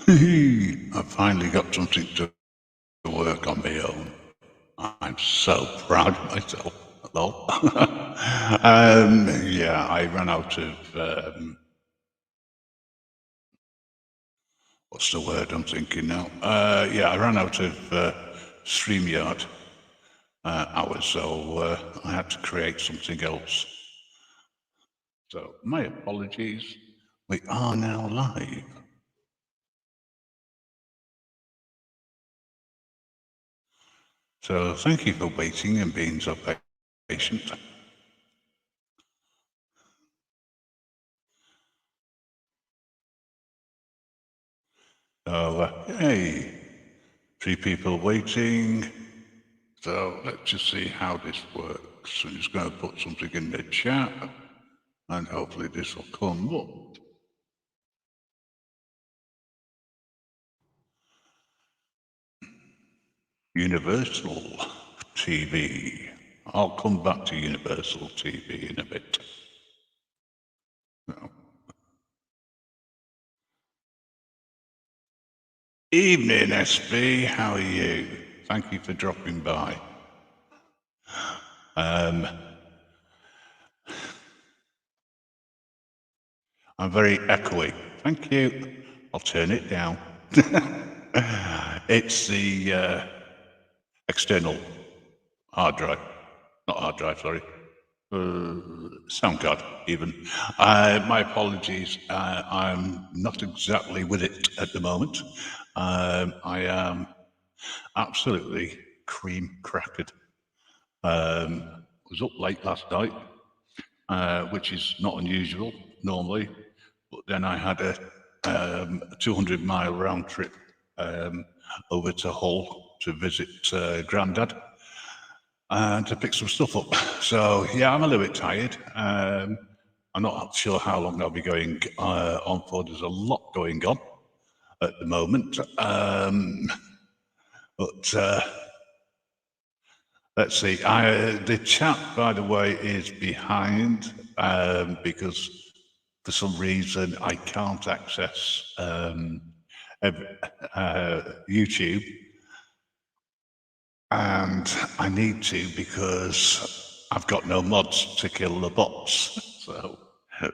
I finally got something to work on my own. I'm so proud of myself. Hello. Yeah, I ran out of what's the word I'm thinking now? Yeah, I ran out of StreamYard hours, so I had to create something else. So my apologies. We are now live. So thank you for waiting and being so patient. So, hey, 3 people waiting. So let's just see how this works. I'm just going to put something in the chat and hopefully this will come up. Universal TV. I'll come back to Universal TV in a bit. No. Evening, SB. How are you? Thank you for dropping by. I'm very echoey. Thank you. I'll turn it down. It's the external hard drive. Not hard drive, sorry. Sound card, even. My apologies. I'm not exactly with it at the moment. I am absolutely cream crackered. Was up late last night, which is not unusual normally, but then I had a 200-mile round trip over to Hull to visit Grandad and to pick some stuff up. So yeah, I'm a little bit tired. I'm not sure how long I'll be going on for. There's a lot going on at the moment. But let's see. The chat, by the way, is behind because for some reason I can't access YouTube. And I need to because I've got no mods to kill the bots. So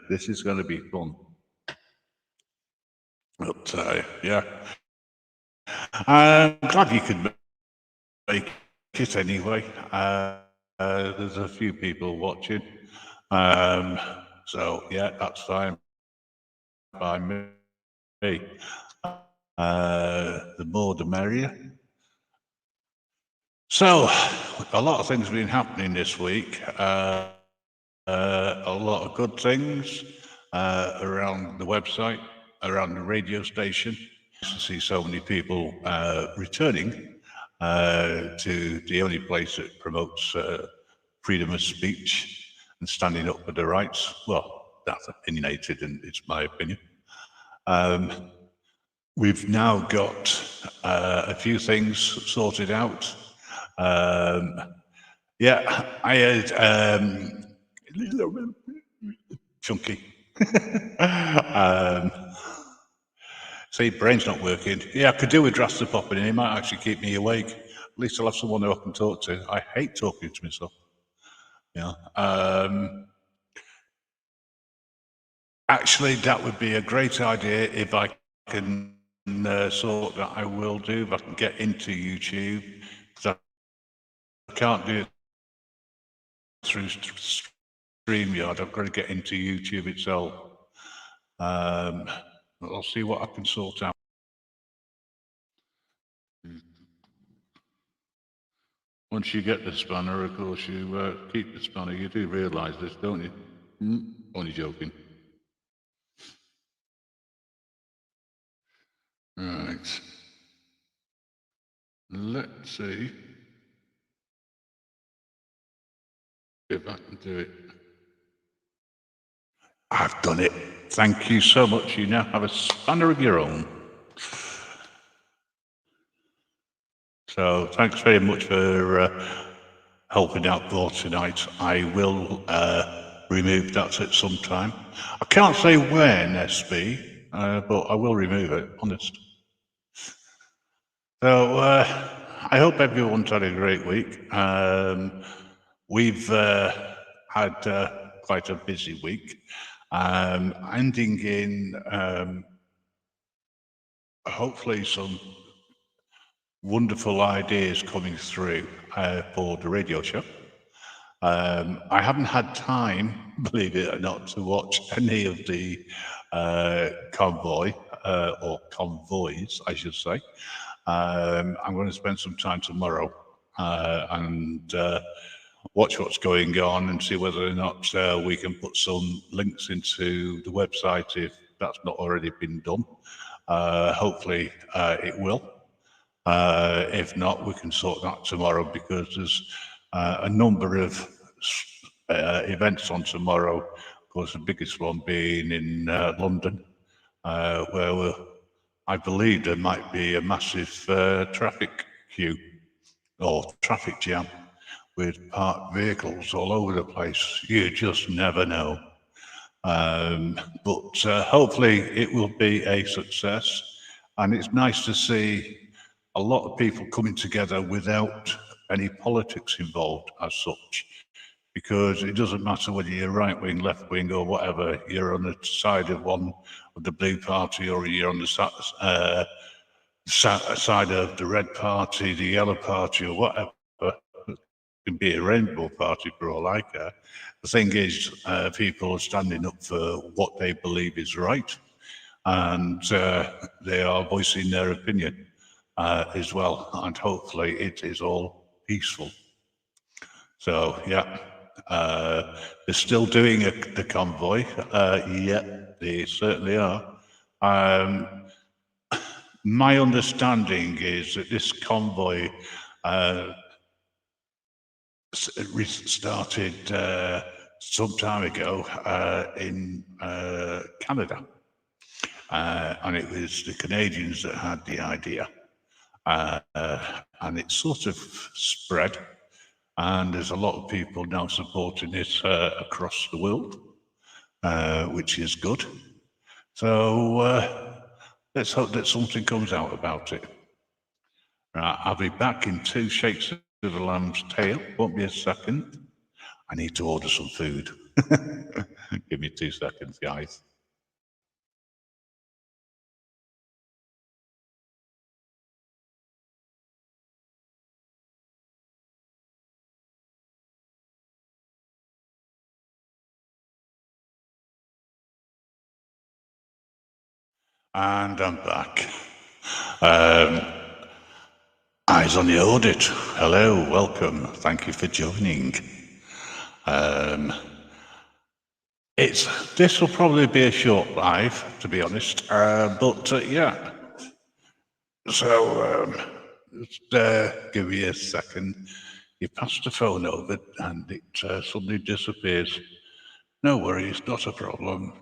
this is going to be fun. But yeah, I'm glad you could make it anyway. There's a few people watching. So yeah, that's fine by me. The more the merrier. So, a lot of things have been happening this week. A lot of good things around the website, around the radio station. To see so many people returning to the only place that promotes freedom of speech and standing up for the rights. Well, that's opinionated and it's my opinion. We've now got a few things sorted out. Yeah, I had chunky. See, brain's not working. Yeah, I could do with Drasta popping in. It might actually keep me awake. At least I'll have someone who I can talk to. I hate talking to myself. Yeah. Actually, that would be a great idea if I can sort that. I will do if I can get into YouTube. Because I can't do it through StreamYard. I've got to get into YouTube itself. I'll see what I can sort out. Once you get the spanner, of course, you keep the spanner. You do realise this, don't you? Only joking. Right. Let's see if I can do it. I've done it. Thank you so much. You now have a spanner of your own. So thanks very much for helping out for tonight. I will remove that at some time. I can't say when, SB, but I will remove it, honest. So I hope everyone's had a great week. We've had quite a busy week, ending in hopefully some wonderful ideas coming through for the radio show. I haven't had time, believe it or not, to watch any of the convoy or convoys, I should say. I'm going to spend some time tomorrow and watch what's going on and see whether or not we can put some links into the website if that's not already been done. Hopefully it will. If not, we can sort that tomorrow because there's a number of events on tomorrow. Of course, the biggest one being in London, where I believe there might be a massive traffic queue or traffic jam with parked vehicles all over the place. You just never know. But hopefully it will be a success. And it's nice to see a lot of people coming together without any politics involved as such. Because it doesn't matter whether you're right wing, left wing, or whatever, you're on the side of one of the blue party or you're on the side of the red party, the yellow party, or whatever. It can be a rainbow party for all I care. The thing is, people are standing up for what they believe is right, and they are voicing their opinion as well. And hopefully, it is all peaceful. So, yeah. They're still doing the convoy. Yeah, they certainly are. My understanding is that this convoy started some time ago in Canada. And it was the Canadians that had the idea. And it sort of spread. And there's a lot of people now supporting it across the world, which is good. So let's hope that something comes out about it. Right, I'll be back in 2 shakes of the lamb's tail. Won't be a second. I need to order some food. Give me 2 seconds, guys. And I'm back. Eyes on the audit. Hello, welcome. Thank you for joining. This will probably be a short live, to be honest. But yeah. So just give me a second. You pass the phone over and it suddenly disappears. No worries, not a problem.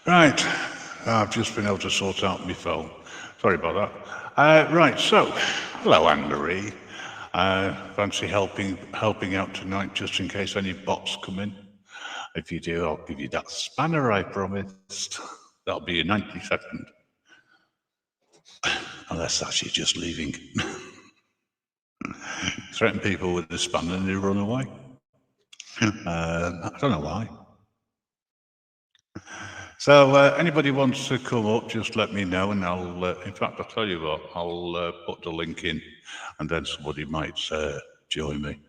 Right, I've just been able to sort out my phone. Sorry about that. Right, so hello, Anne-Marie. Fancy helping out tonight, just in case any bots come in. If you do, I'll give you that spanner I promised. That'll be a 90-second. Unless that's you just leaving. Threaten people with the spanner and they run away. I don't know why. So anybody wants to come up, just let me know, and I'll. In fact, I'll tell you what. I'll put the link in, and then somebody might join me.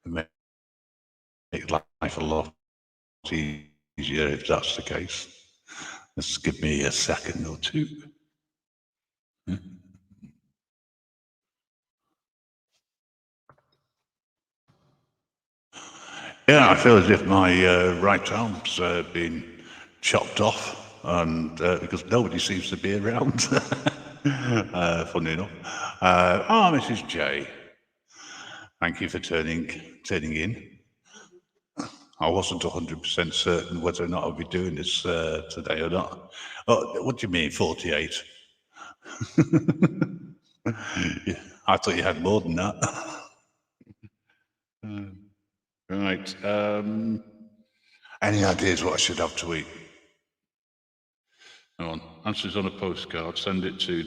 Make life a lot easier if that's the case. Just give me a second or two. Yeah, I feel as if my right arm's been chopped off, and because nobody seems to be around. Funny enough. Mrs. J, thank you for turning in. I wasn't 100% certain whether or not I'll be doing this today or not. Oh, what do you mean, 48? I thought you had more than that. Right. Any ideas what I should have to eat? Hang on. Answers on a postcard. Send it to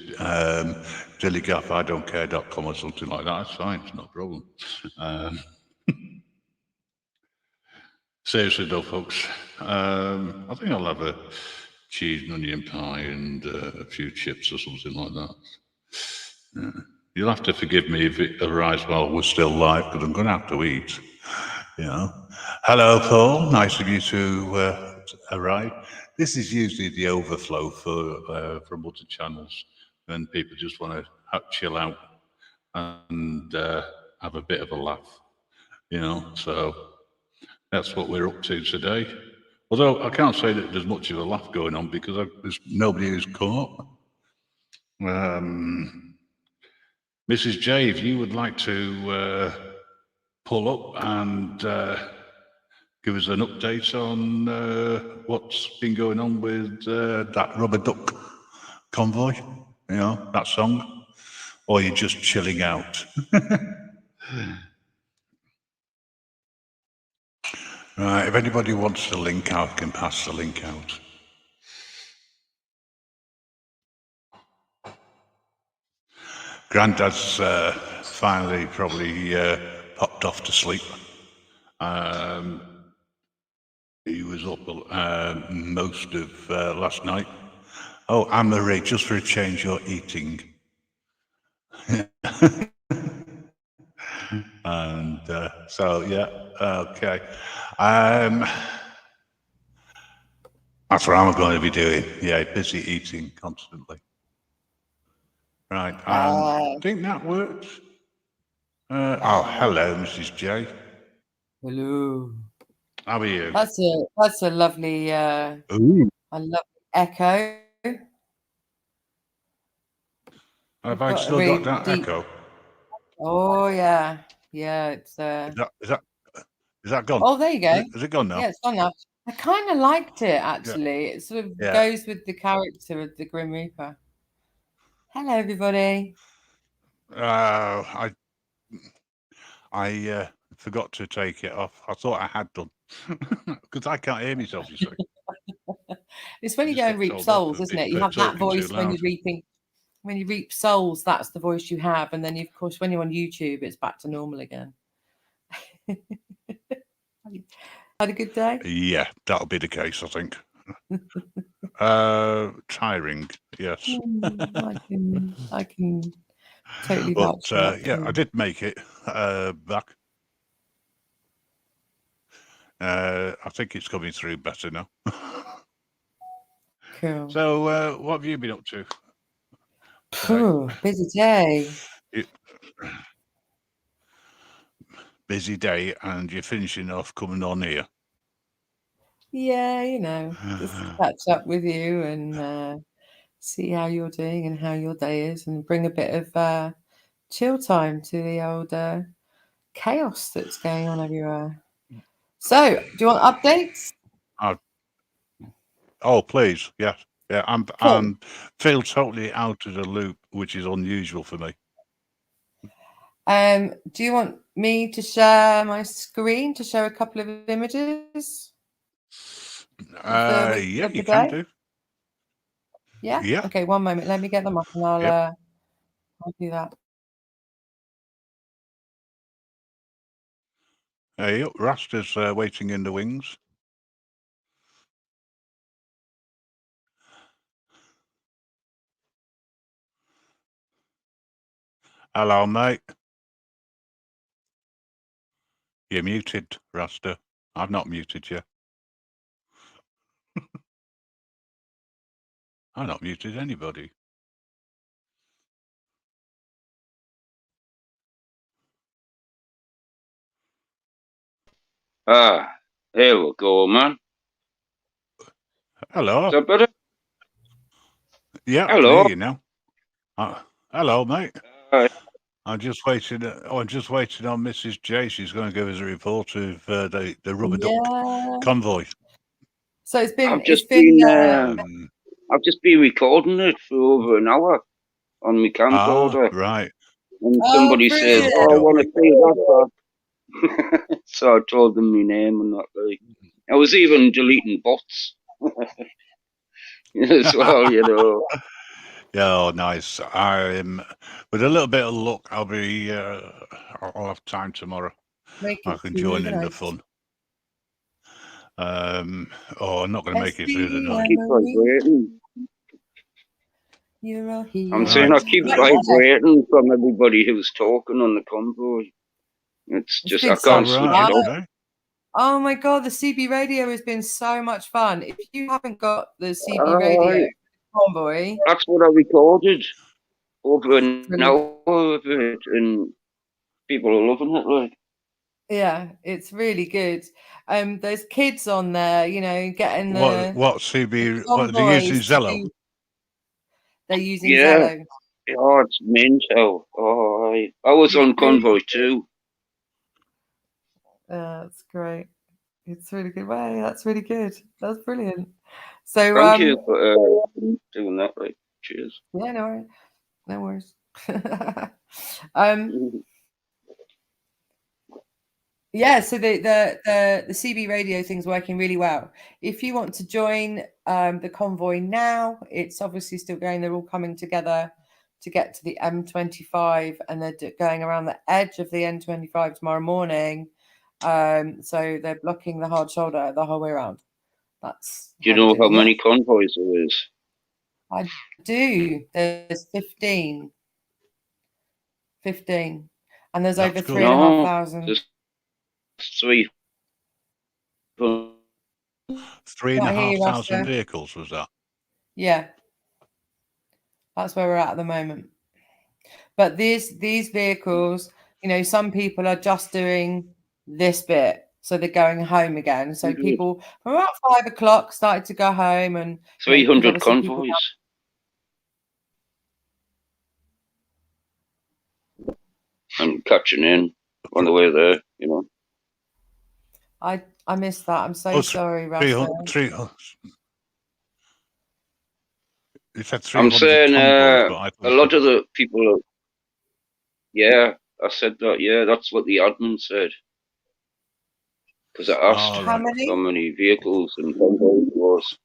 dillygaffidon'tcare.com or something like that. That's fine. It's not a problem. Seriously though, folks, I think I'll have a cheese and onion pie and a few chips or something like that. You'll have to forgive me if it arrives while we're still live, because I'm going to have to eat. You know. Hello, Paul. Nice of you to arrive. This is usually the overflow from other channels, when people just want to chill out and have a bit of a laugh. You know, so that's what we're up to today. Although I can't say that there's much of a laugh going on because there's nobody who's come up. Mrs. J, if you would like to pull up and give us an update on what's been going on with that rubber duck convoy, you know, that song, or you're just chilling out. Right, if anybody wants the link out, can pass the link out. Grandad's finally probably popped off to sleep. He was up most of last night. Oh, Anne-Marie, just for a change, you're eating. And so, yeah, okay. That's what I'm going to be doing. Yeah, busy eating constantly. Right, I think that works. Hello, Mrs. J. Hello. How are you? That's a lovely echo. Have I still got that echo? Oh yeah, it's Is that gone? Oh, there you go. Is it gone now? Yeah, it's gone now. I kind of liked it actually. Yeah. It sort of goes with the character of the Grim Reaper. Hello, everybody. I forgot to take it off. I thought I had done because I can't hear myself. You see, it's when you go and reap souls, isn't it? You have that voice when you're reaping. When you reap souls, that's the voice you have, and then of course when you're on YouTube, it's back to normal again. Had a good day? Yeah, that'll be the case, I think. Tiring, yes. I can totally vouch for that. Yeah, I did make it back. I think it's coming through better now. Cool. So, what have you been up to? Busy day. Busy day, and you're finishing off coming on here. Yeah, you know, just catch up with you and see how you're doing and how your day is, and bring a bit of chill time to the old chaos that's going on everywhere. So, do you want updates? Oh, please, yes. Yeah, I'm feel totally out of the loop, which is unusual for me. Do you want me to share my screen to show a couple of images? Yeah, you can do. Yeah? Yeah. Okay, one moment. Let me get them up and I'll do that. Hey, Rasta's waiting in the wings. Hello, mate. You're muted, Rasta. I've not muted you. I've not muted anybody. Here we go, man. Hello. Is that better? Yeah, hello. I can hear you now. Hello, mate. I'm just waiting on Mrs. J. She's going to give us a report of the rubber duck convoy. So it's been. I've just been recording it for over an hour on my camcorder. Right. And somebody says, "Oh, I want to see that." So I told them my name and that. Like, I was even deleting bots as well, you know. Yeah, oh, nice. With a little bit of luck, I'll be. I'll have time tomorrow. Make I it can through join the in the night. fun. I'm not going to make it through the night. Keep vibrating. You're a hero. I'm saying I keep Right, vibrating from everybody who's talking on the convoy. It's just been I can't so switch Right. it off. Okay. Oh my god, the CB radio has been so much fun. If you haven't got the CB radio convoy, That's what I recorded over an brilliant. hour of it, and people are loving it. Like, Yeah, it's really good. There's kids on there, you know, getting the What CB? What are they convoys using? to Zello? do. They're using yeah, Zello. oh, it's mental. Oh, I was on convoy too. That's great. It's really good. Wow, that's really good. That's brilliant. So Thank you for doing that. Like, cheers. yeah, no worries. Yeah, so the CB radio thing's working really well. If you want to join the convoy now, it's obviously still going. They're all coming together to get to the M25, and they're going around the edge of the M25 tomorrow morning. So they're blocking the hard shoulder the whole way around. That's Do you how know they're how doing it. many convoys there is? I do. There's 15. 15. And there's That's over good. 3,500. There's 300. 3,500 vehicles was that? Yeah. That's where we're at the moment. But these vehicles, you know, some people are just doing this bit. So they're going home again. So people from about 5 o'clock started to go home, and 300 convoys. And catching in on the way there, you know. I missed that. I'm so sorry, Russell. You said 300 I'm saying convoys, but I thought a lot of the people are, yeah, I said that, yeah, that's what the admin said. Because I asked right. How many vehicles and convoys it was.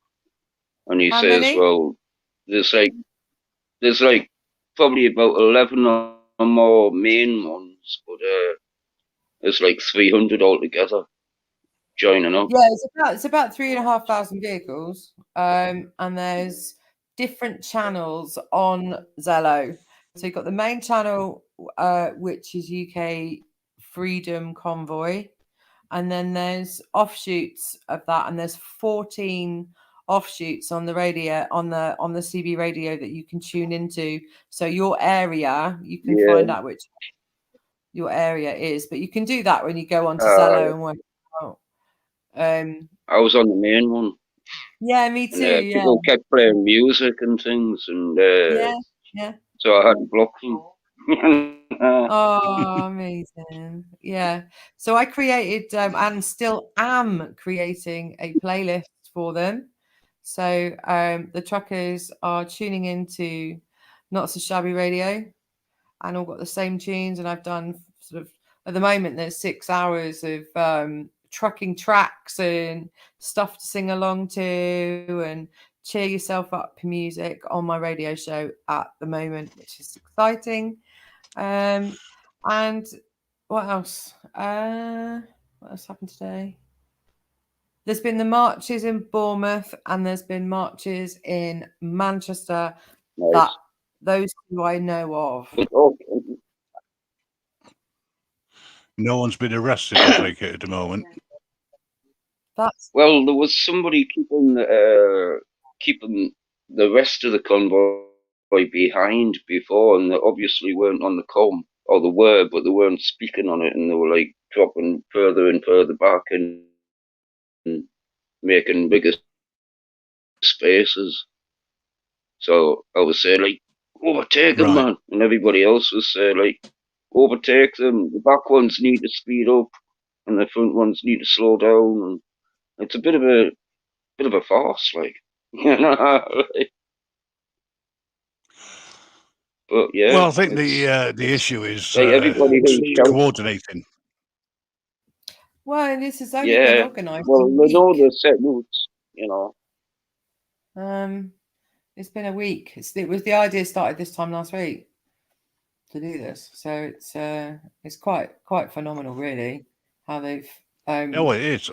And he says, well, there's like probably about 11 or more main ones, but there's like 300 altogether joining up. Yeah, it's about 3,500 vehicles. And there's different channels on Zello. So you've got the main channel, which is UK Freedom Convoy. And then there's offshoots of that, and there's 14 offshoots on the radio, on the CB radio, that you can tune into. So your area, you can find out which your area is, but you can do that when you go onto Zello and work it out. I was on the main one. Yeah, me too. And people kept playing music and things, and yeah. So I had to block them. Oh, amazing. Yeah. So I created and still am creating a playlist for them. So the truckers are tuning into Not So Shabby Radio and all got the same tunes. And I've done sort of, at the moment, there's 6 hours of trucking tracks and stuff to sing along to and cheer yourself up music on my radio show at the moment, which is exciting. And what else? What else happened today? There's been the marches in Bournemouth and there's been marches in Manchester. Nice. Those two I know of. No one's been arrested, I take it, at the moment. Well, there was somebody keeping the rest of the convoy behind before, and they obviously weren't on the comm, or they were, but they weren't speaking on it, and they were like dropping further and further back and making bigger spaces. So I was saying, like, overtake them, man, and everybody else was saying, like, overtake them. The back ones need to speed up, and the front ones need to slow down. And it's a bit of a farce, like, you know. But yeah. Well, I think the issue is like everybody who's coordinating. Well, and this has only been Yeah. organised Well, a they know week. the set routes, you know. It's been a week. The idea started this time last week to do this, so it's quite phenomenal, really, how they've Oh, it is.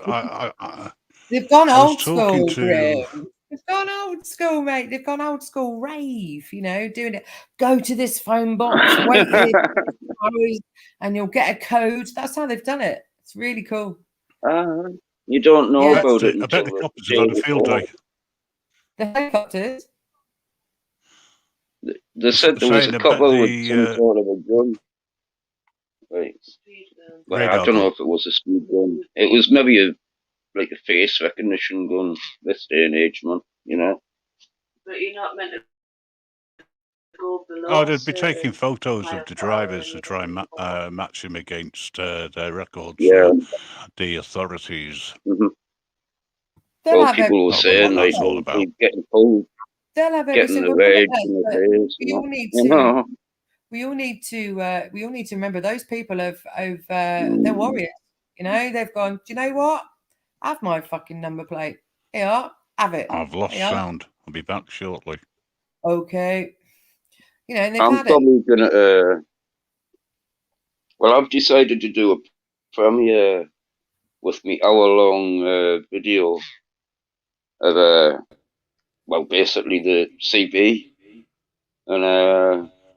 they've gone I was old talking school, to. Grim. They've gone old school, mate. They've gone old school rave, doing it. Go to this phone box, wait here, hours, and you'll get a code. That's how they've done it. It's really cool. You don't know Yeah. about it I bet until the the coppers have day had a field before. day. The helicopters. They said there was Saying a I bet couple with some the sort of a gun. Right. Well, I radar don't know gun. if it was a speed gun. It was maybe like a face recognition gun this day and age, man. You know. But you're not meant to go below. Oh, they'd be taking photos of the drivers to try and match them against their records Yeah. for the authorities. Mm-hmm. They'll Well, have people were That'll be saying what like that's all about. they're getting pulled, They'll have every getting the single one of rage them. in the But face. we all need You to. know. We all need to remember those people they're warriors. They've gone, do you know what? Have my fucking number plate. Here, you are, have it. I've lost Here you are. sound. I'll be back shortly. Okay. And they've I'm had it. probably gonna. Well, I've decided to do a premiere with me hour-long video of well, basically the CB, and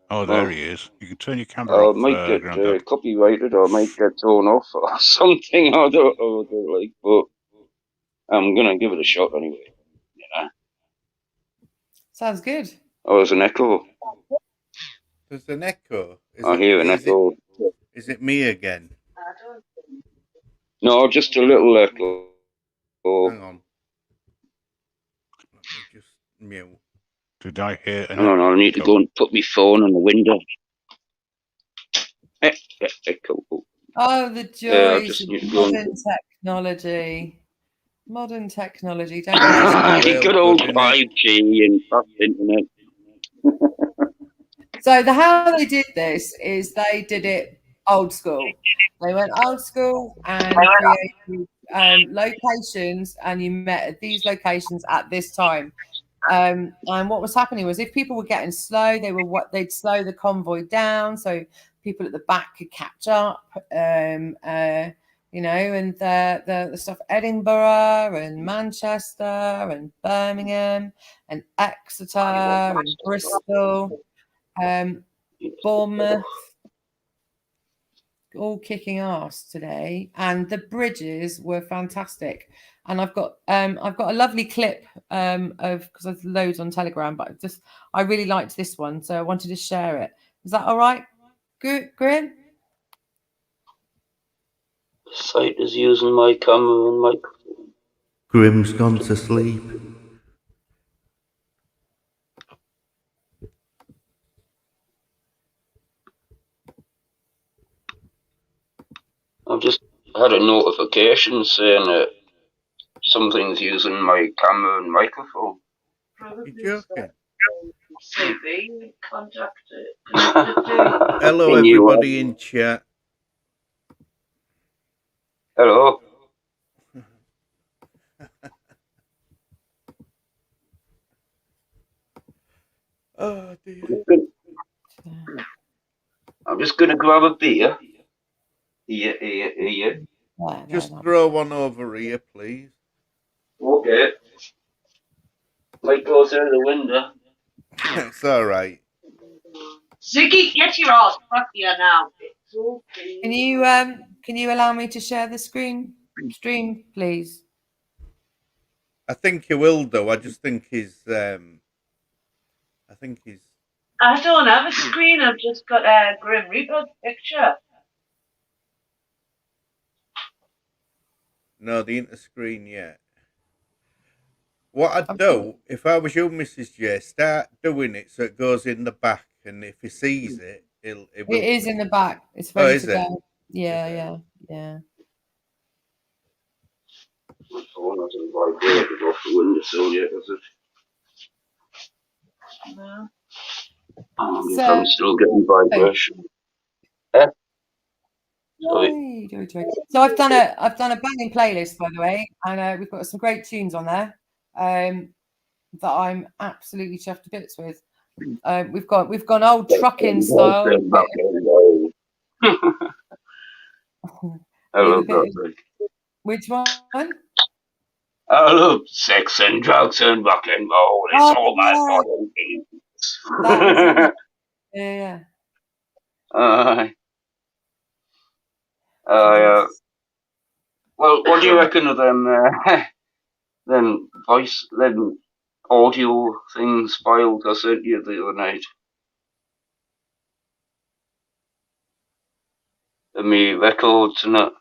Oh, there well, he is. You can turn your camera I off, might get Grandad. copyrighted or I might get thrown off or something. I don't like, but I'm gonna give it a shot anyway. Yeah. Sounds good. Oh, there's an echo. There's an echo. I hear an echo. Is it me again? No, just a little echo. Hang on. Let me just mute. Did I hear an Hang on, I need to go and put my phone on the window. Echo. Oh, the Yeah, I joys just of need to go modern and... technology. Modern technology, don't you just You good old 5G and fast internet. So how they did this is they did it old school. They went old school and created locations, and you met at these locations at this time. And what was happening was if people were getting slow, they'd slow the convoy down so people at the back could catch up. And the stuff Edinburgh and Manchester and Birmingham and Exeter and Bristol. Bournemouth, all kicking ass today, and the bridges were fantastic. And I've got a lovely clip of, because there's loads on Telegram, but I really liked this one, so I wanted to share it. Is that all right, Grim? The site is using my camera and microphone. Grim's gone to sleep. I've just had a notification saying that something's using my camera and microphone. You're joking? CB contacted. Hello, everybody in chat. Hello. Oh dear. I'm just gonna grab a beer. Here. Just throw one over here, please. Okay. Might go through the window. It's all right. Ziggy, get your ass back here now. Can you allow me to share the stream, please? I think he will do. I just think he's. I don't have a screen. I've just got a Grim Reaper's picture. No, the interscreen yet. What I'd do, if I was you, Mrs. J, start doing it so it goes in the back, and if he sees it, it will. It is in the back. It's ready to go. Yeah. My phone hasn't vibrated off the windowsill yet, has it? No. I'm still getting vibration. So I've done a banging playlist, by the way, and we've got some great tunes on there that I'm absolutely chuffed to bits with. We've gone old trucking style. I love that. Which one? I love sex and drugs and rock and roll. It's all my modern things. That was it. Yeah. Well, what do you reckon of them them audio things files I sent you the other night? Me records and that.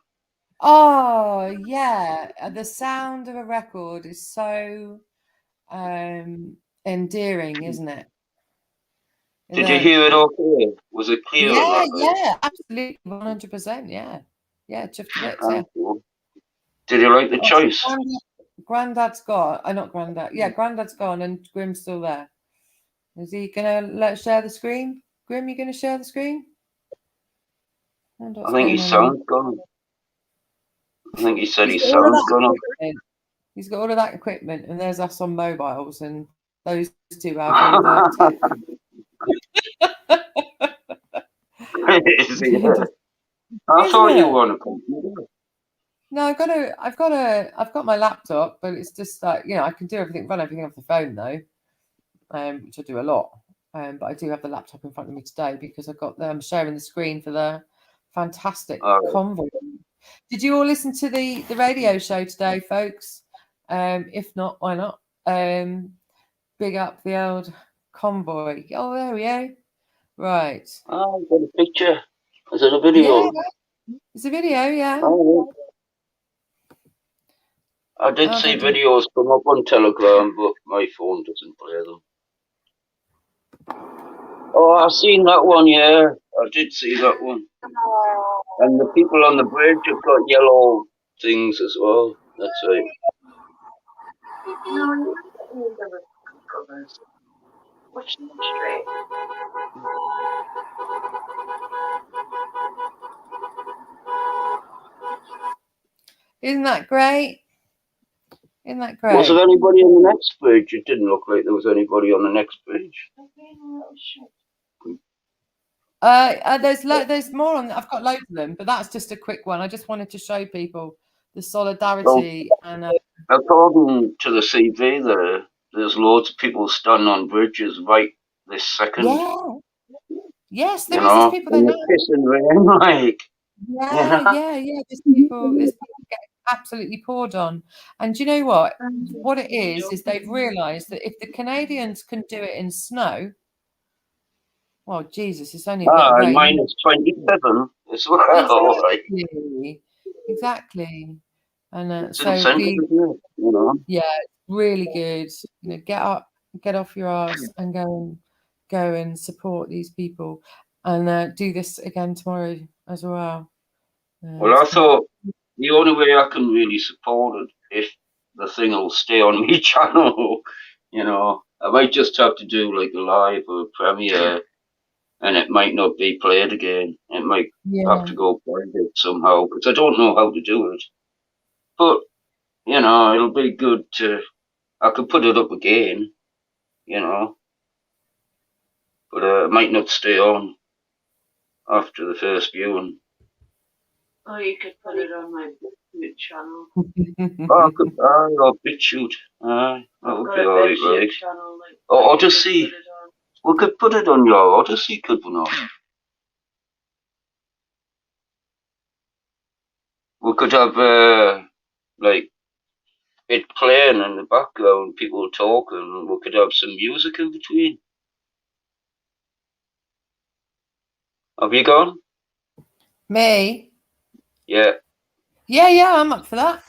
Oh yeah, the sound of a record is so endearing, isn't it? Did you hear it okay? Was it clear? Yeah, absolutely, 100%. Yeah, chuffed to bits. Yeah. Did you like the choice? Grandad's gone. Not Grandad. Yeah, Grandad's gone, and Grim's still there. Is he gonna share the screen? Grim, you gonna share the screen? I think his sound's gone. I think he said his sound's gone. He's got all of that equipment, and there's us on mobiles, and those two have all the Is he? I thought you were on a computer. No, I've got my laptop, but it's just like, I can run everything off the phone though, which I do a lot. But I do have the laptop in front of me today because I'm sharing the screen for the fantastic convoy. Did you all listen to the radio show today, folks? If not, why not? Big up the old convoy. Oh, there we go. Right. Oh, I've got a picture. Is it a video? Yeah, it's a video, yeah. Oh, I did see videos come up on Telegram, but my phone doesn't play them. Oh, I've seen that one, yeah. I did see that one. And the people on the bridge have got yellow things as well. That's right. No, you don't the covers. Watch them straight. Isn't that great? Isn't that great? Was there anybody on the next bridge? It didn't look like there was anybody on the next bridge. There's more on. I've got loads of them, but that's just a quick one. I just wanted to show people the solidarity and. According to the CV, there's loads of people standing on bridges right this second. Yeah. Yes, there is people that know. Pissing rain, like. Yeah. There's people getting absolutely poured on, and do you know what? What it is they've realised that if the Canadians can do it in snow. Well, Jesus, it's only a bit of rain. Minus 27 as well. Exactly. And so it's really good. Get off your ass and go and support these people, and do this again tomorrow as well. Well, I thought the only way I can really support it if the thing will stay on my channel. I might just have to do like a live or premiere. And it might not be played again. It might have to go private somehow because I don't know how to do it. But it'll be good I could put it up again. But it might not stay on after the first viewing. Oh, you could put it on my BitChute channel. I could. BitChute. That would be alright, right? Or Odyssey. We could put it on your Odyssey, could we not? We could have it playing in the background, people talking, and we could have some music in between. Have you gone? Me? Yeah. Yeah, I'm up for that.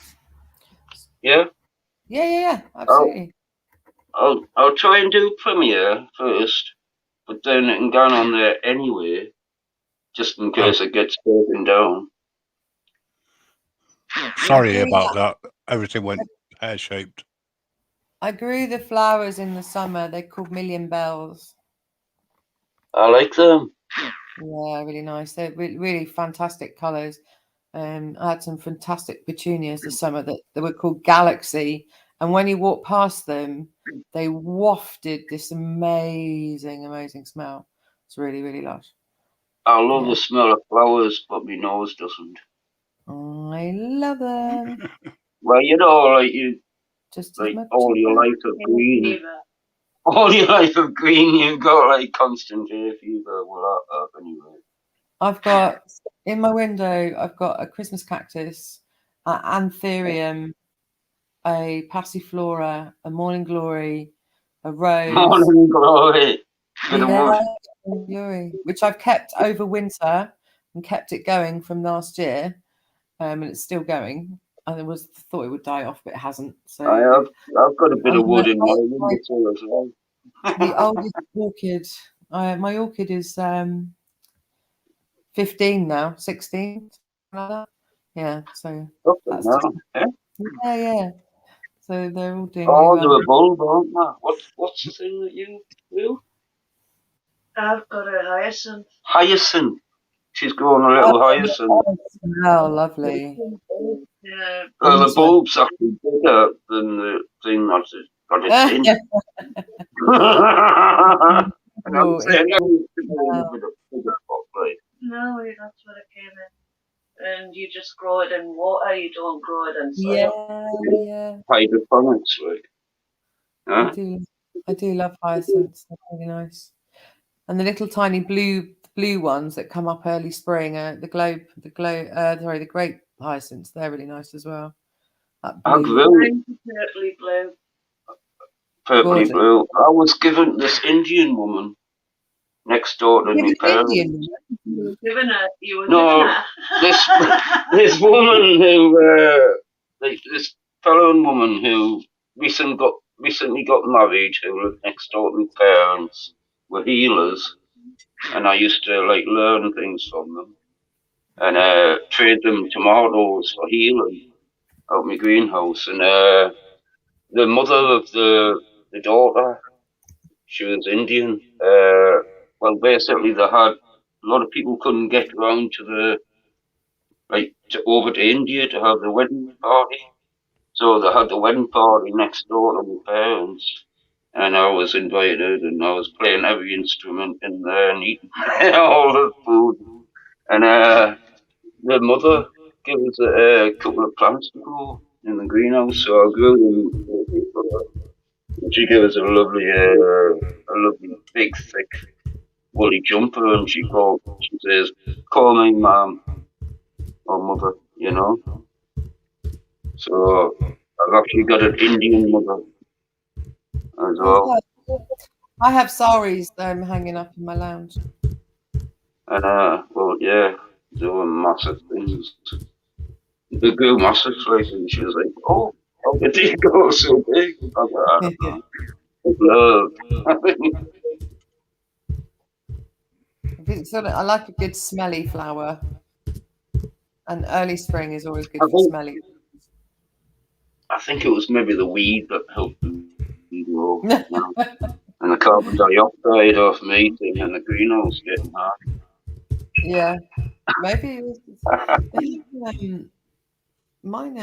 Yeah? Yeah, absolutely. I'll try and do premiere first, but then it can go on there anyway, just in case it gets taken down. Sorry about that. Everything went pear-shaped. I grew the flowers in the summer. They're called million bells. I like them. Yeah, really nice. They're really fantastic colours. I had some fantastic petunias this summer that they were called Galaxy, and when you walk past them, they wafted this amazing smell. It's really, really lush. I love Yeah, the smell of flowers, but my nose doesn't. I love them Well, you know, just as like much all as your I. life of Hay green, fever. all your life of green, you've got like constant hay fever. Well, anyway. I've got in my window. I've got a Christmas cactus, anthurium, a passiflora, a morning glory, a rose. Morning glory. Bit of wood. Yeah, Yuri, which I've kept over winter and kept it going from last year, and it's still going. And thought it would die off, but it hasn't. So, I've got a bit and of wood in my windowsill as well. the oldest orchid, my orchid is 15 now, 16, something like that. Yeah, so Nothing that's just now. Eh? yeah. So they're all doing really Oh, they're well. a bulb, aren't they? What's the thing that you do? I've got a hyacinth. Hyacinth. She's growing a Oh, little hyacinth. smell lovely. Yeah, The Winter. bulb's actually bigger than the thing that it's in. And I'm Oh, saying that needs to be in a smell. bigger pot, like. no, that's what it came in. And you just grow it in water. You don't grow it in Yeah, soil. yeah. Hydroponics, like. I Huh? do. I do love hyacinths. They're really nice. And the little tiny blue ones that come up early spring, the grape hyacinths. They're really nice as well. That I blue, grew Mine's purpley blue. purpley gorgeous. blue. I was given this Indian woman next door to Give my it an parents. Indian. You were given it. You were No, given it. this this woman who this fellow and woman who recently got married, who lived next door to my parents, were healers, and I used to like learn things from them and trade them tomatoes for healing out my greenhouse. And the mother of the daughter, she was Indian. Well, basically, they had a lot of people couldn't get around to over to India to have the wedding party. So they had the wedding party next door to my parents, and I was invited, and I was playing every instrument in there and eating all the food. And the mother gave us a couple of plants to grow in the greenhouse, so I grew them. And she gave us a lovely big thick woolly jumper, and she says, "Call me mum or mother," you know. So I've actually got an Indian mother as well. I have saris hanging up in my lounge. And well, yeah, doing massive things. They grew massively, and she was like, "Oh, how did they go so big?" I was like, "I don't know. Love." I like a good smelly flower, and early spring is always good I for think smelly. I think it was maybe the weed that helped them grow, you know, and the carbon dioxide off meeting and the greenhouse getting Yeah, maybe it was. hard. Mine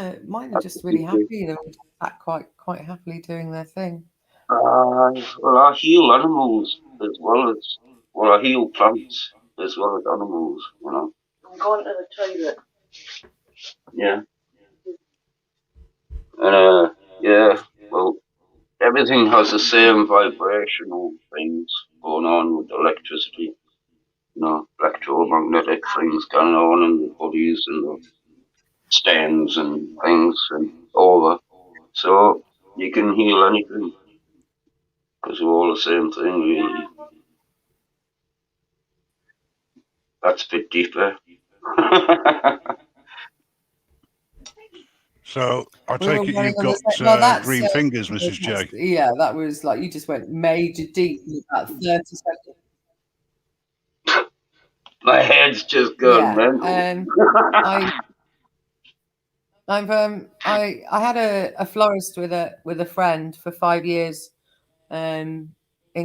are just really happy. They're all back quite happily doing their thing. Well, I heal animals as well as I heal plants as well as animals, you know. I'm going to the toilet. Yeah, and yeah, well, everything has the same vibrational things going on with electricity, you know, electromagnetic things going on in the bodies and the stems and things and all that. So you can heal anything because we're all the same thing, really. That's a bit deeper. So I We were take it running you've on the got same. Well, green fingers, Mrs. J. yeah, that was like you just went major deep in about 30 seconds. My head's just gone Yeah, mental. I I had a florist with a friend for 5 years in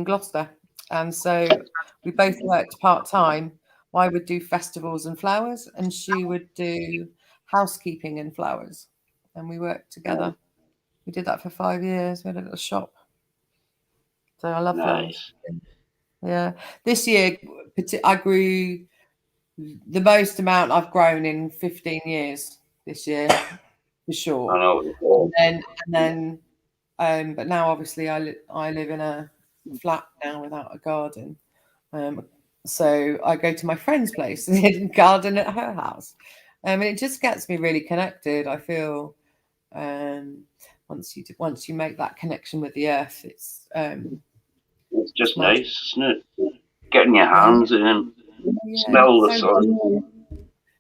Gloucester, and so we both worked part time. I would do festivals and flowers, and she would do housekeeping and flowers. And we worked together. We did that for 5 years. We had a little shop. So I love flowers. Nice. Yeah. This year, I grew the most amount I've grown in 15 years this year, for I sure. know. And then, but now obviously I live in a flat now without a garden. So I go to my friend's place and garden at her house. And it just gets me really connected. I feel once you make that connection with the earth, it's It's just magic. nice, isn't it? Getting your Yeah, hands in, yeah, smell the it's sun,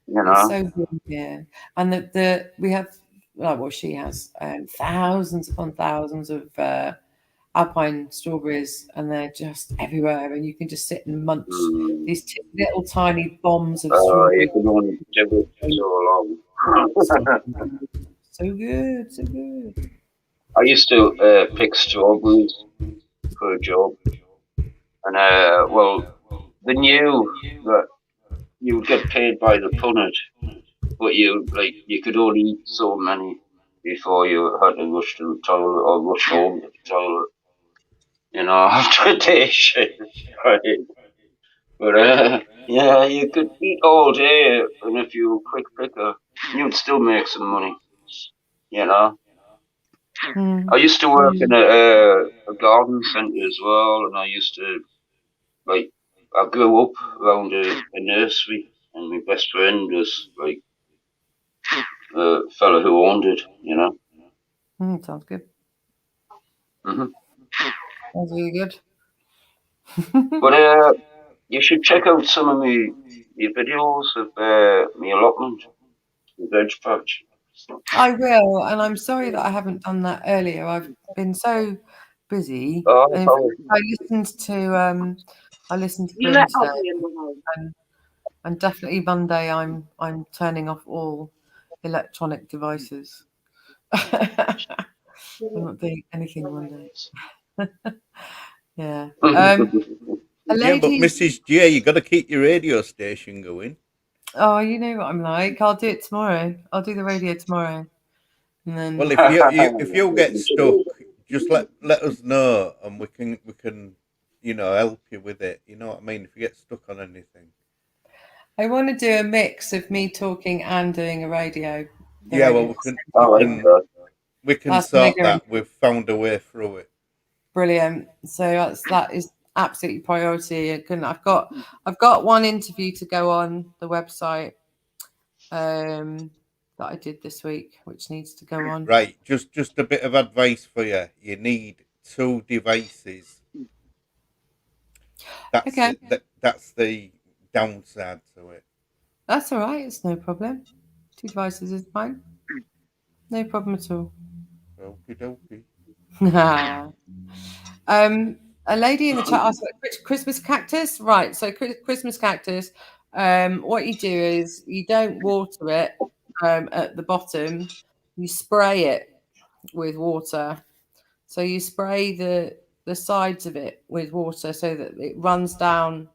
it's so good, yeah. And we have, well, she has thousands upon thousands of alpine strawberries, and they're just everywhere, and you can just sit and munch these little tiny bombs of You strawberry. can only do it for so long. So good, so good. I used to pick strawberries for a job, and well, they knew that you would get paid by the punnet, but you could only eat so many before you had to rush to the toilet or rush home to the toilet, after a day shift. Right? But yeah, you could eat all day, and if you were a quick picker, you'd still make some money. You know. I used to work in a garden centre as well, and I used to like I grew up around a nursery, and my best friend was like a fella who owned it. Sounds good. Hmm Sounds really good. But you should check out some of my videos of my allotment, the veg patch. I will, and I'm sorry that I haven't done that earlier. I've been so busy. Oh, And in fact, sorry. I listened to You Bryn let today, Abby in the house. and definitely Monday I'm turning off all electronic devices. I'm not doing anything Monday. Yeah. A Yeah, but lady. Mrs. J, you got to keep your radio station going. Oh, you know what I'm like. I'll do it tomorrow. I'll do the radio tomorrow, and then. Well, if you get stuck, just let us know, and we can help you with it. You know what I mean? If you get stuck on anything. I want to do a mix of me talking and doing a radio. Yeah, well, we can That's sort mega that. We've found a way through it. brilliant. So that is absolutely priority. I've got one interview to go on the website that I did this week, which needs to go on. Right, just a bit of advice for you. You need 2 devices. That's Okay. that's the downside to it. That's all right. It's no problem. 2 devices is fine. No problem at all. Okie dokie. A lady in the chat asked about Christmas cactus. Right. So Christmas cactus. What you do is you don't water it at the bottom. You spray it with water. So you spray the sides of it with water so that it runs down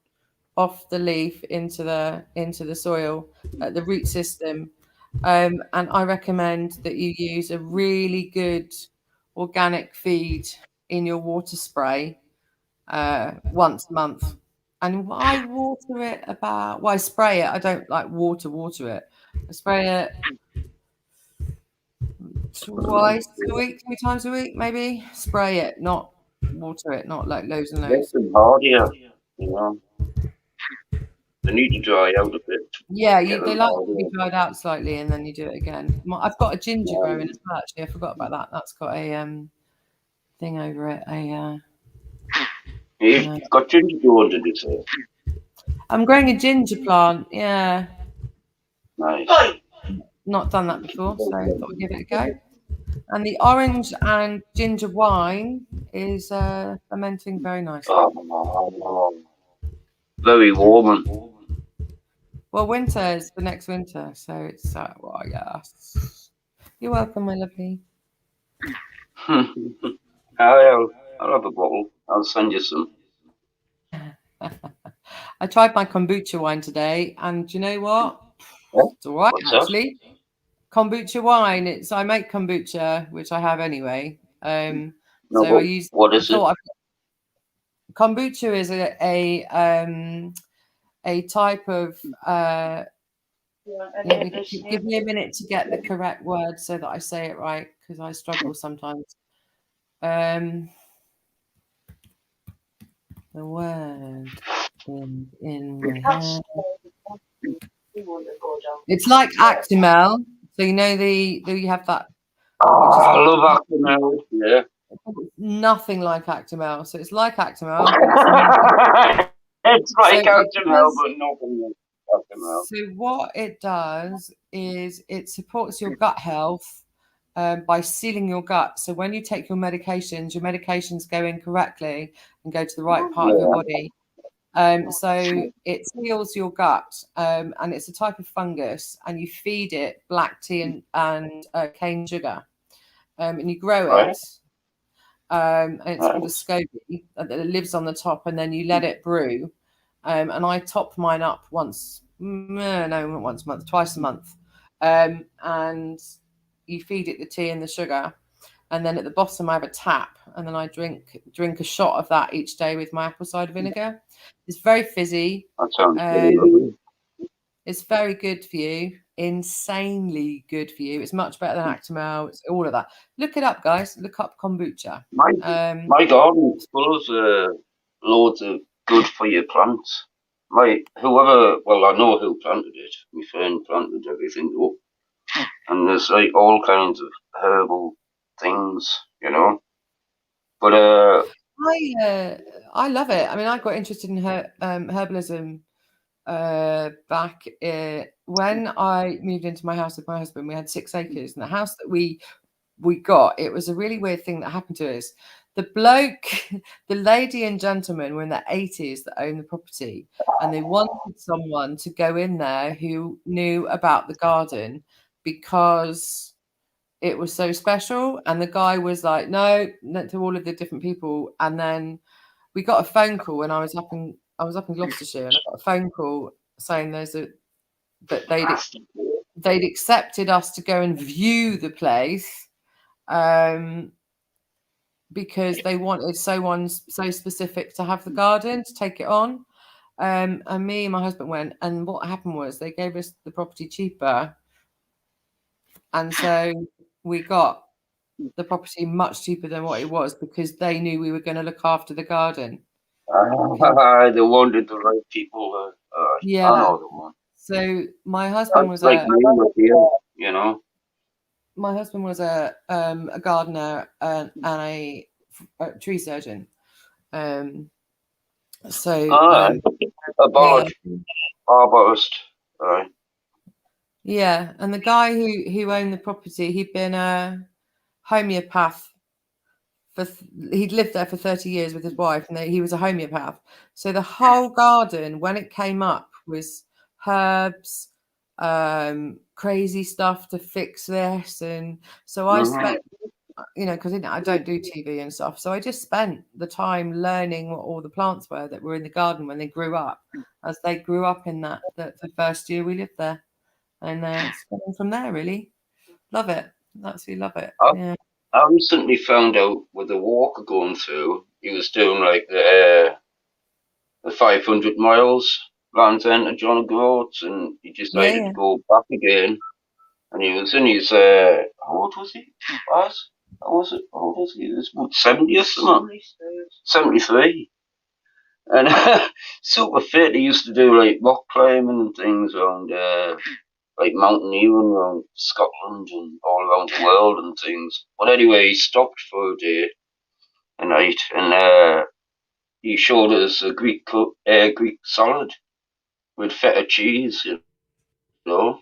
off the leaf into the soil at the root system. And I recommend that you use a really good organic feed in your water spray once a month. And I water it I spray it. I don't like water it. I spray it twice a week, 3 times a week, maybe. Spray it, not water it, not like loads and Make loads. them hardier, They need to dry out a bit. Yeah, Get they them like to be hardier. dried out slightly, and then you do it again. I've got a ginger growing as well. Actually, I forgot about that. That's got a thing over it. You've got ginger growing, did you say? I'm growing a ginger plant. Yeah, Nice. not done that before, so I thought I'd give it a go. And the orange and ginger wine is fermenting very nicely. Oh, very warm. Well, winter is the next winter, so it's well, yes. You're welcome, my lovely. I'll have a bottle. I'll send you some. I tried my kombucha wine today, and do you know what? Yeah? It's all right, What's that? actually. Kombucha wine. I make kombucha, which I have anyway. No, So I use. what I is it? thought kombucha is a type of. Give me a minute to get the correct word so that I say it right, because I struggle sometimes. The word in my head. It's like Actimel. So you know you have that. I love Actimel. Yeah. Nothing like Actimel. So it's like Actimel, but It's like so Actimel, but nothing like Actimel. So what it does is it supports your gut health by sealing your gut. So when you take your medications go in correctly and go to the right part of your body. So it seals your gut, and it's a type of fungus, and you feed it black tea and cane sugar, and you grow it. And it's called a SCOBY that lives on the top, and then you let it brew. And I top mine up twice a month. And you feed it the tea and the sugar, and then at the bottom I have a tap, and then I drink a shot of that each day with my apple cider vinegar. It's very fizzy. That sounds pretty lovely. It's very good for you, insanely good for you. It's much better than Actimel. It's all of that. Look it up, guys. Look up kombucha. My garden's full of loads of good for you plants. I know who planted it. My friend planted everything up, and there's like all kinds of herbal things, you know. But I love it. I mean, I got interested in herbalism back when I moved into my house with my husband. We had 6 acres, and the house that we got, it was a really weird thing that happened to us. The bloke, the lady and gentleman were in their 80s that owned the property, and they wanted someone to go in there who knew about the garden because it was so special. And the guy was like, no, to all of the different people. And then we got a phone call when I was up in Gloucestershire, and I got a phone call saying that they'd accepted us to go and view the place, because they wanted someone so specific to have the garden, to take it on. And me and my husband went, and what happened was they gave us the property cheaper, and so we got the property much cheaper than what it was, because they knew we were going to look after the garden. they wanted the right people. Yeah. I know the one. So my husband was like you know. My husband was a gardener and a tree surgeon. Arborist. Right. Yeah, and the guy who owned the property, he'd been a homeopath. He'd lived there for 30 years with his wife, and he was a homeopath. So the whole garden, when it came up, was herbs, crazy stuff to fix this. And so I spent, because I don't do TV and stuff, so I just spent the time learning what all the plants were that were in the garden when they grew up, as they grew up in the first year we lived there. And it's going from there, really. Love it. Absolutely love it. Yeah. I recently found out with the walker going through, he was doing like the 500 miles Land's End to John O'Groats, and he decided to go back again. And he was in his, how old was he? How old was he? He was about 70 or something. 73. And super fit. He used to do like rock climbing and things around like mountaineering around Scotland and all around the world and things. But anyway, he stopped for a day, a night, and he showed us a Greek salad with feta cheese. You know,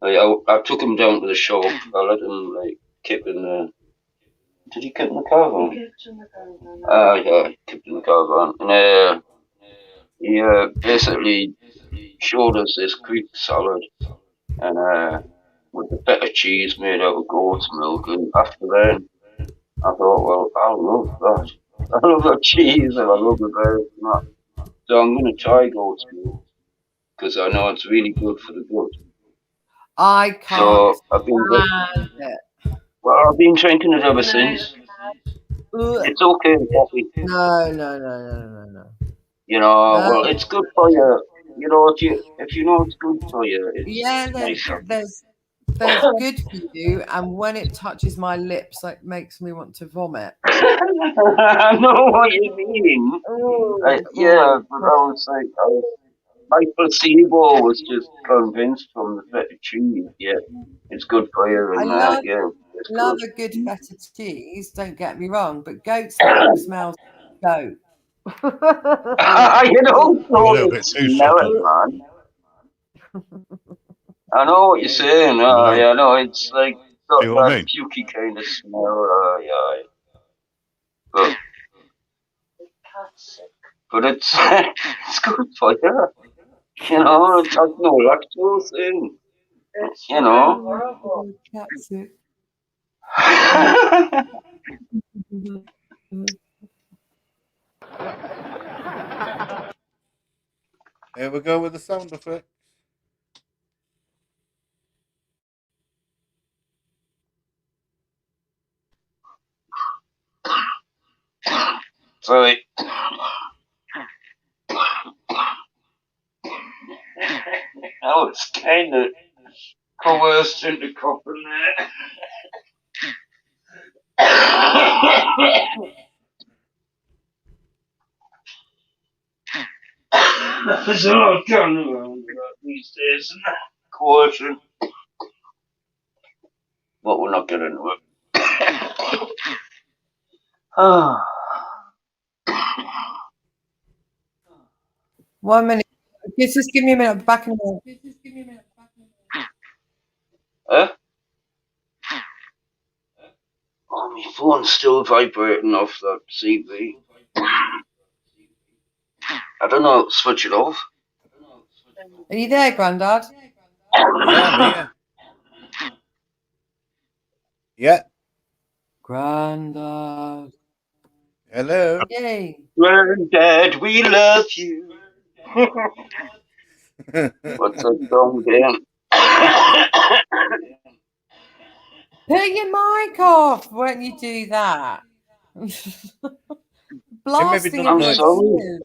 I took him down to the shop. I let him keep in the. Did he keep in the caravan? He kept in the caravan. Yeah, he kept in the caravan, and he basically showed us this Greek salad, and with the feta cheese made out of goat's milk. And after then, I thought, well, I love that. I love that cheese, and I love the bread and that. So I'm going to try goat's milk because I know it's really good for the gut. I can't So I've been stand it. well, I've been drinking it ever No, since. Ugh. It's okay, coffee. No. You know, No. well, it's good for you. You know, if you know it's good for you, Yeah, it's nice. there's good for you, and when it touches my lips, like makes me want to vomit. I know what you mean. Yeah, but I was like, my placebo was just convinced from the feta cheese. Yeah, it's good for you, I and love yeah, it's love good. a good feta cheese. Don't get me wrong, but goat's milk smells like goat. You don't A know little it bit too smell it, soppy. man. I know what you're saying. No. Yeah, I know it's like got See what I that mean? pukey kind of smell. Yeah, but it's it's good for you. You know, it has no lactose in. it's You know. horrible. That's it. Here we go with the sound effect. Sorry. I was kind of coerced into coughing there. There's a lot going around these days, isn't there? Coercion. But we're not getting into it. Ah. 1 minute. Just give me a minute. I'll be back in a minute. Huh? Oh, my phone's still vibrating off that CB. I don't know, switch it off. Are you there, Grandad? Yeah, I'm here. Yeah. Grandad. Hello. Yay. Granddad, we love you. What's that song again? Put your mic off. Won't you do that? He maybe Blasting don't know I'm everyone's it's. sorry. ears.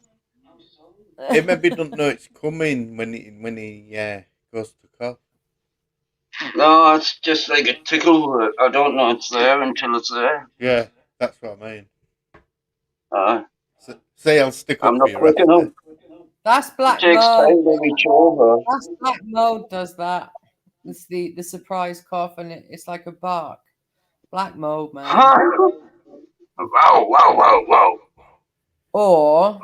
He maybe don't know it's coming when he goes to cough. No, it's just like a tickle. I don't know it's there until it's there. Yeah, that's what I mean. Uh, So, say I'll stick I'm up for not you quick enough. after. That's It black takes mold. time to reach over. That's black mold does that. It's the surprise cough, and it's like a bark. Black mold, man. Wow. Or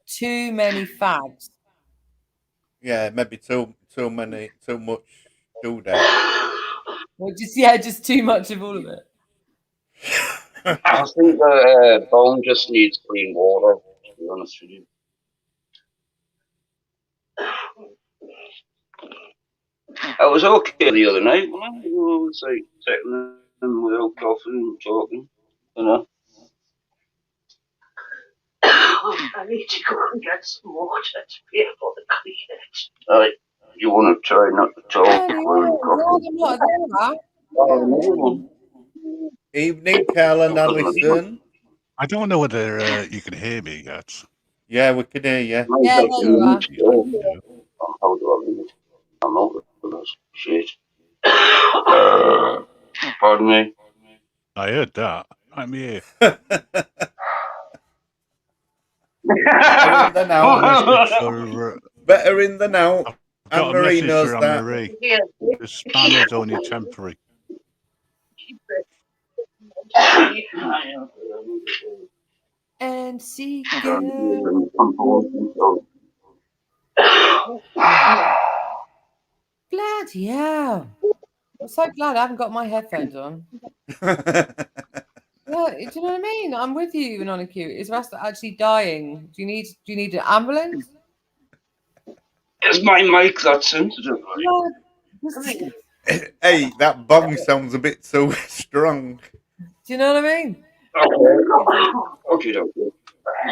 too many fags. Yeah, maybe too much doodad. Or just too much of all of it. I think the bone just needs clean water, to be honest with you. I was okay the other night, wasn't I? You know, it's like sitting and without coughing and talking, you know. I need to go and get some water to be able to clean it. Right. You want to try not to talk Yeah, while you're coughing. I'm not doing that. Oh, another one. Evening, Carl and Alison. I don't know whether you can hear me yet. Yeah, we can hear you. Might Yeah, have there to you are. mute it. Oh, how do I mute? I'm out of this shit. Pardon me. I heard that. I'm here. Better in the Got a now. message for. Better in the now. I've Anne got a Marie message knows for Anne that. Marie. Yeah. The span is only temporary. And see girl. Bloody hell. I'm so glad I haven't got my headphones on. Yeah, do you know what I mean? I'm with you, Anonicue. Is Rasta actually dying? Do you need an ambulance? Is my mic that sensitive? No. Hey, that bong sounds a bit so strong. Do you know what I mean? Okay. Okay.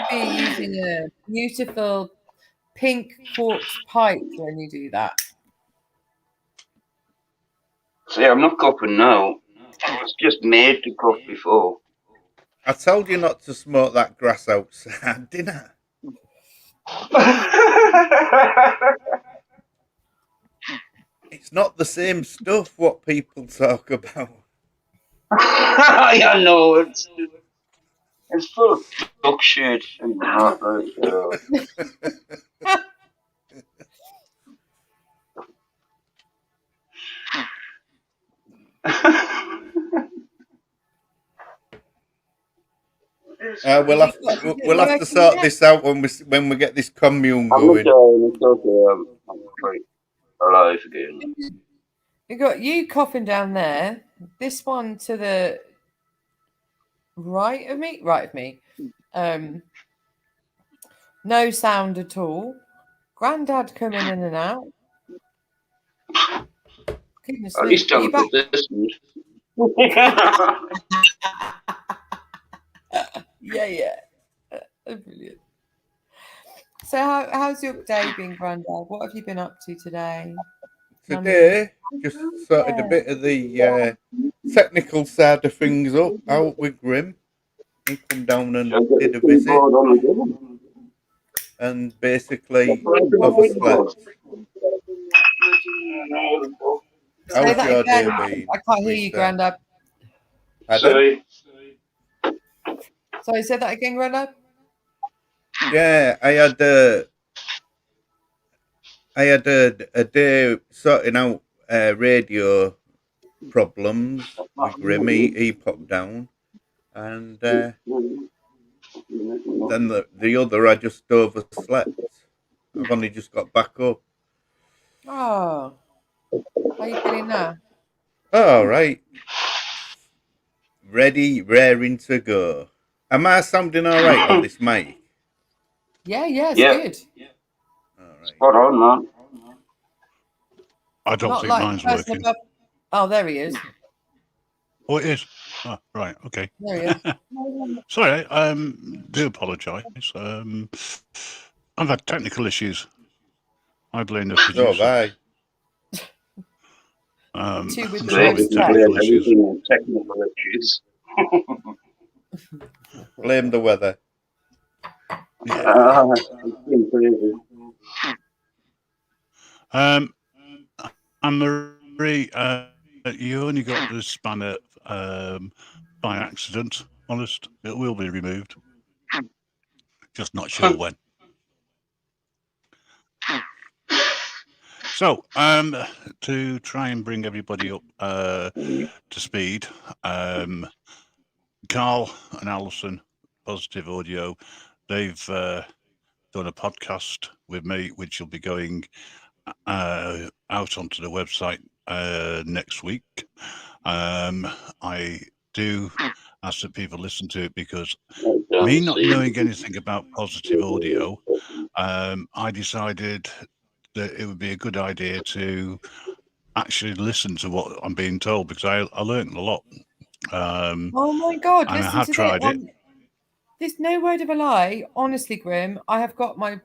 be using a beautiful pink quartz pipe when you do that. See, I'm not coughing now. I was just made to cough before. I told you not to smoke that grass outside, didn't I? It's not the same stuff what people talk about. I know, it's full of duck shit and that. We'll have to sort this out when we get this commune I'm going. not dying, it's okay. I'm quite alive again. We got you coughing down there. This one to the right of me. No sound at all. Granddad coming in and out. Goodness At me. least Are I'm you back? consistent. Yeah. Brilliant. So how's your day been, Granddad? What have you been up to today? Today, just sorted a bit of the technical side of things out with Grim. He come down and did a visit and basically overslept. Say How's that your day again. been? I can't hear you, Rita? Grandad. Pardon? Sorry, say that again, Grandad. Yeah, I had a day sorting out radio problems with Grim. He popped down, and then the other I just overslept. I've only just got back up. Oh, how are you feeling now? All right, ready, raring to go. Am I sounding all right on this mic? Yeah, it's good. All right. Spot on, man. I don't Not think like mine's the person working. above. Oh, there he is. Oh, it is. Oh, right. Okay. There he is. Sorry. Do apologise. I've had technical issues. I blame the So have producer. I. Two with the Great, most we can tech. blame everything on technical issues. Blame the weather. Yeah. It's been crazy. Anne-Marie, you only got the spanner by accident. Honest, it will be removed. Just not sure when. So, to try and bring everybody up to speed, Carl and Alison, Positive Audio, they've done a podcast with me, which will be going out onto the website next week. I do ask that people listen to it because me not knowing anything about Positive Audio, I decided that it would be a good idea to actually listen to what I'm being told because I learned a lot. Oh my God! And I Listen have to tried it. There's no word of a lie. Honestly, Grim, I have got my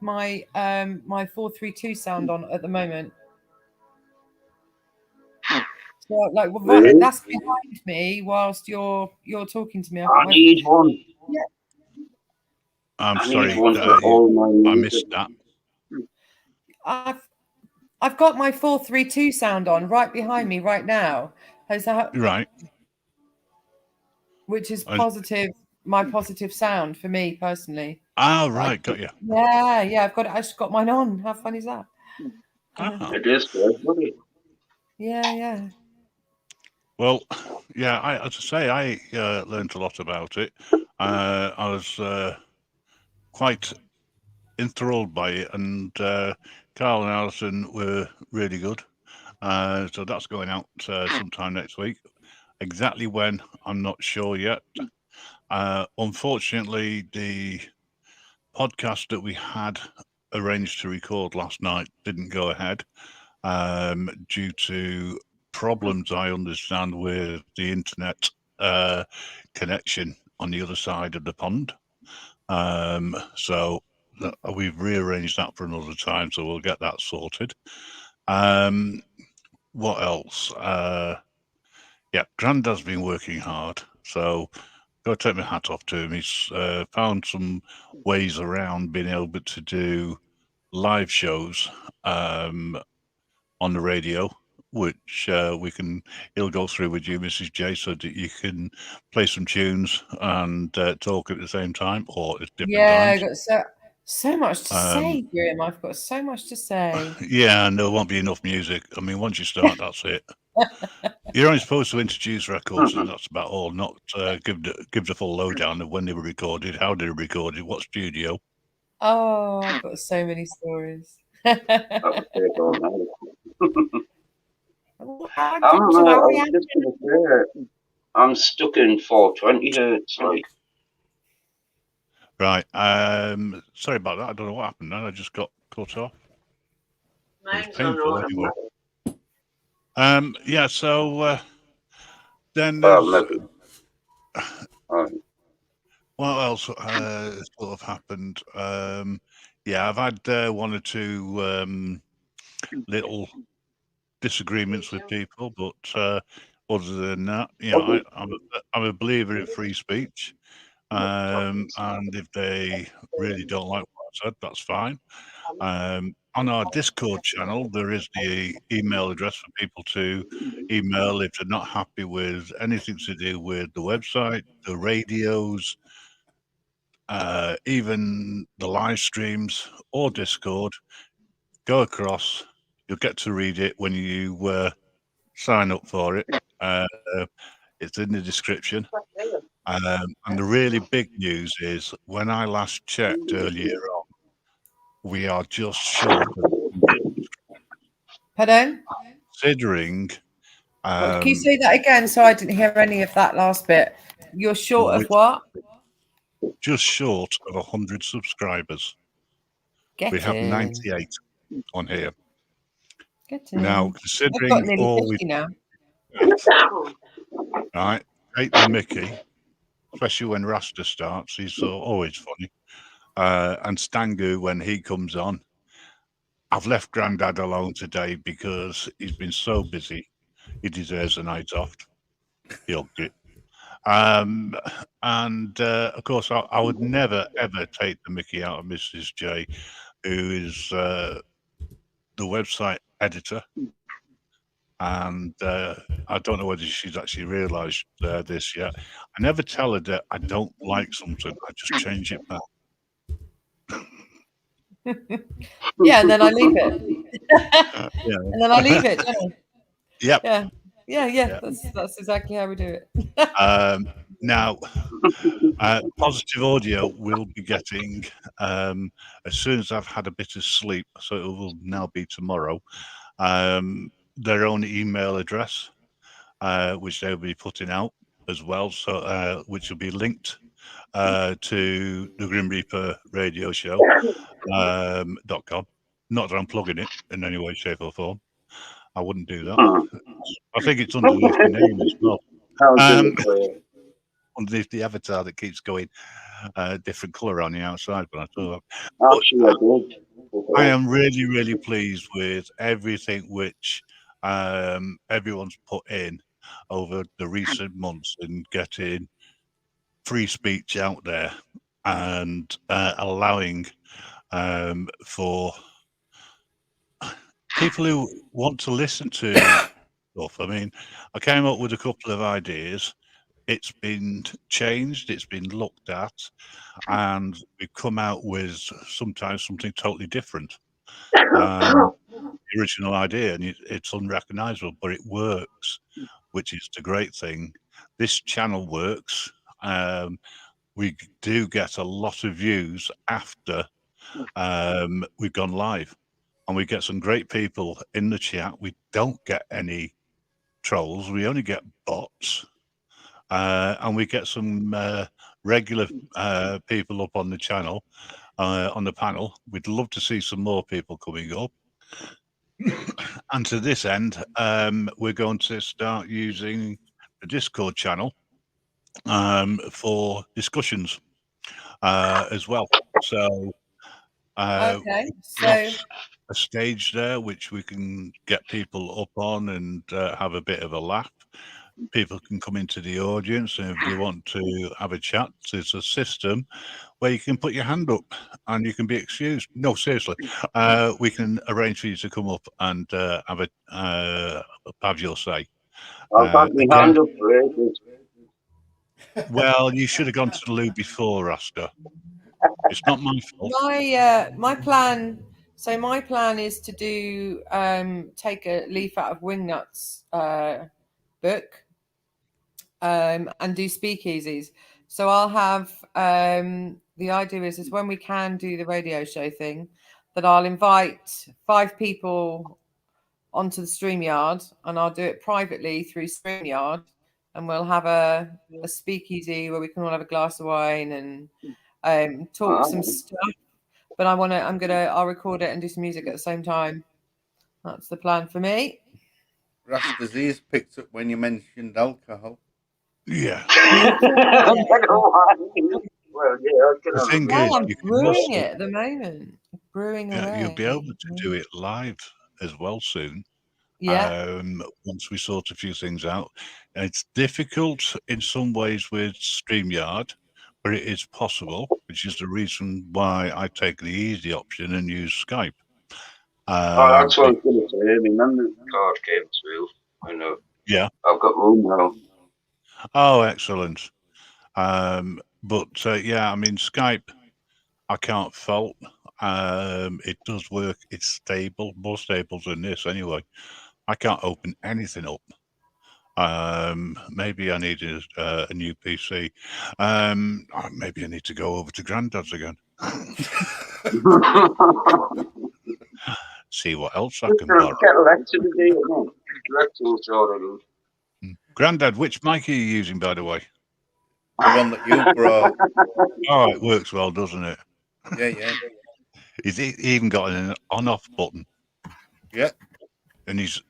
432 sound on at the moment. So, like, Really? that's behind me whilst you're talking to me. I need one. Yeah. I'm I sorry, need one for all my I music. missed that. I've got my 432 sound on right behind me right now. Has that Right. which is positive, my positive sound for me personally. Ah, right, got you. Yeah, I've got it. I just got mine on. How fun is that? It is good, buddy. Yeah. Well, yeah, as I say, I learned a lot about it. I was quite enthralled by it, and Carl and Alison were really good. So that's going out sometime next week. Exactly when, I'm not sure yet. Unfortunately, the podcast that we had arranged to record last night didn't go ahead due to problems, I understand, with the internet connection on the other side of the pond. So we've rearranged that for another time, so we'll get that sorted. What else? Yeah, Grandad's been working hard, so got to take my hat off to him. He's found some ways around being able to do live shows on the radio, which he'll go through with you, Mrs. J, so that you can play some tunes and talk at the same time or at different Yeah, times. I've got so much to say, Grim. I've got so much to say. Yeah, and there won't be enough music. I mean, once you start, that's it. You're only supposed to introduce records, and that's about all. Not give the full lowdown of when they were recorded, how they were recorded, what studio. Oh, I've got so many stories. That would take all night. I I don't was just going to say, I'm stuck in 420 hertz, like. Right. Sorry about that. I don't know what happened then. I just got cut off. It was Mine's on painful anyway. Yeah. So then Maybe. what else sort of happened? Yeah, I've had one or two little disagreements with people, but other than that, you know, I'm a believer in free speech, and if they really don't like what I said, that's fine. On our Discord channel, there is the email address for people to email if they're not happy with anything to do with the website, the radios, even the live streams or Discord. Go across. You'll get to read it when you sign up for it. It's in the description. And the really big news is when I last checked earlier on, we are just short of 100. Pardon? Considering Can you say that again? So I didn't hear any of that last bit. You're short of what? just short of 100 subscribers. We have 98 on here. Now, considering all we now. Right, take the Mickey, especially when Rasta starts. He's always funny. And Stangu when he comes on. I've left Grandad alone today because he's been so busy. He deserves a night off. He hugged it. And of course, I would never ever take the Mickey out of Mrs. J, who is the website editor. And I don't know whether she's actually realised this yet. I never tell her that I don't like something. I just change it back. Yeah, and then I leave it. Yeah. And then I leave it. Don't I? Yep. Yeah. Yeah. That's exactly how we do it. Now, positive audio will be getting as soon as I've had a bit of sleep, so it will now be tomorrow. Their own email address, which they'll be putting out as well, so which will be linked to the Grim Reaper radio show .com. Not that I'm plugging it in any way, shape, or form. I wouldn't do that. I think it's underneath the name as well. Underneath the avatar that keeps going different colour on the outside. But I thought, I am really, really pleased with everything which everyone's put in over the recent months in getting free speech out there and allowing for people who want to listen to stuff. I mean, I came up with a couple of ideas. It's been changed, it's been looked at, and we've come out with sometimes something totally different. The original idea, and it's unrecognizable, but it works, which is the great thing. This channel works. We do get a lot of views after we've gone live, and we get some great people in the chat. We don't get any trolls, we only get bots. And we get some regular people up on the channel, on the panel. We'd love to see some more people coming up. And to this end, we're going to start using the Discord channel for discussions. as well. So Okay, we've got so a stage there which we can get people up on and have a bit of a laugh. People can come into the audience, and if they want to have a chat, there's a system where you can put your hand up and you can be excused. No, seriously, we can arrange for you to come up and have your say. I've had my Again, hand up for ages. well, you should have gone to the loo before, Rasta. It's not my fault. my plan. So my plan is to do take a leaf out of Wingnut's book and do speakeasies. So I'll have the idea is when we can do the radio show thing, that I'll invite 5 people onto the StreamYard, and I'll do it privately through StreamYard, and we'll have a speakeasy where we can all have a glass of wine and talk some stuff. But I'll record it and do some music at the same time. That's the plan for me. Rasta's ears picked up when you mentioned alcohol. Yeah. Well, yeah, I can The have a thing bit. is, I'm you can brewing also, it at the moment. Brewing away. you'll be able to do it live as well soon. Yeah. Once we sort a few things out. It's difficult in some ways with StreamYard, but it is possible, which is the reason why I take the easy option and use Skype. Oh, that's what I was going to say. I remember the card came through. I know. Yeah. I've got room now. Oh, excellent. But yeah, I mean, Skype, I can't fault. It does work. It's stable, more stable than this anyway. I can't open anything up. Maybe I need a new PC. Maybe I need to go over to Grandad's again. See what else I can borrow. Get electricity, no. Electricity. Grandad, which mic are you using, by the way? The one that you brought. Oh, it works well, doesn't it? Yeah, yeah. He's even got an on-off button. Yeah. And he's,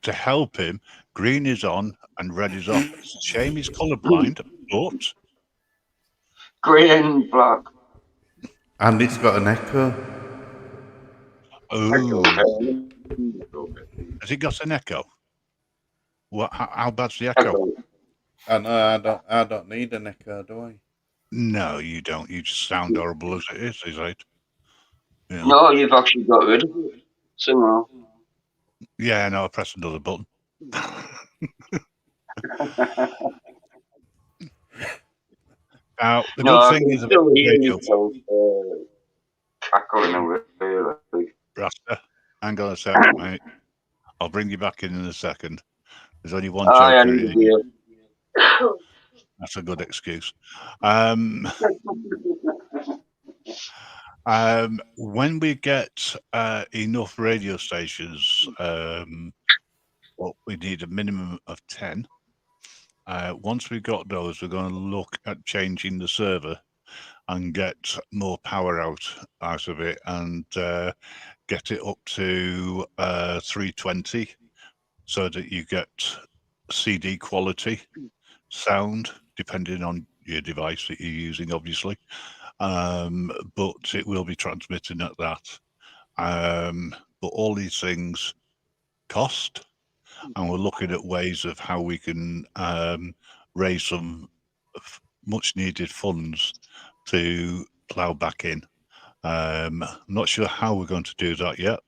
to help him, green is on and red is off. It's a shame he's colourblind, but... Green and black. And it's got an echo. Oh. Has it got an echo? What? How bad's the echo? I know, I don't need an echo, do I? No, you don't. You just sound horrible as it is it? Yeah. No, you've actually got rid of it somehow. Yeah, no, I pressed another button. Now, the good thing is about radio. Rasta, hang on a sec, mate. I'll bring you back in a second. There's only one joker in here. That's a good excuse. When we get enough radio stations, we need a minimum of 10. Once we've got those, we're going to look at changing the server and get more power out of it and get it up to 320 so that you get CD quality sound, depending on your device that you're using, obviously. But it will be transmitting at that. But all these things cost, and we're looking at ways of how we can raise some much needed funds to plough back in. I'm not sure how we're going to do that yet.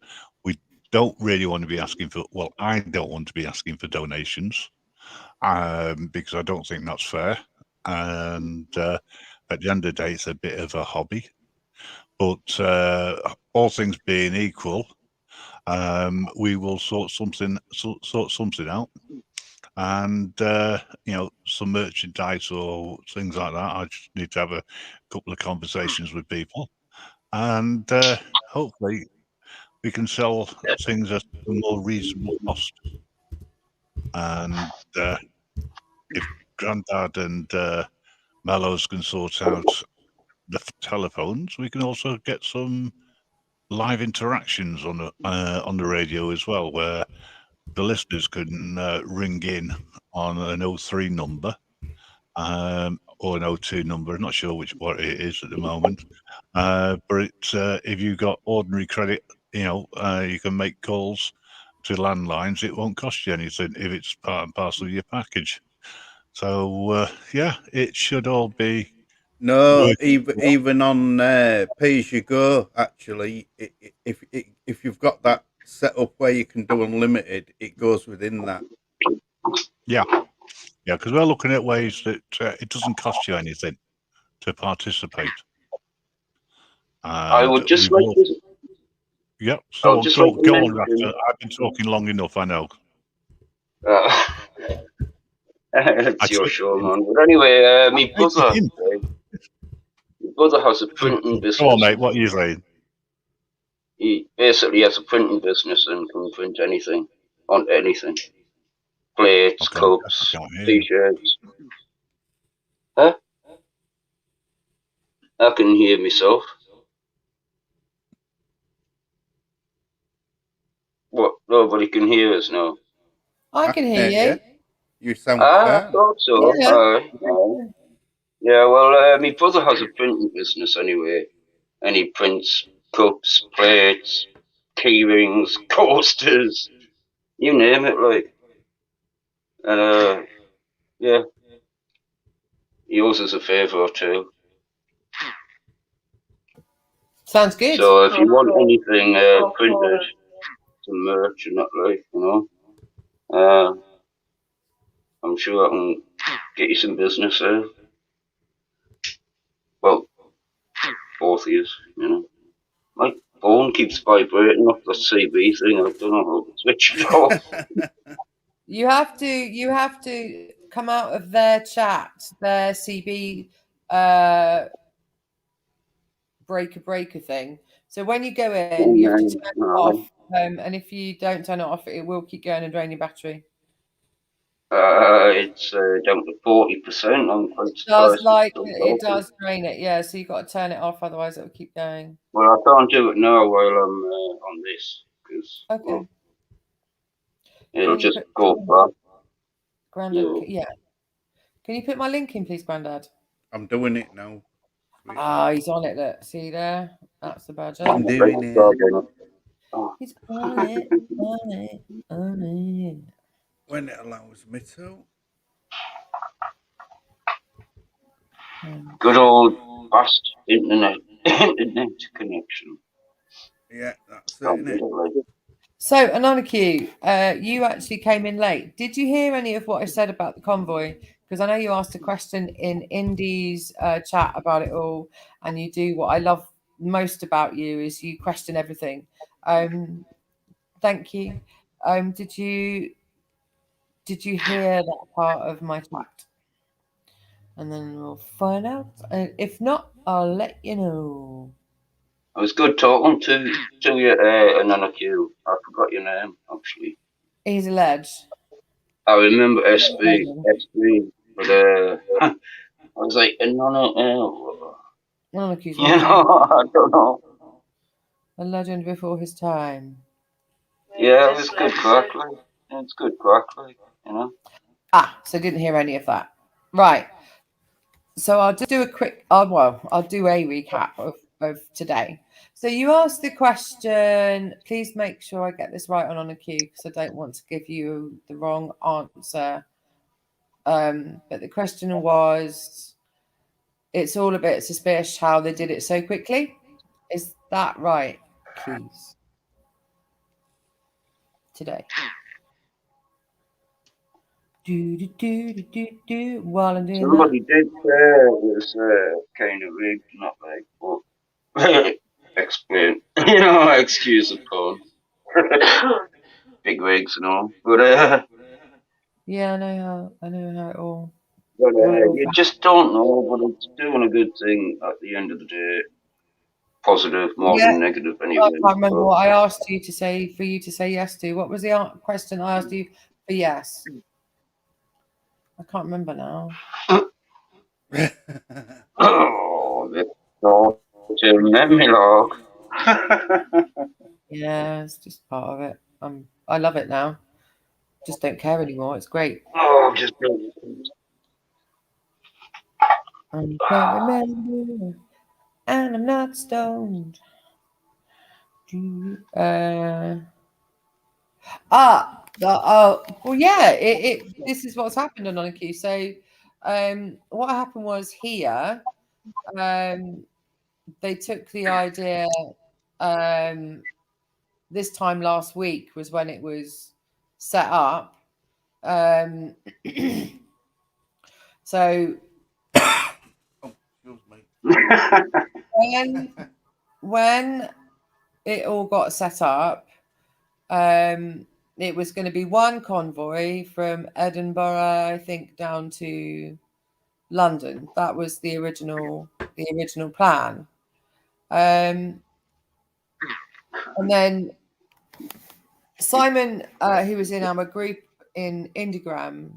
We don't really want to be asking for, well, I don't want to be asking for donations because I don't think that's fair. And at the end of the day, it's a bit of a hobby. But all things being equal, we will sort something out. And some merchandise or things like that. I just need to have a couple of conversations with people, and hopefully we can sell things at a more reasonable cost. And if Grandad and Mallows can sort out the telephones, we can also get some live interactions on the radio as well, where the listeners can ring in on an 03 number, or an O2 number. I'm not sure what it is at the moment. But if you've got ordinary credit, you can make calls to landlines. It won't cost you anything if it's part and parcel of your package. So yeah, it should all be. No, working. even on pay as you go, actually, if you've got that set up where you can do unlimited, it goes within that. Yeah, because we're looking at ways that it doesn't cost you anything to participate. I would just we've like all- to. Yeah, I so would just go like to on, mention. Rafter. I've been talking long enough, I know. It's your show, man. But anyway, my brother has a printing Go on, business. mate. What are you saying? He basically has a printing business and can print anything on anything. Plates, I cups, can't hear you. t-shirts. Huh? I can hear myself. What? Nobody can hear us now. I can hear you. You sound I fine. thought so. Yeah. Aye. Yeah, well, my brother has a printing business anyway, and he prints cups, plates, key rings, coasters, you name it, like. And, yeah, he owes us a favour or two. Sounds good. So if you want anything printed, some merch and that, like, I'm sure I can get you some business there. Well, both of you, My phone keeps vibrating off the CB thing. I don't know how to switch it off. You have to come out of their chat, their CB breaker thing. So when you go in, you have to turn it off. And if you don't turn it off, it will keep going and drain your battery. It's down to 40%. I'm quite surprised. It does drain it, yeah. So you've got to turn it off, otherwise it will keep going. Well, I can't do it now while I'm on this because it'll just go back. Grandad, yeah. Can you put my link in, please, Grandad? I'm doing it now. He's on it. Look, see there? That's the badger. I'm doing it. He's on it, on it, on it. When it allows me to. Good old fast internet connection. Yeah, that's it, innit? So, Anoniku, you actually came in late. Did you hear any of what I said about the convoy? Because I know you asked a question in Indy's chat about it all, and you do what I love most about you is you question everything. Thank you. Did you hear that part of my chat? And then we'll find out. If not, I'll let you know. It was good talking to you, Anoniku. I forgot your name, actually. He's a ledge. I remember SB, but I was like, Anoniku's I don't know. A legend before his time. Yeah, it was good crack, It's good crack, So didn't hear any of that. Right. So I'll just do a quick, I'll do a recap of today. So you asked the question, please make sure I get this right on a queue because I don't want to give you the wrong answer. But the question was, it's all a bit suspicious how they did it so quickly. Is that right, Keys? Today. While I'm doing Somebody did say it was kind of rigged, not like, but explain, excuse the pun. Big rigs and all, but yeah, I know how it all. But you just don't know, but it's doing a good thing at the end of the day. Positive more than negative, anyway. I can't remember what I asked you to say for you to say yes to. What was the question I asked you for yes? I can't remember now. Oh, this all made me laugh. Yeah, it's just part of it. I love it now. Just don't care anymore. It's great. Oh, I can't remember, and I'm not stoned. Well, yeah. This is what's happened on IQ. So, what happened was here. They took the idea. This time last week was when it was set up. So Excuse me. when it all got set up, it was going to be one convoy from Edinburgh, I think, down to London. That was the original plan. And then Simon, who was in our group in Indigram,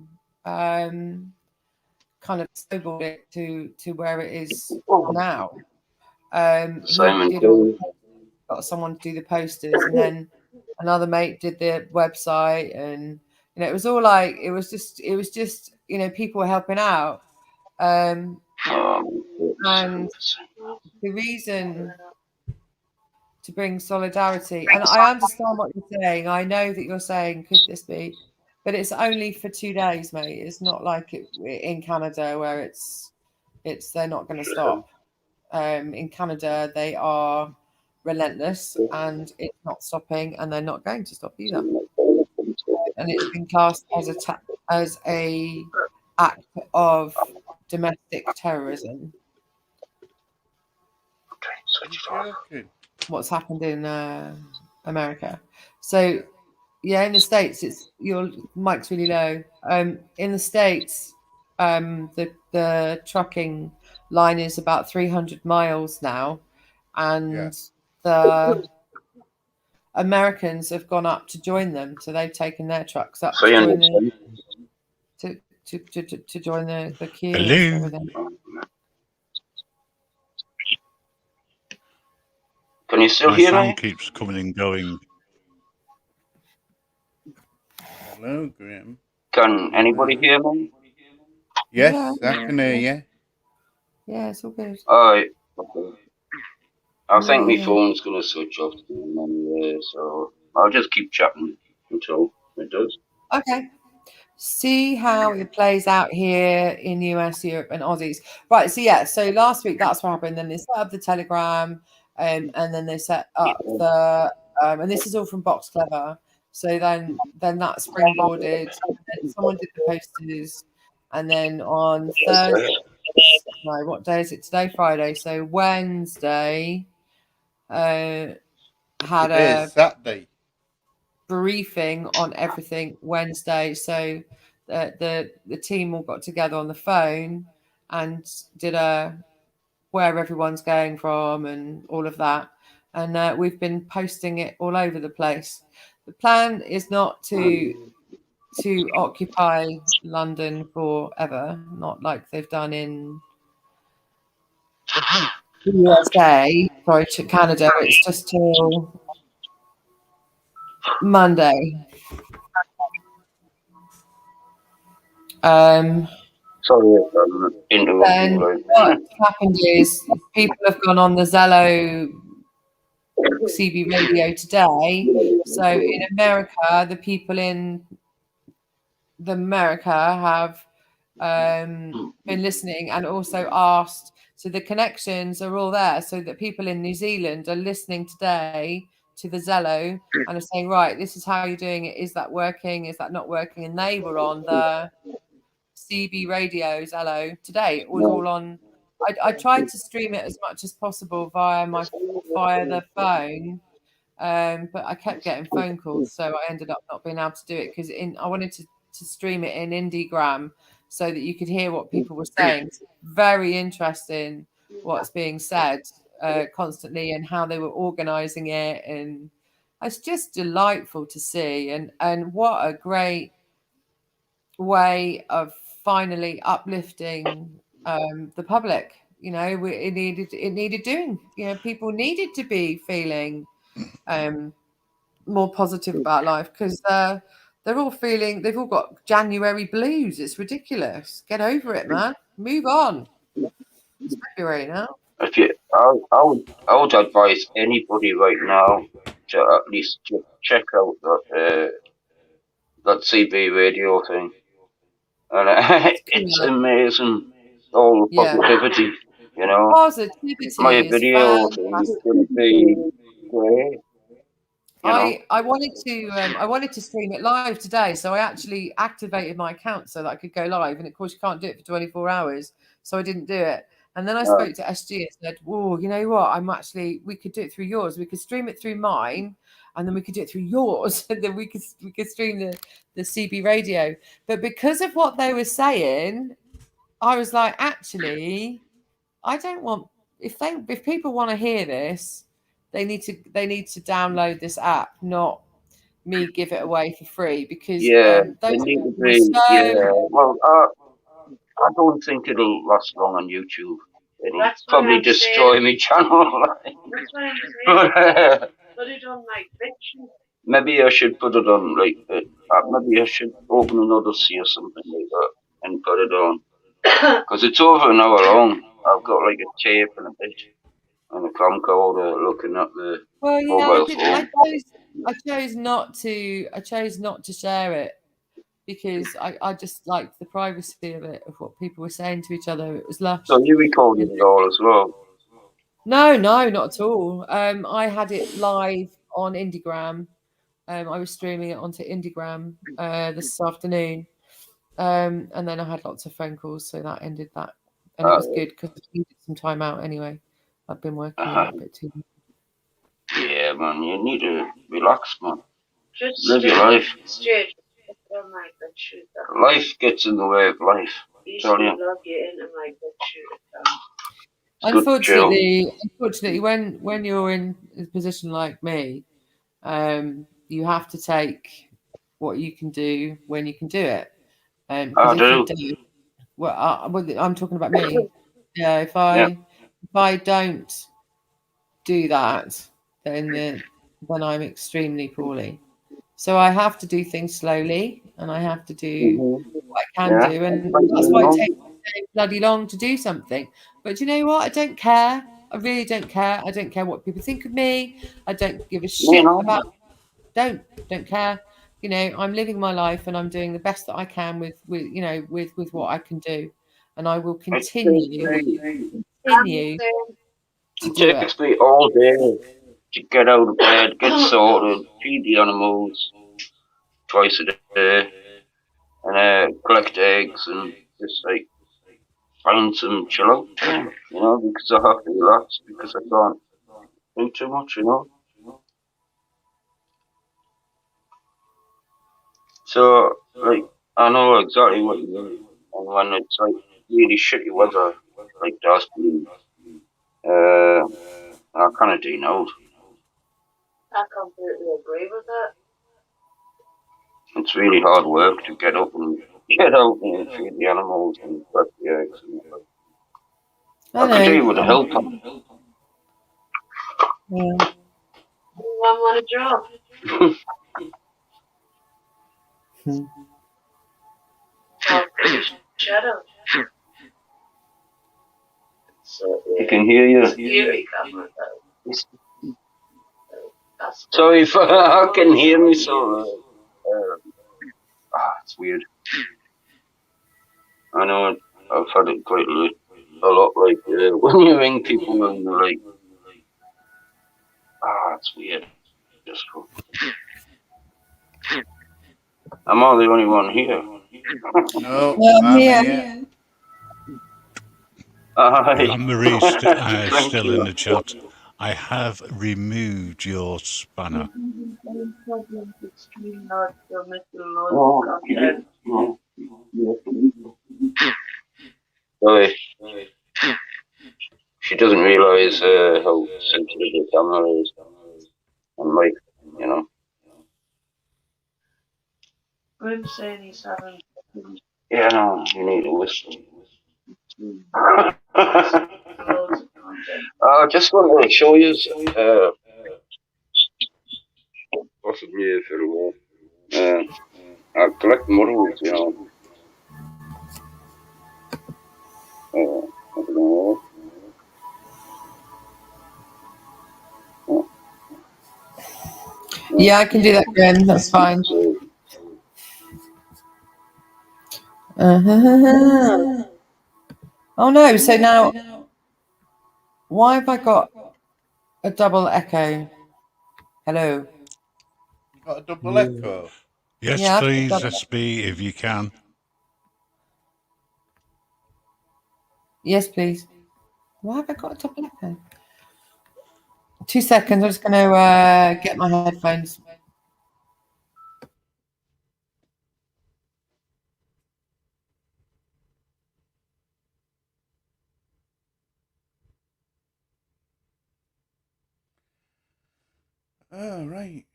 kind of snowballed it to where it is now. Simon He Cole. got someone to do the posters, and then another mate did the website, and it was all like it was just people were helping out, and the reason to bring solidarity, and I understand what you're saying. I know that you're saying, could this be, but it's only for 2 days, mate. It's not like it in Canada where it's they're not going to stop. In Canada, they are relentless, and it's not stopping, and they're not going to stop either. And it's been classed as a act of domestic terrorism. What's happened in America? So, yeah, in the States, your mic's really low. In the States, the trucking line is about 300 miles now, and the Americans have gone up to join them, so they've taken their trucks up to join to join the queue and everything. Can you still My hear sound me? keeps coming and going. Hello, Graham. Can anybody hear me? Yes, I can hear you. Yeah, it's all good. All right. Okay. I think my Yeah. phone's going to switch off anyway, so I'll just keep chatting until it does. Okay. See how it plays out here in US, Europe, and Aussies. Right. So yeah. So last week that's what happened. Then they set up the Telegram, and then they set up the and this is all from Box Clever. So then that springboarded. And someone did the posters, and then on Thursday. No, what day is it today? Friday. So Wednesday, had Today is Saturday. briefing on everything Wednesday. So the team all got together on the phone and did where everyone's going from and all of that. And we've been posting it all over the place. The plan is not to occupy London forever, not like they've done in the USA, sorry, to Canada. It's just till Monday. Sorry if I'm interrupting. Then what happened is people have gone on the Zello CB radio today. So in America, the people in America have been listening and also asked. So the connections are all there, so that people in New Zealand are listening today to the Zello and are saying, right, this is how you're doing it. Is that working? Is that not working? And they were on the CB radio Zello today. It was all on. I tried to stream it as much as possible via the phone, but I kept getting phone calls, so I ended up not being able to do it because I wanted to stream it in Indiegram so that you could hear what people were saying. It's very interesting what's being said constantly and how they were organising it, and it's just delightful to see. And what a great way of finally uplifting the public. It needed doing. People needed to be feeling more positive about life because they're all feeling they've all got January blues. It's ridiculous. Get over it, man. Move on. It's February now. If you, I would advise anybody right now to at least check out that CB radio thing, and it's Cool. amazing. All the Yeah. positivity, you know. Positivity My is video thing is fantastic. going to be great, you know. I wanted to stream it live today, so I actually activated my account so that I could go live. And of course, you can't do it for 24 hours, so I didn't do it. And then I spoke to SG and said, "Whoa, you know what? We could do it through yours. We could stream it through mine, and then we could do it through yours, and then we could stream the CB radio." But because of what they were saying, I was like, actually, I don't want if people want to hear this, they need to download this app, not me give it away for free, because Yeah, they those need to people were be. Yeah, so well, I don't think it'll last long on YouTube. It'll That's why probably I'm destroy saying. my channel. That's why I'm saying. But Put it on my BitChute. maybe I should put it on like maybe I should open another C or something like that and put it on because it's over an hour long. I've got like a tape and a bit and a camcorder looking at the well. Yeah, mobile phone. I chose not to share it because I just liked the privacy of it, of what people were saying to each other. It was lush. So you recorded it all as well? No, not at all. I had it live on Indiegram. I was streaming it onto Indiegram this afternoon, and then I had lots of phone calls, so that ended that, and it was good because I needed some time out anyway. I've been working a little bit too much. Yeah, man, you need to relax, man. Just Live your life. Straight. Put it on my BitChute. Life gets in the way of life. Tell you. Log you into my BitChute. Unfortunately, when you're in a position like me, you have to take what you can do when you can do it. Because if you don't, well, I'm talking about me. Yeah, if I don't do that, then I'm extremely poorly. So I have to do things slowly, and I have to do what I can do, and that's why it takes so bloody long to do something. But you know what? I don't care. I really don't care. I don't care what people think of me. I don't give a shit about. Don't care. You know, I'm living my life, and I'm doing the best that I can with what I can do, and I will continue to do It takes me all day to get out of bed, get sorted, feed the animals twice a day, and collect eggs and just like find some chill out time, you know, because I have to relax because I can't do too much, you know. So, like, I know exactly what you mean. And when it's like really shitty weather, like that's been, I kind of denote. I completely agree with that. It's really hard work to get up and get out and feed the animals and collect the eggs. And I could do with a helper. Yeah. I want a job. Shadow. So, I can hear you. Sorry if I can hear me so. It's weird. I know I've had it quite a lot. Like when you ring people and they're like, it's weird. Just I'm all the only one here. No, I'm here. Marie's still in the chat. I have removed your spanner. Sorry. She doesn't realise how sensitive the camera is. And like, you know. I'm saying he's having. Yeah, no, you need to whistle. I just want to show you, possibly if it'll work. I collect models, you know. Yeah, I can do that, Grim. That's fine. Oh no! So now, why have I got a double echo? Hello. You got a double echo? Yes, Yeah, I've please, got- SB, if you can. Yes, please. Why have I got a double echo? 2 seconds. I'm just going to get my headphones. Oh, right.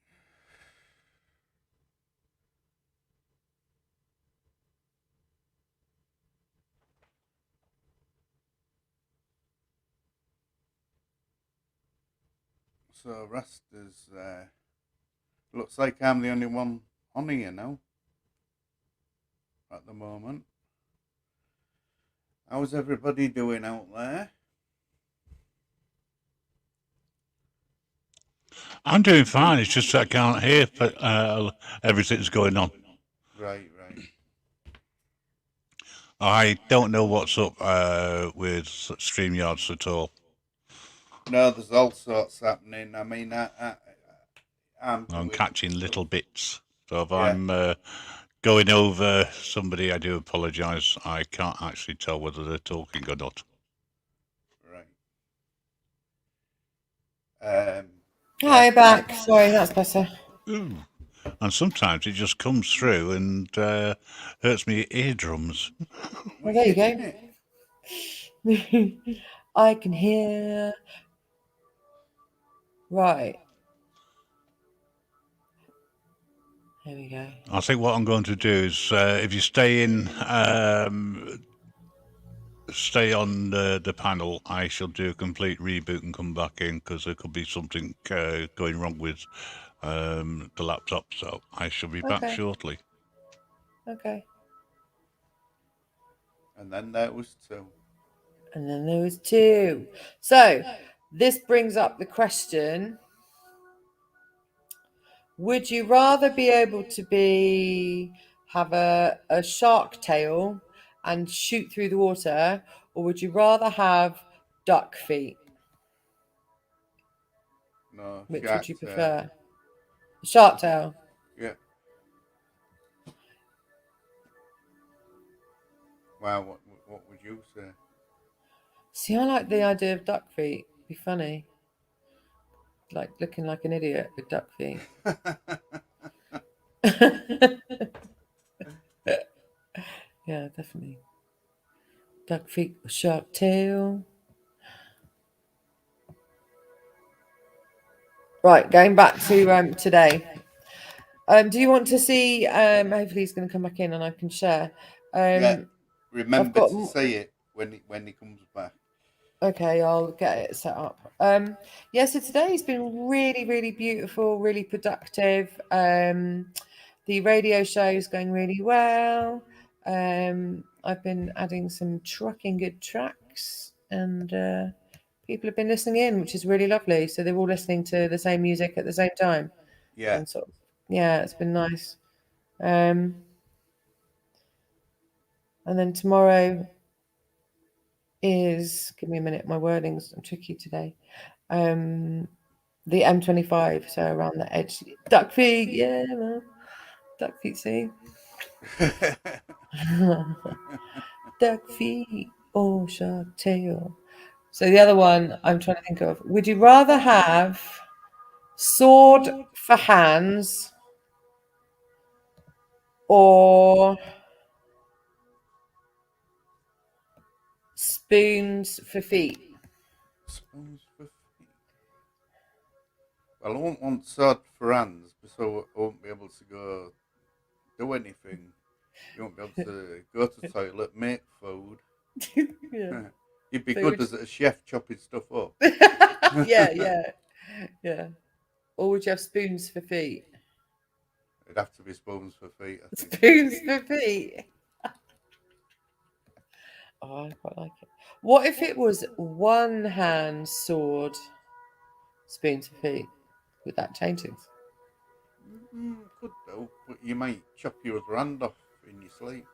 So, Rasta's, looks like I'm the only one on here now. At the moment. How's everybody doing out there? I'm doing fine. It's just I can't hear everything's going on. Right. I don't know what's up with StreamYards at all. No, there's all sorts happening. I mean, I'm catching little bits. So if Yeah. I'm going over somebody, I do apologise. I can't actually tell whether they're talking or not. Right. Hi, back. Sorry, that's better. Ooh. And sometimes it just comes through and hurts me eardrums. Well, there you go. I can hear. Right. There we go. I think what I'm going to do is, if you stay on the panel, I shall do a complete reboot and come back in because there could be something going wrong with the laptop. So I shall be back shortly. Okay. And then there was 2. And then there was 2. So this brings up the question: would you rather be able to have a shark tail and shoot through the water, or would you rather have duck feet? No, Which shark would you tail. prefer? Shark tail. Yeah. Wow, what would you say? See, I like the idea of duck feet. Be funny. Like looking like an idiot with duck feet. Yeah, definitely. Duck feet with shark tail. Right, going back to today. Do you want to see? Hopefully, he's going to come back in and I can share. Yeah. Remember got to say it when he comes back. Okay, I'll get it set up. Yeah, so today's been really, really beautiful, really productive. The radio show is going really well. I've been adding some trucking good tracks, and people have been listening in, which is really lovely. So they're all listening to the same music at the same time. Yeah. And sort of, yeah, it's been nice. And then tomorrow is, give me a minute, my wording's tricky today. The M25, so around the edge. Duck feet, yeah, man. Duck feet, see? Duck feet, oh, shark tail. So the other one I'm trying to think of. Would you rather have sword for hands or spoons for feet? Spoons for feet. Well, I won't want sword for hands, so I won't be able to go do anything. You won't be able to go to the toilet, make food. Yeah. You'd be So good as a chef chopping stuff up. Yeah. Or would you have spoons for feet? It'd have to be spoons for feet, I think. Spoons for feet. Oh, I quite like it. What if it was one hand sword, spoon to feet? Would that change things? Could do, but you might chop your other hand off in your sleep.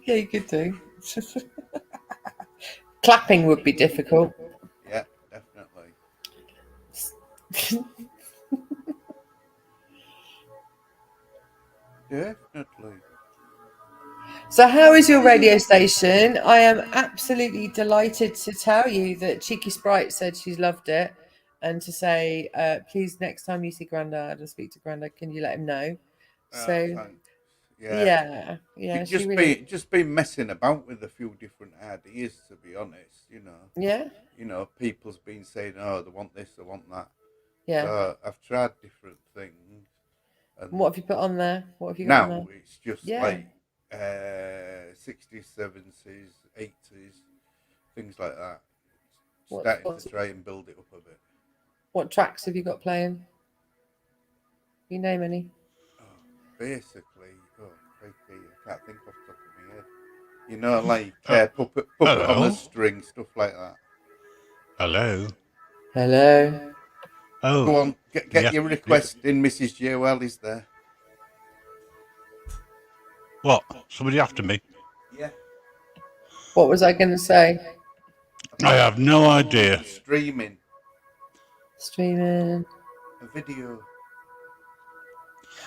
Yeah, you could do. Clapping would be difficult. Yeah, definitely. Definitely. So, how is your radio station? I am absolutely delighted to tell you that Cheeky Sprite said she's loved it, and to say, please, next time you see Grandad and speak to Grandad, can you let him know? So, Thanks. Yeah. yeah, she really, Just been messing about with a few different ideas, to be honest. yeah, People's been saying, "Oh, they want this, they want that." yeah. So I've tried different things, And and what have you put on there? What have you got on now there? it's just Yeah. like 60s, 70s, 80s, things like that. Starting to try and build it up a bit. What tracks have you got playing? You name any? Oh, basically, crikey, I can't think off the top of my head. Like puppet on a string, stuff like that. Hello. Hello. Oh, Go on, get your request in, Mrs. Jewell is there. What? Somebody after me? Yeah. What was I going to say? I have no idea. Streaming Streaming. a video.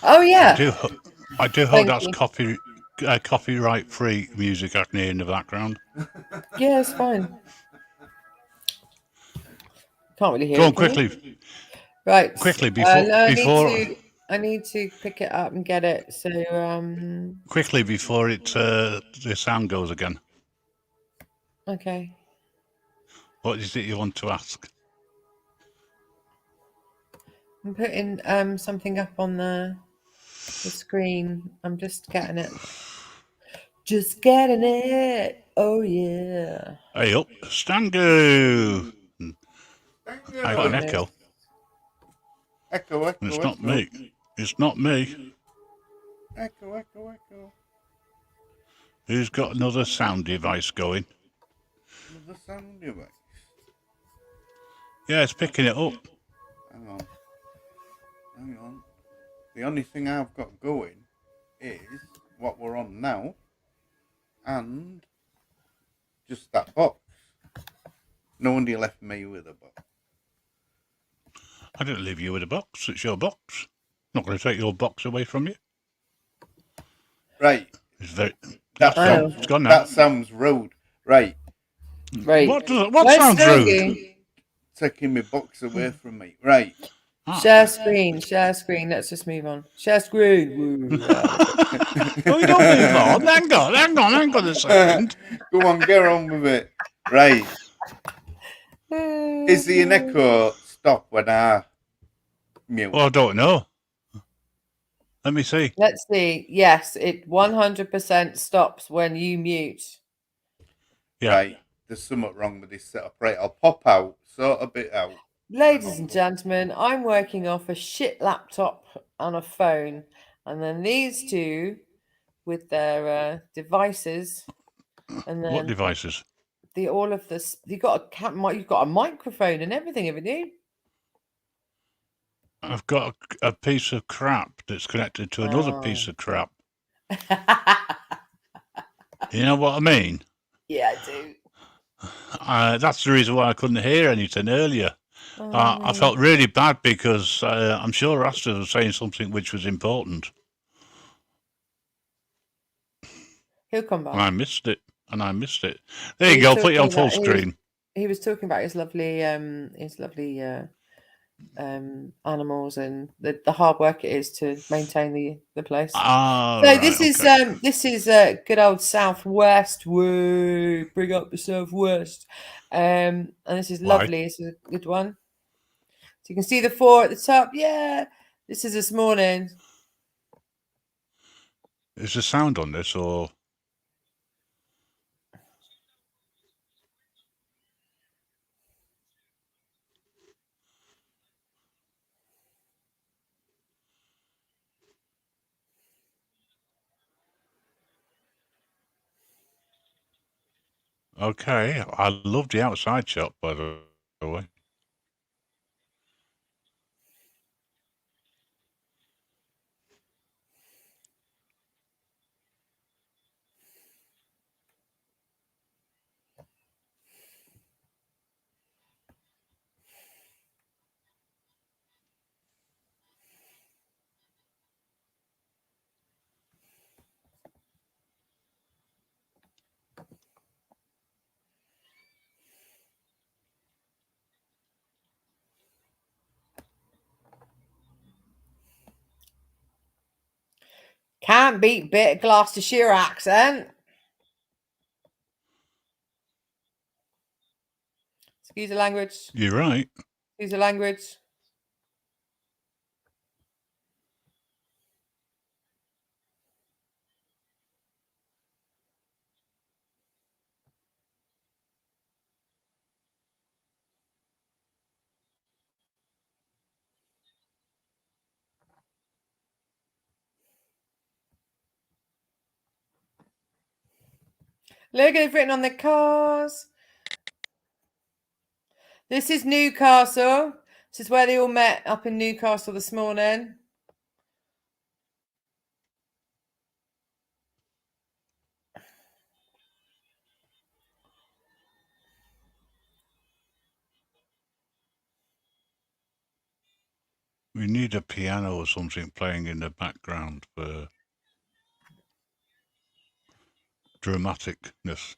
Oh yeah. I do hope that's copyright-free music I can hear in the background. Yeah, it's fine. Can't really hear. Go it, on quickly. Right. Quickly before I need to pick it up and get it. So quickly before the sound goes again. Okay. What is it you want to ask? I'm putting something up on the screen. I'm just getting it. Just getting it. Oh yeah. Hey up, Stango. I got an echo. Echo. It's not me. It's not me. Echo. Who's got another sound device going? Another sound device. Yeah, it's picking it up. Hang on. The only thing I've got going is what we're on now, and just that box. Nobody left me with a box. I didn't leave you with a box. It's your box. Not going to take your box away from you. Right. It's very. It's gone now. That sounds rude. Right. Right. What sounds rude? Taking my box away from me. Right. Share screen. Let's just move on. Share screen. Oh, we don't move on. Hang on a second. Go on, get on with it. Right. Is the echo stop when I mute? Well, I don't know. Let me see. Let's see. Yes, it 100% stops when you mute. Yeah. Right. There's something wrong with this setup. Right. I'll pop out, sort a bit out. Ladies and gentlemen, I'm working off a shit laptop on a phone, and then these two with their devices, and then What devices? All of this. You've got a microphone and everything, haven't you? I've got a piece of crap that's connected to another piece of crap. You know what I mean? Yeah, I do. That's the reason why I couldn't hear anything earlier. I felt really bad because I'm sure Rasta was saying something which was important. He'll come back. And I missed it. There you go. Put it on full screen. He was talking about his lovely animals and the hard work it is to maintain the place. This is good old Southwest. Woo, bring up the Southwest. And this is lovely. This is a good one. So you can see the 4 at the top. Yeah, this is this morning. Is there sound on this or? Okay, I love the outside shot, by the way. Can't beat bit of Gloucestershire accent. Excuse the language. You're right. Excuse the language. Look, it's written on the cars. This is Newcastle. This is where they all met up in Newcastle this morning. We need a piano or something playing in the background for dramaticness.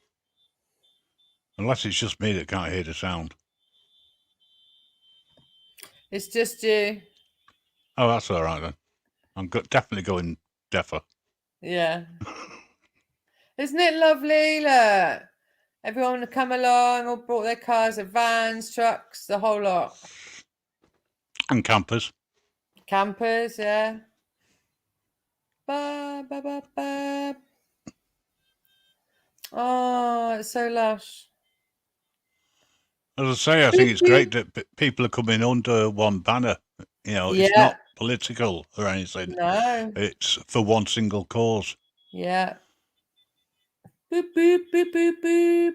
Unless it's just me that can't hear the sound. It's just you. Oh, that's all right then. I'm definitely going deafer. Yeah. Isn't it lovely? Look. Everyone to come along, all brought their cars, their vans, trucks, the whole lot. And campers. Campers, yeah. Ba, ba, ba, ba. Oh, it's so lush. As I say, I think it's great that people are coming under one banner. You know, Yeah. it's not political or anything. No. It's for one single cause. Yeah. Boop, boop, boop, boop, boop.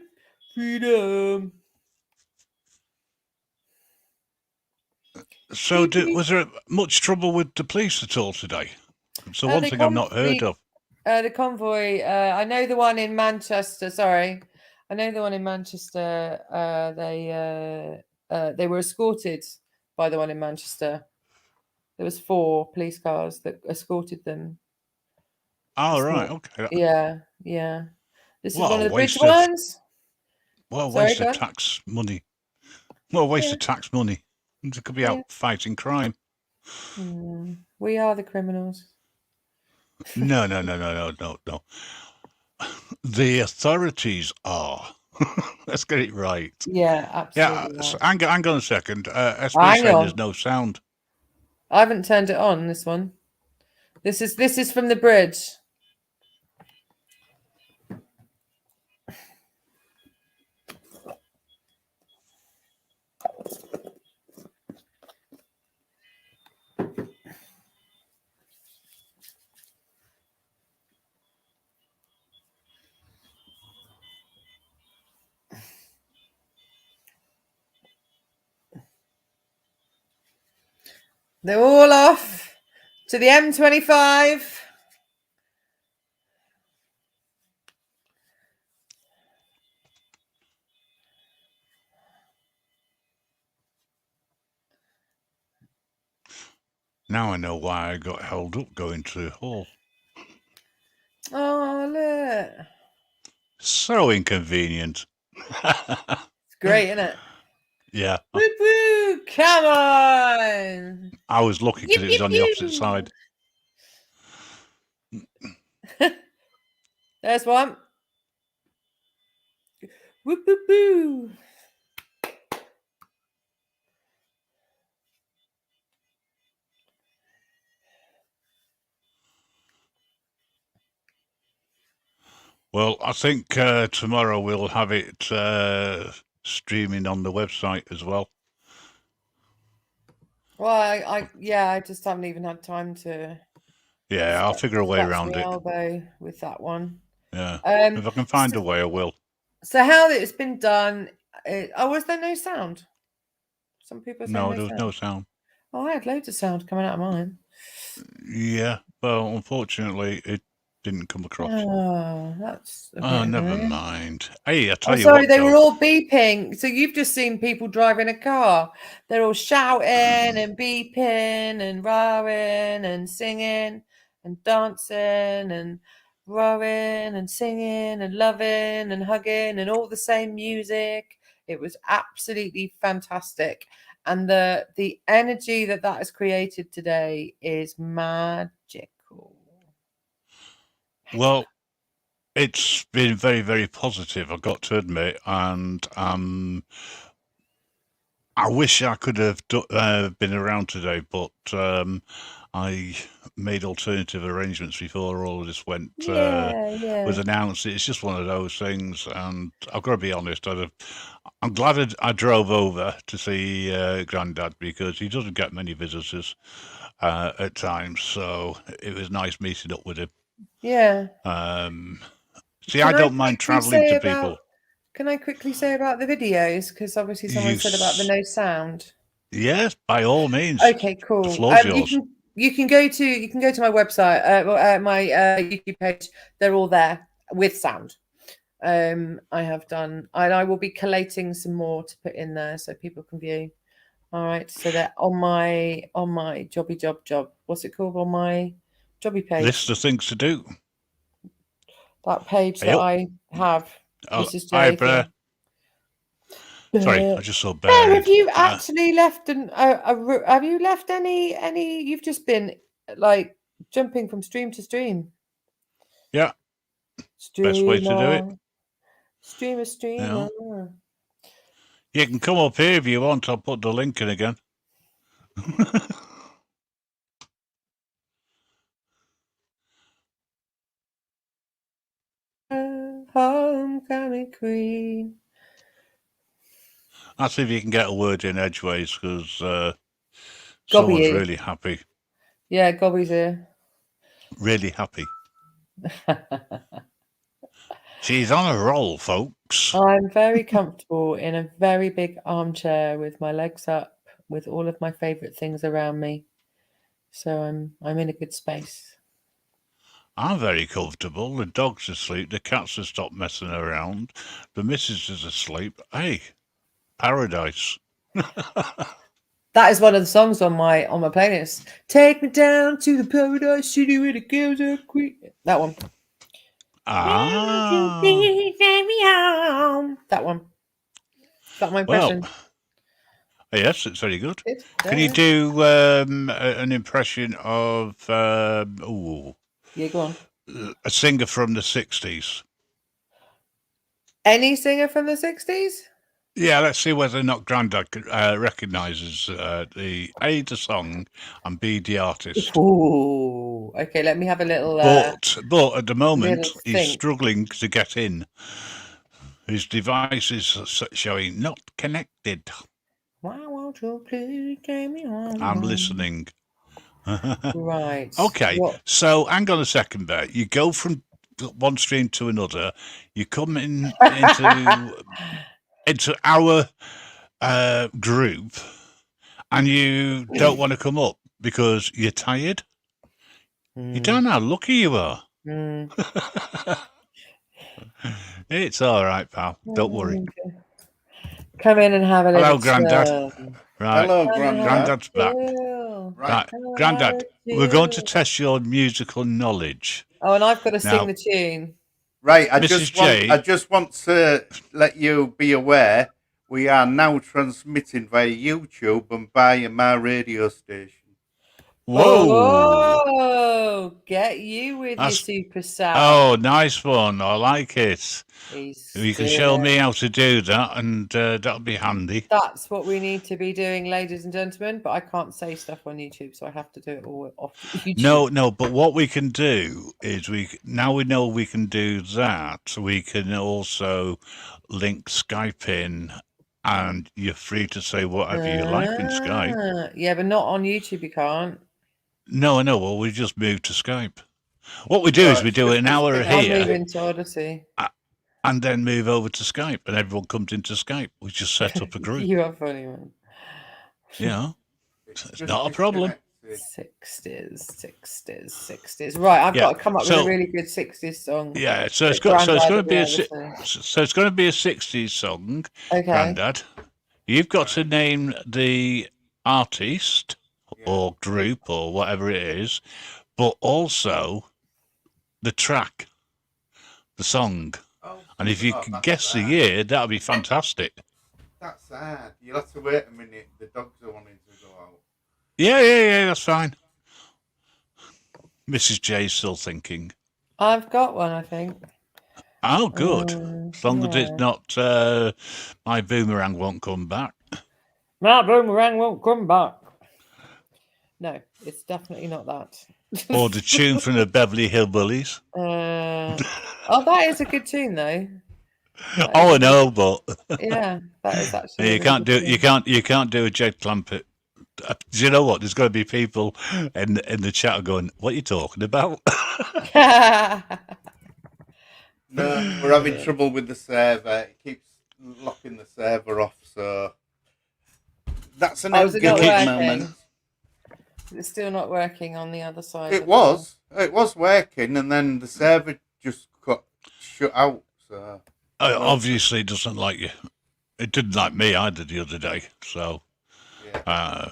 Freedom. So, was there much trouble with the police at all today? So one thing I've not heard of. The convoy. I know the one in Manchester. Sorry, I know the one in Manchester. They were escorted by the one in Manchester. There was 4 police cars that escorted them. Oh, right, okay. Yeah, yeah. This is What one a of the bridge waste of- ones. What a Sorry, waste go of on. tax money. What a waste of tax money. They could be out fighting crime. We are the criminals. No. The authorities are. Let's get it right. Yeah, absolutely. Yeah, right. so hang on a second. SB Hang saying on. there's no sound. I haven't turned it on, this one. This is from the bridge. They're all off to the M25. Now I know why I got held up going to Hull. Oh, look. So inconvenient. It's great, isn't it? Yeah. Woo woo! Come on! I was lucky because it was on the opposite side. There's one. Woo woo woo! Well, I think tomorrow we'll have it streaming on the website as well. Well, I just haven't even had time to. Yeah, I'll figure a way around it. Elbow with that one. Yeah, if I can find a way, I will. So how it's been done? Was there no sound? Some people say No, there was no sound. Oh, I had loads of sound coming out of mine. Yeah, well, unfortunately, it didn't come across. Oh, that's a bit Oh, never annoying. mind. Hey, I tell Oh, you sorry, what, they though. were all beeping. So you've just seen people driving a car. They're all shouting and beeping and roaring and singing and dancing and roaring and singing and loving and hugging and all the same music. It was absolutely fantastic. And the energy that has created today is magical. Well, it's been very, very positive, I've got to admit, and I wish I could have been around today, but I made alternative arrangements before all of this was announced. It's just one of those things, and I've got to be honest. I'm glad I drove over to see Grandad because he doesn't get many visitors at times, so it was nice meeting up with him. Yeah. See, I don't mind traveling to people. Can I quickly say about the videos? Because obviously someone said about the no sound. Yes, by all means. Okay, cool. The floor's yours. You can go to my website, my YouTube page. They're all there with sound. I have done, and I will be collating some more to put in there so people can view. All right, so they're on my jobby job. What's it called on my jobby page? List of things to do. That page that I have. Mrs. J. Sorry, I just saw Bear. Have you actually left have you left any? You've just been like jumping from stream to stream. Yeah. Best way to do it. Streamer. Yeah. You can come up here if you want. I'll put the link in again. Homecoming queen. I'll see if you can get a word in edgeways because someone's really happy. Yeah, Gobby's here. Really happy. She's on a roll, folks. I'm very comfortable in a very big armchair with my legs up, with all of my favourite things around me. So I'm in a good space. I'm very comfortable. The dog's asleep. The cats have stopped messing around. The missus is asleep. Hey, paradise. That is one of the songs on my playlist. Take me down to the paradise city where the girls are queen. That one. Ah. That one. Is that my impression? Well, yes, it's very good. Good. Can you do an impression of yeah, go on. A singer from the 60s? Any singer from the 60s? Yeah, let's see whether or not Grandad recognises the song and B, the artist. Ooh, okay, let me have a little... But at the moment, he's struggling to get in. His device is showing not connected. Why won't you please take me home? I'm listening. Right. Okay, so hang on a second, Bear. You go from one stream to another. You come into our group, and you don't want to come up because you're tired. You don't know how lucky you are. It's all right, pal. Don't worry. Come in and have a little. Hello, Grandad. Right. Hello, Grandad. Grandad's back. Right. Grandad, we're going to test your musical knowledge. Oh, and I've got to sing the tune. Right. I just want to let you be aware we are now transmitting via YouTube and via my radio station. Whoa! Get you with your super sound. Oh, nice one. I like it. You can show me how to do that, and that'll be handy. That's what we need to be doing, ladies and gentlemen, but I can't say stuff on YouTube, so I have to do it all off YouTube. No, but what we can do is now we know we can do that, we can also link Skype in, and you're free to say whatever you like in Skype. Yeah, but not on YouTube, you can't. No, I know. Well, we just moved to Skype. What we do is we do an hour here. I'll move into Odyssey. and then move over to Skype, and everyone comes into Skype. We just set up a group. You are funny, man. Yeah, It's it's just not a problem. disconnected. 60s. Right, I've got to come up with a really good 60s song. Yeah, so it's that going to Grandad be will a be able to- so it's going to be a 60s song. Okay. Grandad, you've got to name the artist or group or whatever it is, but also the track, the song. And if you can guess the year, that would be fantastic. That's sad. You'll have to wait a minute. The dogs are wanting to go out. Yeah, that's fine. Mrs. J's still thinking. I've got one, I think. Oh, good. As long as it's not My Boomerang Won't Come Back. My boomerang won't come back. No, it's definitely not that. Or the tune from the Beverly Hillbillies. Oh, that is a good tune, though. I know, but yeah, that is actually. you a can't really do good you can't do a Jed Clampett. Do you know what? There's going to be people in the chat going, "What are you talking about?" tune. No, we're having trouble with the server. It keeps locking the server off, so that's an is it not outgoing working? moment. It's still not working on the other side. It was working, and then the server just got shut out. So Obviously, it doesn't like you. It didn't like me either the other day. So, yeah.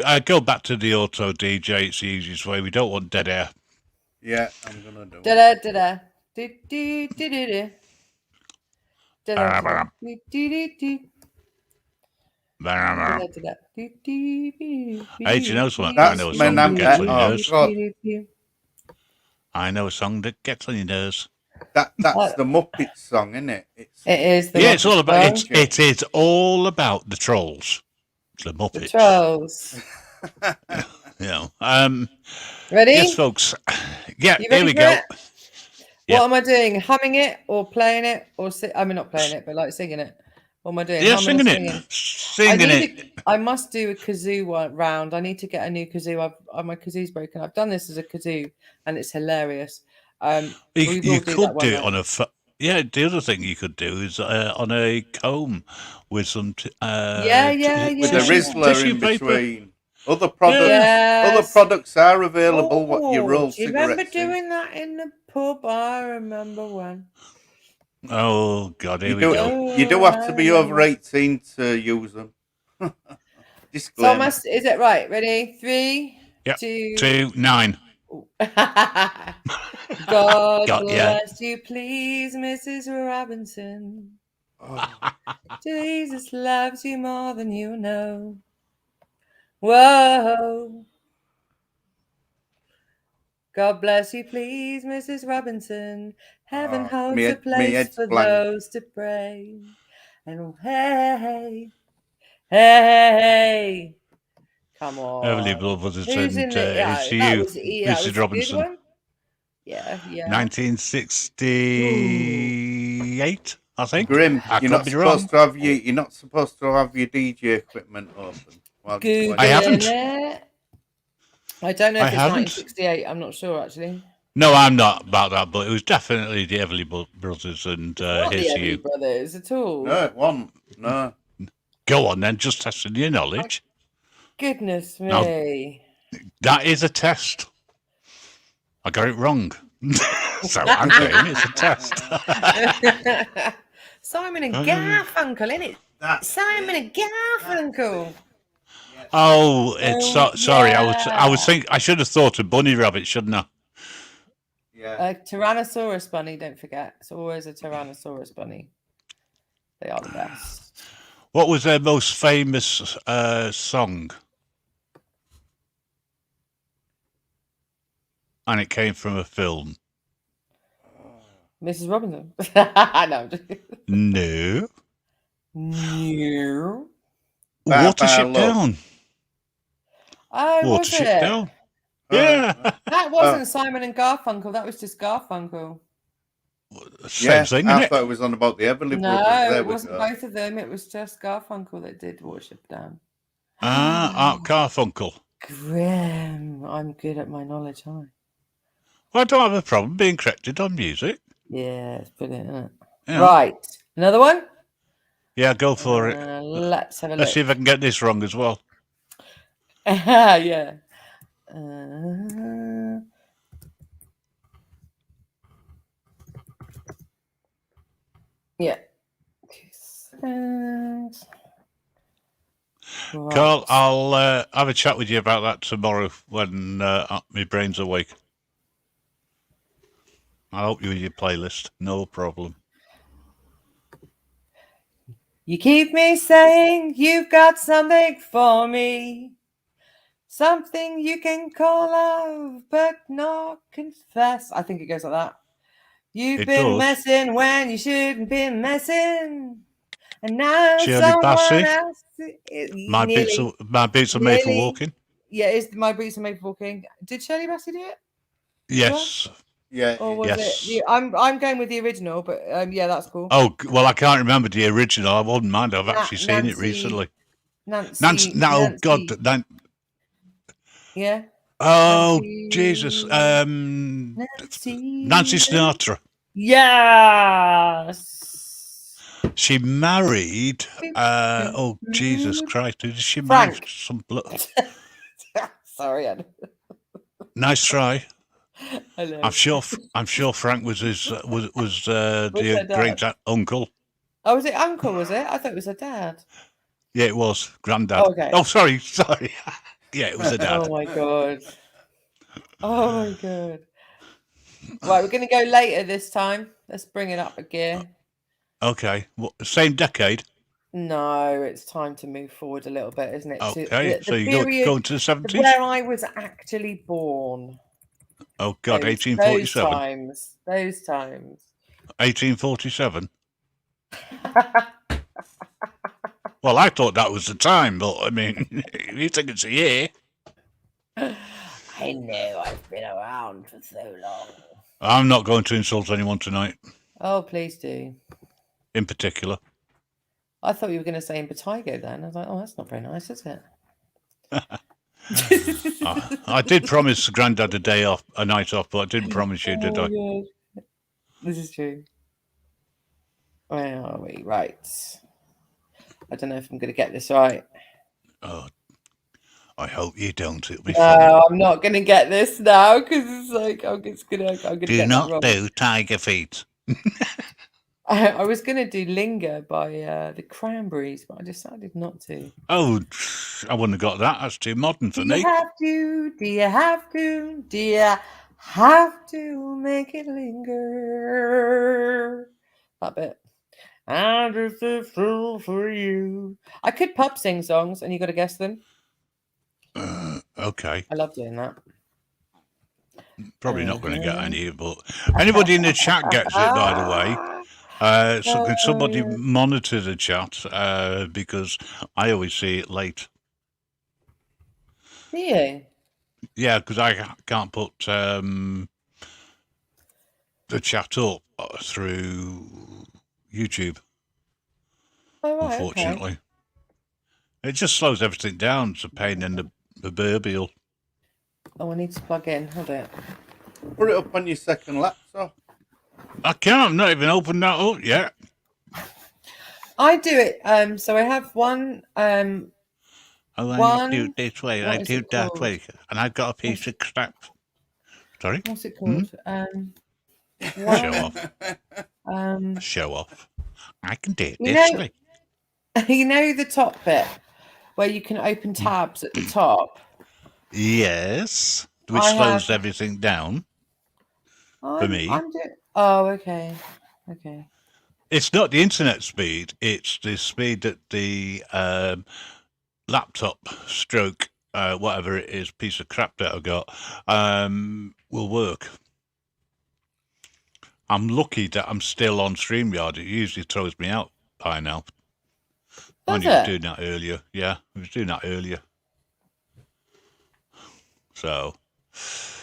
I go back to the auto DJ. It's the easiest way. We don't want dead air. Yeah, I'm gonna do it. Da-da. Do-do-do-do-do. Da-da. Do-do-do-do. Da-da-da-da. Do-do-do-do. Hey, do you know something? That's I know a my song that number. gets on your Oh, nerves. God. I know a song that gets on your nerves. That's the Muppets song, isn't it? It is. The It's all about song. it is all about the trolls, the Muppets. The trolls. Ready? Yes, folks. Yeah, You here ready we for go. it? What am I doing? Humming it or playing it or not playing it, but like singing it. What am I doing? Yeah, Humming singing or it. Singing it. I must do a kazoo round. I need to get a new kazoo. My kazoo's broken. I've done this as a kazoo, and it's hilarious. You could do it on a. The other thing you could do is on a comb with some. With the Rizzler in between. Other products are available. What you roll do you cigarettes remember doing that in the pub? I remember when. Oh God! Here we go. You do have to be over 18 to use them. Disclaimer. So is it right? Ready? 3, 2, 9. God bless you, please, Mrs. Robinson. Jesus loves you more than you know. Whoa. God bless you, please, Mrs. Robinson. Heaven holds a place for those to pray. And hey, come on. Heavenly Brothers, Who's in it? it's you, Mrs. Robinson. Yeah. 1968, I think. Grim, you're not supposed to have your DJ equipment open. I haven't. I don't know if it's 1968. I'm not sure, actually. No, I'm not about that, but it was definitely the Everly Brothers and not Here's the to You. Brothers at all. No, it wasn't. No. Go on then, just testing your knowledge. Goodness me. Now, that is a test. I got it wrong. So I'm saying it's a test. Simon and Garfunkel, innit? Simon and Garfunkel. Oh, it's sorry. I was thinking I should have thought of Bunny Rabbit, shouldn't I? Yeah. Tyrannosaurus bunny. Don't forget, it's always a Tyrannosaurus bunny. They are the best. What was their most famous song? And it came from a film. Mrs. Robinson. No. No. Watership Down. Oh, Watership Down. Yeah. That wasn't Simon and Garfunkel. That was just Garfunkel. Same thing, I isn't it? thought it was on about the Everly Brothers. No, it wasn't both of them. It was just Garfunkel that did Watership Down. Art Garfunkel. Grim. I'm good at my knowledge, aren't Well, I don't have a problem being corrected on music. Yeah, it's brilliant, isn't it? Yeah. Right. Another one? Yeah, go for it. Let's have a Let's look. see if I can get this wrong as well. Yeah. Yeah. Right. Carl, I'll have a chat with you about that tomorrow when my brain's awake. I'll help you with your playlist. No problem. You keep me saying you've got something for me. Something you can call love, but not confess. I think it goes like that. You've been messing when you shouldn't be messing. And now Shirley someone Bassey. else. My boots are made for walking. Yeah, it's My Boots Are Made for Walking. Did Shirley Bassey do it? Yes. Yeah. Or was it? I'm going with the original, but yeah, that's cool. Oh, well, I can't remember the original. I wouldn't mind. I've actually seen it recently. Nancy. Oh, God. Yeah. Oh, Jesus. Nancy Sinatra. Yes. She married. Oh, Jesus Christ! Did she marry some blood? Sorry, Ed. Nice try. I know. I'm sure Frank was his the great uncle. Oh, was it uncle? Was it? I thought it was a dad. Yeah, it was granddad. Okay. Oh, sorry. Yeah, it was a dad. Oh my god. Oh my god. Right, we're going to go later this time. Let's bring it up a gear. Okay. Well, same decade. No, it's time to move forward a little bit, isn't it? Okay. So you go into the 70s? Where I was actually born. Oh, God, 1847. Those times. 1847. Well, I thought that was the time, but I mean, you think it's a year. I know, I've been around for so long. I'm not going to insult anyone tonight. Oh, please do. In particular. I thought you were going to say in Batigo then. I was like, oh, that's not very nice, is it? I did promise Grandad a night off, but I didn't promise you, did I? God. This is true. Where are we? Right. I don't know if I'm going to get this right. Oh, I hope you don't. It'll be fun. No, I'm not going to get this now because it's like I'm going to do not do Tiger Feet. I was going to do Linger by the Cranberries, but I decided not to. Oh, I wouldn't have got that. That's too modern for me. Do you have to make it linger? That bit. I'm just a fool for you. I could pub sing songs and you got to guess them. Okay. I love doing that. Probably not going to get any, but anybody in the chat gets it, by the way. So can somebody monitor the chat because I always see it late. Do you? Yeah, because I can't put the chat up through YouTube. Oh, right, unfortunately. Okay. It just slows everything down. It's a pain in the proverbial. Oh, I need to plug in. Hold it. Put it up on your second laptop. I can't. I've not even opened that up yet. I do it. So I have one. I do it this way. I do it that way, and I've got a piece of crap. Sorry. What's it called? Show off. Show off. I can do it this way. You know the top bit where you can open tabs at the top. Yes, which slows everything down. For me. Oh, okay. Okay. It's not the internet speed. It's the speed that the laptop stroke, whatever it is, piece of crap that I've got, will work. I'm lucky that I'm still on StreamYard. It usually throws me out by now. When you were doing that earlier. Yeah, I was doing that earlier. So,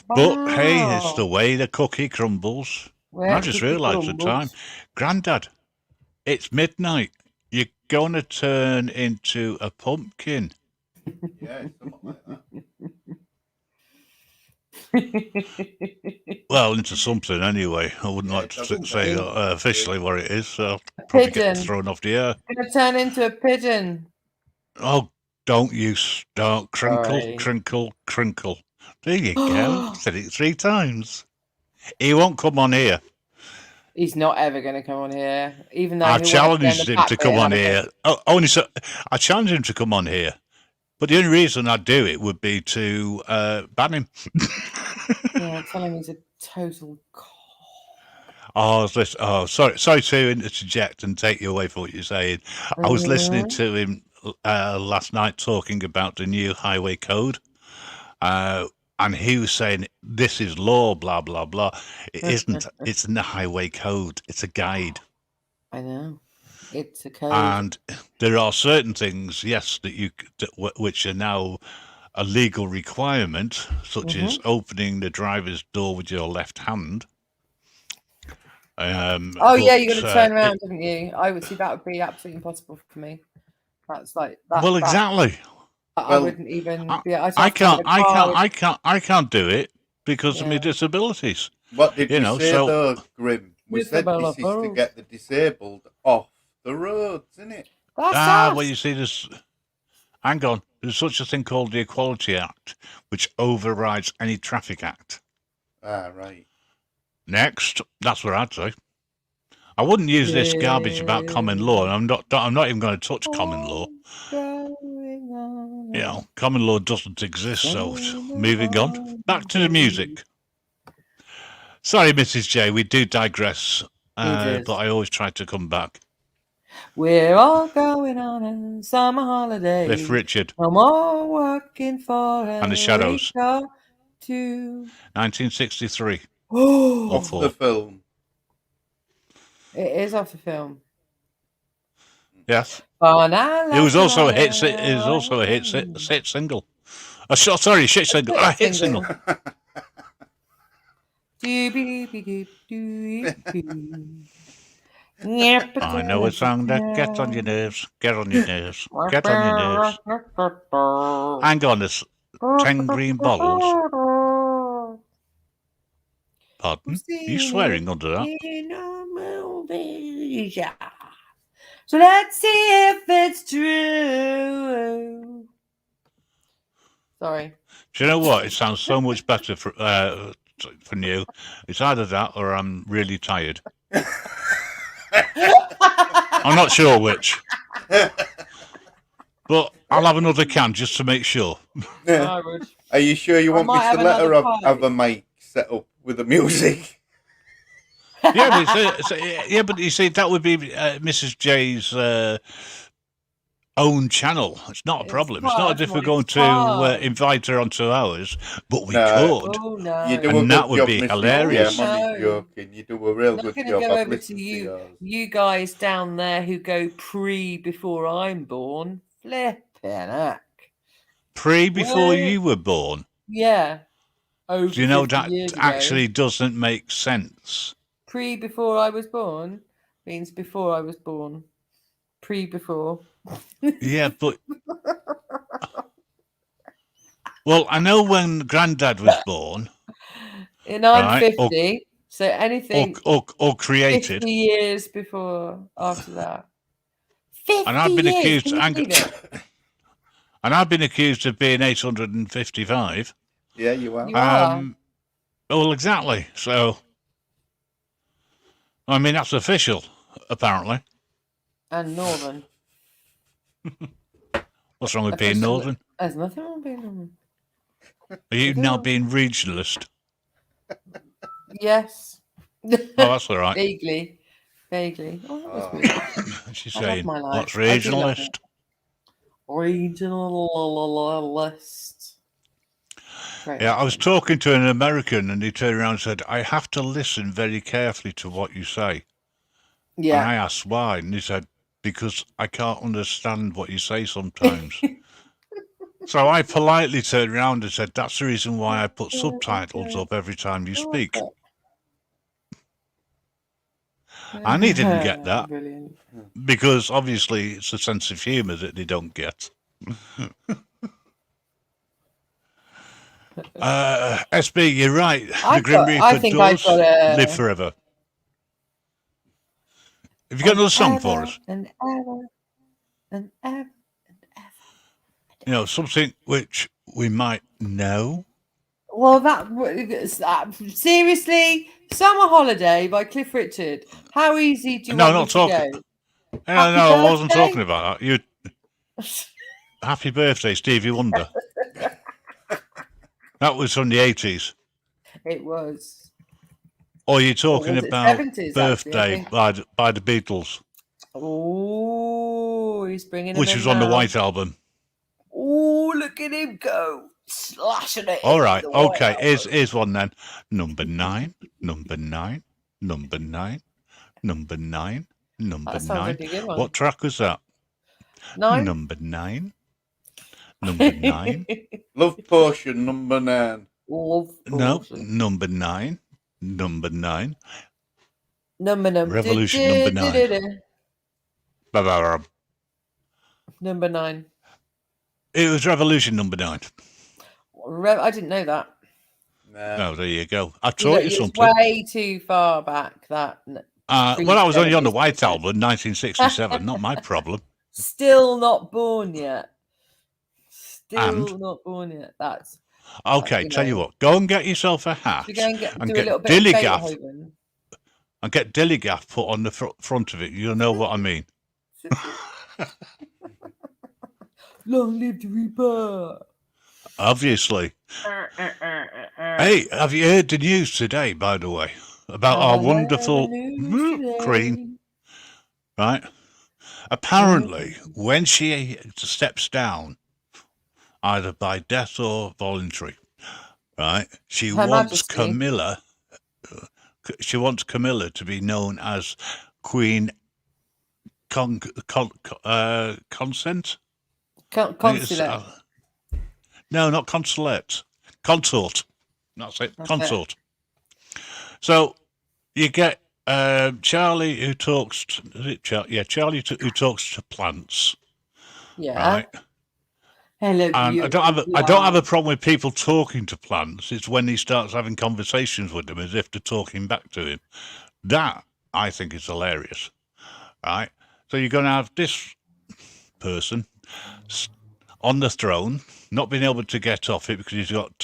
but hey, it's the way the cookie crumbles. I just realised the time. Grandad, it's midnight. You're going to turn into a pumpkin. Yeah, something like that. Well, into something anyway. I wouldn't like to doesn't say matter. officially what it is, so I'll A probably get pigeon. thrown off the air. Gonna turn into a pigeon. Oh, don't you start. Crinkle, Sorry. crinkle, crinkle. There you go. Said it 3 times. He won't come on here. He's not ever going to come on here, even though I he wants to go in challenged the him back to bit come and on have a here. drink. Oh, only so I challenged him to come on here. But the only reason I'd do it would be to ban him. Yeah, tell him he's a total Sorry to interject and take you away from what you're saying. I was listening to him last night talking about the new highway code, and he was saying this is law, blah blah blah. It isn't. It's in the highway code. It's a guide. I know. It's a code. And there are certain things, yes, which are now a legal requirement, such as opening the driver's door with your left hand. Yeah, you got to turn around, haven't you? I would see that would be absolutely impossible for me. That's like that. Well, exactly. I wouldn't even be. I can't do it because of my disabilities. What did you say though, Grim? We said this is to get the disabled off the roads, isn't it? Well, you see, hang on. There's such a thing called the Equality Act, which overrides any traffic act. Right. Next, that's what I'd say. I wouldn't use this garbage about common law. I'm not even going to touch common law. You know, common law doesn't exist. So, moving on, back to the music. Sorry, Mrs. J, we do digress, but I always try to come back. We're all going on a summer holiday. Cliff Richard. No more working for And the Shadows. 1963. Off the film. It is off the film. Yes. It was also a hit. It was also a hit single. Sorry, shit single. A hit single. I know a song that gets on your nerves. Get on your nerves. Get on your nerves. Hang on, there's 10 green bottles. Pardon? Are you swearing under that? So let's see if it's true. Sorry. Do you know what? It sounds so much better for you. It's either that or I'm really tired. I'm not sure which. But I'll have another can just to make sure. Are you sure you want me to let her have a mic set up with the music? But you see, that would be Mrs. J's own channel. It's not a problem. It's not as if we're going to invite her onto ours, but we could. Oh, no. You do and that would be hilarious. I'm only joking. You do a real good job. Go over to you guys down there who go before I'm born. Flipping heck. Before you were born? Yeah. Do you know that actually doesn't make sense? Before I was born means before I was born. Before. Yeah, but well, I know when Granddad was born. I'm 50, so anything or created 50 years before after that. 50 and I've been years. accused and I've been accused of being 855. Yeah, you are. You are. Well, exactly. So, I mean, that's official, apparently. And northern. What's wrong with being northern? There's nothing wrong with being northern. Are you now being regionalist? Yes. Oh, that's all right. Vaguely. Oh, that was weird. She's saying, what's regionalist? Regionalist. Yeah, I was talking to an American and he turned around and said, I have to listen very carefully to what you say. Yeah. And I asked why, and he said, because I can't understand what you say sometimes. So I politely turned around and said, that's the reason why I put subtitles up every time you speak. And he didn't get that. Brilliant. Because obviously it's a sense of humour that they don't get. SB, you're right. I The Grim Reaper think I've does got live forever. Have you got another song for us? And ever and ever and ever. You know, something which we might know. Well, seriously, Summer Holiday by Cliff Richard. How easy do you No, want me not to talking. go? No, I wasn't birthday? talking about that. You. Happy birthday, Stevie Wonder. That was from the 80s. It was. Or you're talking was it about 70s, Birthday actually, by the Beatles, Oh, he's bringing him which in was on the now. White Album. Oh, look at him go. Slashing it. All into right, the White okay. Album. Here's one then. Number 9, number 9, number 9, number 9, number That sounds 9. like a good one. What track was that? 9? Number 9. Number 9. Love Potion number 9. Love No, Potion. number 9. Number 9. Number. Revolution number 9. Ba-ba-ba. Number 9. It was Revolution number 9. I didn't know that. Nah. Oh, there you go. I taught you It's something. way too far back. That. Well, I was only on the pre-70s White episode. Album, 1967. Not my problem. Still not born yet. And? Still not born yet. That's Okay, tell you what. Go and get yourself a hat to go and do a get little bit of Dillygaff Beethoven. and get Dillygaff put on the front of it. You'll know what I mean. Long live the Reaper. Obviously. Hey, have you heard the news today, by the way, about our wonderful Queen? Right? Apparently, when she steps down, either by death or voluntary, right? She Her wants Majesty. Camilla. She wants Camilla to be known as Queen Consent. Consulate. No, not consulate. Consort. That's it. That's Consort. So you get Charlie who talks. Charlie who talks to plants. Yeah. Right. Hello. And I don't have a problem with people talking to plants. It's when he starts having conversations with them as if they're talking back to him. That I think is hilarious. Right. So you're going to have this person on the throne, not being able to get off it because he's got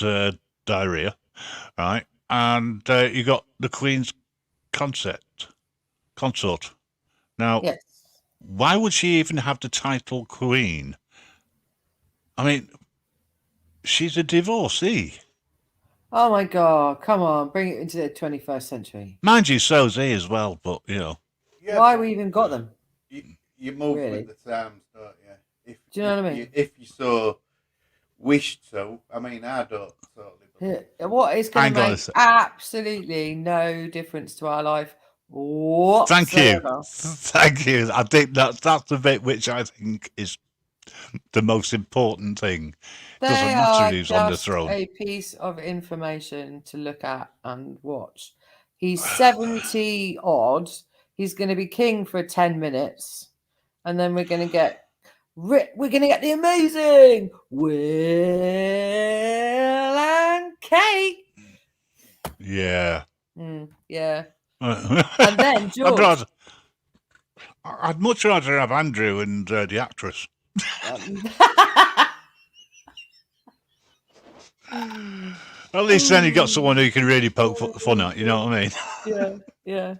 diarrhea, right? And you got the Queen's consort. Now, Yes. Why would she even have the title Queen? I mean, she's a divorcee. Oh my God! Come on, bring it into the 21st century. Mind you, so's he as well, but you know. Yeah, Why we even got them? You move Really? with the times, don't you? Do you know what I mean? If you so wished so. I mean, I don't totally believe. What is going Hang to on a make sec. absolutely no difference to our life whatsoever. Thank you. I think that's the bit which I think is the most important thing. Doesn't They matter are who's on the just throne. a piece of information to look at and watch. He's 70 odd. He's going to be king for 10 minutes, and then we're going to get the amazing Will and Kate. Yeah. Yeah. And then George. I'd much rather have Andrew and the actress. At least then you got someone who can really poke fun at, you know what I mean? Yeah.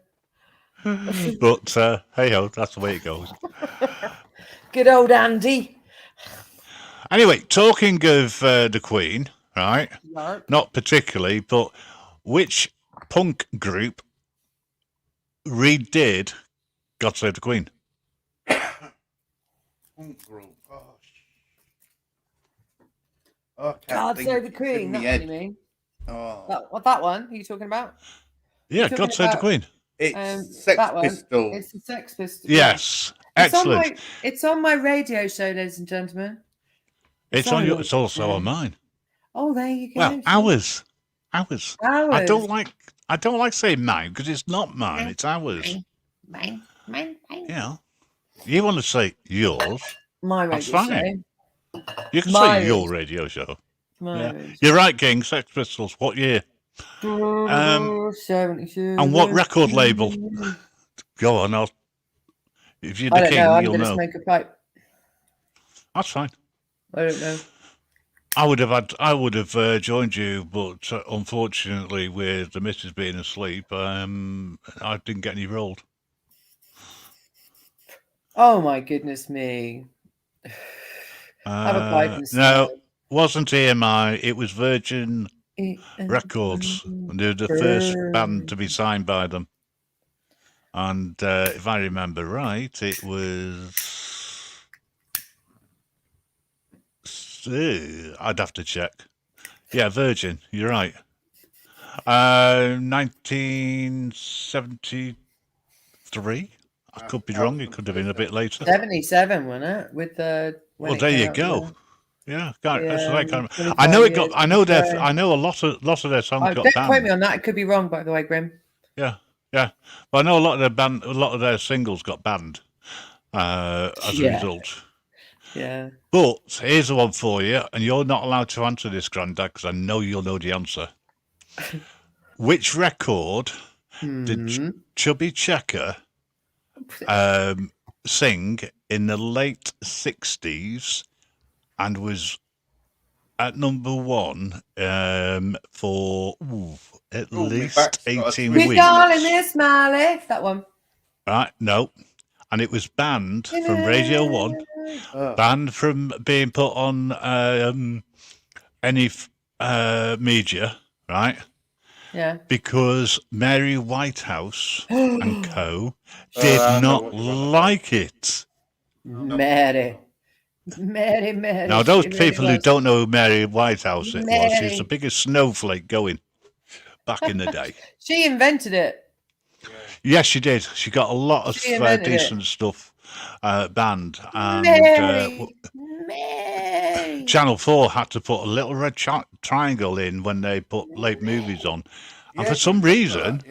But hey ho, that's the way it goes. Good old Andy. Anyway, talking of the Queen, right? Yarp. Not particularly, but which punk group redid God Save the Queen? Punk group. Oh, God Save the Queen. That's what you mean. Oh. That one? Are you talking about? Yeah, God Save the Queen. It's Sex that one. Pistols. It's the Sex Pistols. Yes, excellent. It's on my radio show, ladies and gentlemen. It's on your. It's also on mine. Oh, there you go. Well, ours. I don't like saying mine because it's not mine. It's ours. Mine. You know, you want to say yours? My radio That's fine. show. You can My say your radio show. You're right, King. Sex Pistols. What year? 72. And what record label? Go on, if you're the I don't king, know. I'm you'll going to know. smoke a pipe. That's fine. I don't know. I would have joined you, but unfortunately, with the missus being asleep, I didn't get any rolled. Oh my goodness me! Have a pipe and No, smoke. wasn't EMI. It was Virgin Records, and they were the first band to be signed by them. And if I remember right, it was. I'd have to check. Yeah, Virgin. You're right. 1973. I could be wrong. It could have been a bit later. 77, wasn't it? With the. Well, there you go. Yeah, I know it got. I know a lot of their songs got don't banned. quote me on that. It could be wrong, by the way, Grim. Yeah. But I know a lot of their singles got banned as a result. Yeah. But here's the one for you, and you're not allowed to answer this, Grandad, because I know you'll know the answer. Which record did Chubby Checker sing in the late 60s and was at number one for at least 18 weeks? My darling, Miss Smiley. That one. Right, no. And it was banned from Radio 1, banned from being put on any media, right? Yeah. Because Mary Whitehouse and co. did not like it. Mary. Now, those people who don't know who Mary Whitehouse was, she's the biggest snowflake going back in the day. She invented it. Yes, she did. She got a lot of decent stuff banned. And Mary. Channel 4 had to put a little red triangle in when they put late movies on. And for some reason,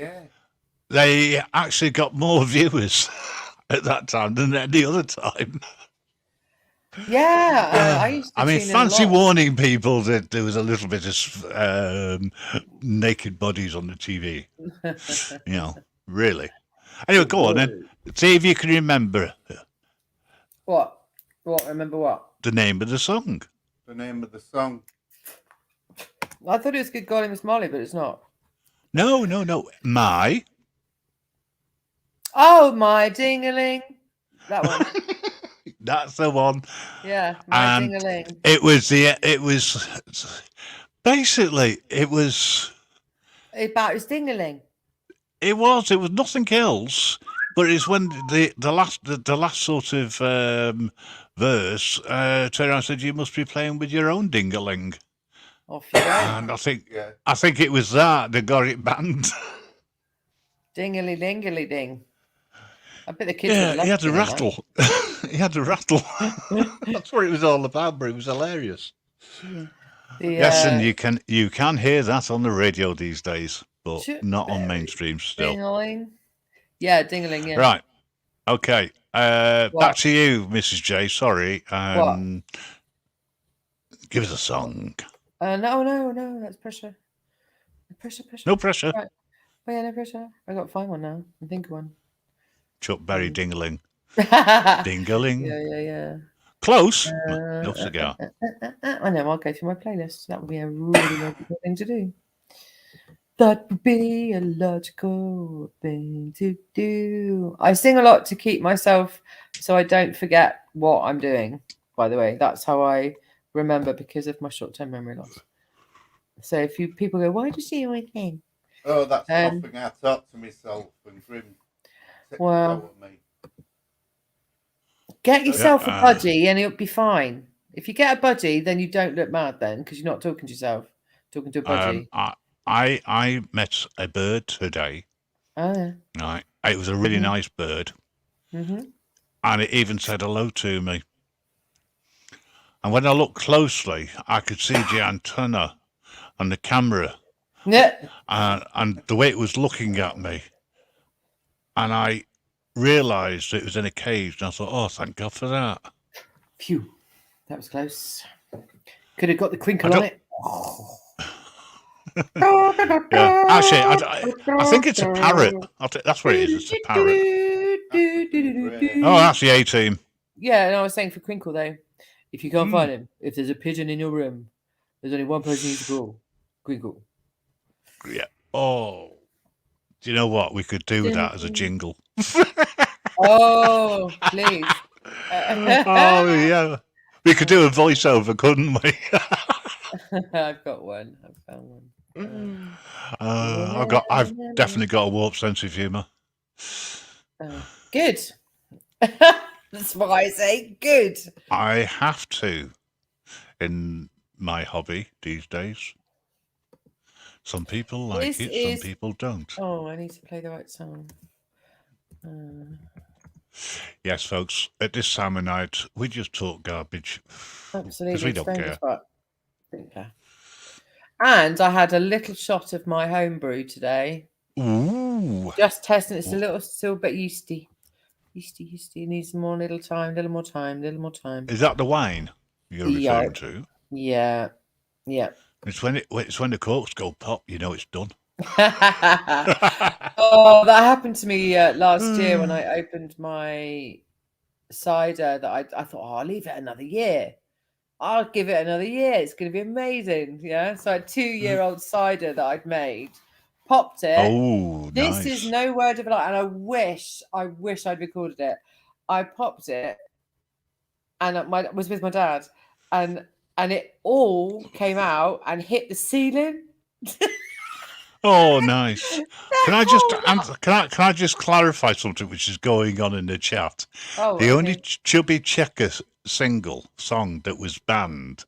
they actually got more viewers at that time than any other time. Yeah, I used to fancy warning people that there was a little bit of naked bodies on the TV. Really. Anyway, go on then. See if you can remember. What? Remember what? The name of the song. The name of the song. I thought it was Good Golly Miss Molly, but it's not. No. My. Oh, my ding-a-ling. That one. That's the one. Yeah, my ding-a-ling. It was basically about his ding-a-ling. It was nothing else, but it's when the last sort of verse turned around and said, "You must be playing with your own ding-a-ling." Off you go. And I think it was that got it banned. Ding-a-ling-ding-a-ling-ding. I bet the kids would love he had to rattle. He had to rattle. That's what it was all about, but it was hilarious. Yes, and you can hear that on the radio these days, but not on mainstream still. Ding-a-ling. Yeah, ding-a-ling, yeah. Right. Okay. Back to you, Mrs. J. Sorry. Give us a song. No, that's pressure. Pressure. No pressure. Right. Oh, yeah, no pressure. I got to find one now. I think of one. Chuck Berry, Ding-a-ling. Ding-a-ling. Yeah. Close. No cigar. I know, I'll go through my playlist. That would be a really logical thing to do. That would be a logical thing to do. I sing a lot to keep myself so I don't forget what I'm doing, by the way. That's how I remember because of my short-term memory loss. So if people go, why does she always sing? Oh, that's something I thought to myself and Grim. Well, get yourself a budgie and it'll be fine. If you get a budgie, then you don't look mad then because you're not talking to yourself, talking to a budgie. I met a bird today. Oh, yeah. Right. It was a really nice bird. Mm-hmm. And it even said hello to me. And when I looked closely, I could see the antenna and the camera. Yeah. And the way it was looking at me. And I realised it was in a cage. And I thought, oh, thank God for that. Phew. That was close. Could have got the crinkle on it. Yeah. Actually, I think it's a parrot. That's what it is. It's a parrot. Oh, that's the A team. Yeah, and I was saying for Crinkle though, if you can't find him, if there's a pigeon in your room, there's only one person you need to call. Crinkle. Yeah. Oh, do you know what? We could do that as a jingle. Oh, please. Oh yeah, we could do a voiceover, couldn't we? I've got one. I've found one. I've definitely got a warped sense of humour. Good. That's what I say. Good. I have to in my hobby these days. Some people like it, some people don't. Oh, I need to play the right song. Yes, folks, at this time of night, we just talk garbage. Absolutely. Because we don't care. And I had a little shot of my homebrew today. Ooh. Just testing. It's still a bit yeasty. Yeasty. Needs more little more time. Is that the wine you're referring to? Yeah. It's when the corks go pop, you know it's done. Oh, that happened to me last year when I opened my cider. That I thought, I'll leave it another year. I'll give it another year. It's going to be amazing. Yeah. So I had 2-year-old cider that I'd made. Popped it. Oh, nice. This is no word of a lie. And I wish I'd recorded it. I popped it, and I was with my dad, and it all came out and hit the ceiling. Oh, nice. Can I just clarify something which is going on in the chat? Oh, the only Chubby Checker single song that was banned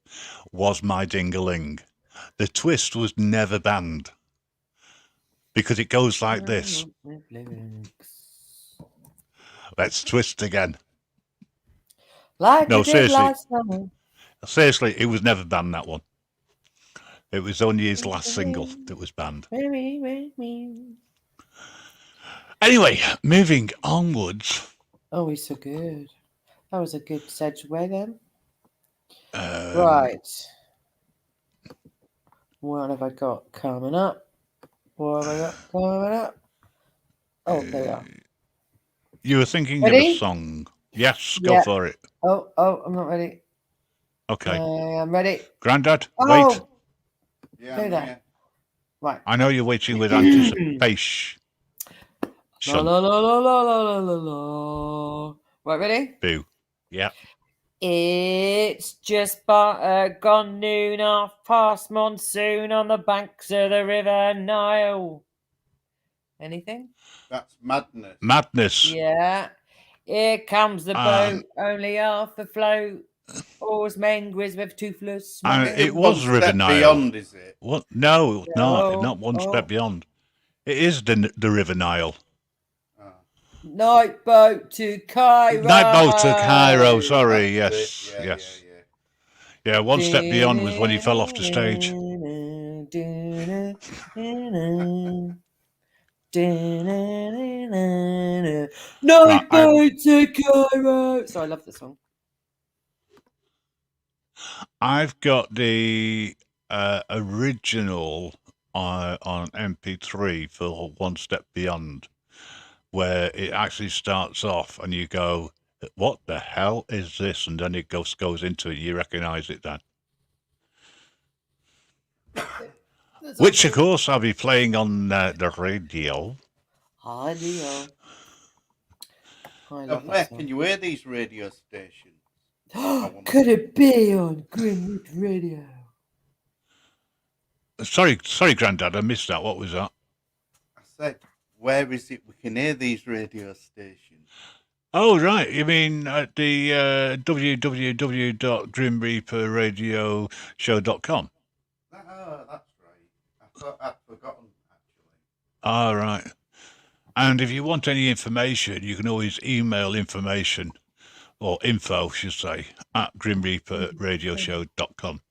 was My Ding-a-Ling. The twist was never banned because it goes like this. Let's twist again. No, seriously, it was never banned, that one. It was only his last single that was banned. Anyway, moving onwards. Oh, he's so good. That was a good segue then. Right. What have I got coming up? Oh, there we are. You were thinking ready? Of a song. Yes, go for it. Oh, I'm not ready. Okay. I'm ready. Grandad, wait. Yeah, Go there. Right. I know you're waiting with anticipation. La la la la la la la la. Right, ready? Boo. Yeah. It's just gone noon, half past monsoon on the banks of the River Nile. Anything? That's madness. Madness. Yeah. Here comes the boat, only half afloat. Oars men, with toothless. It was River Nile. Beyond, is it? What? No, not one step beyond. It is the River Nile. Night boat to Cairo. Sorry, yes. Yeah, one step beyond was when he fell off the stage. Night boat to Cairo. So I love this song. I've got the original on MP3 for One Step Beyond, where it actually starts off and you go, what the hell is this? And then it goes into it. You recognise it then. Which, of course, I'll be playing on the radio. Radio. Where can you hear these radio stations? Could it be on Grimwood Radio? Sorry, Grandad, I missed that. What was that? I said, where is it we can hear these radio stations? Oh, right. You mean at the www.grimreaperradioshow.com? Oh, that's right. I thought I'd forgotten, actually. All right. And if you want any information, you can always email information, or info, should say, at grimreaperradioshow.com.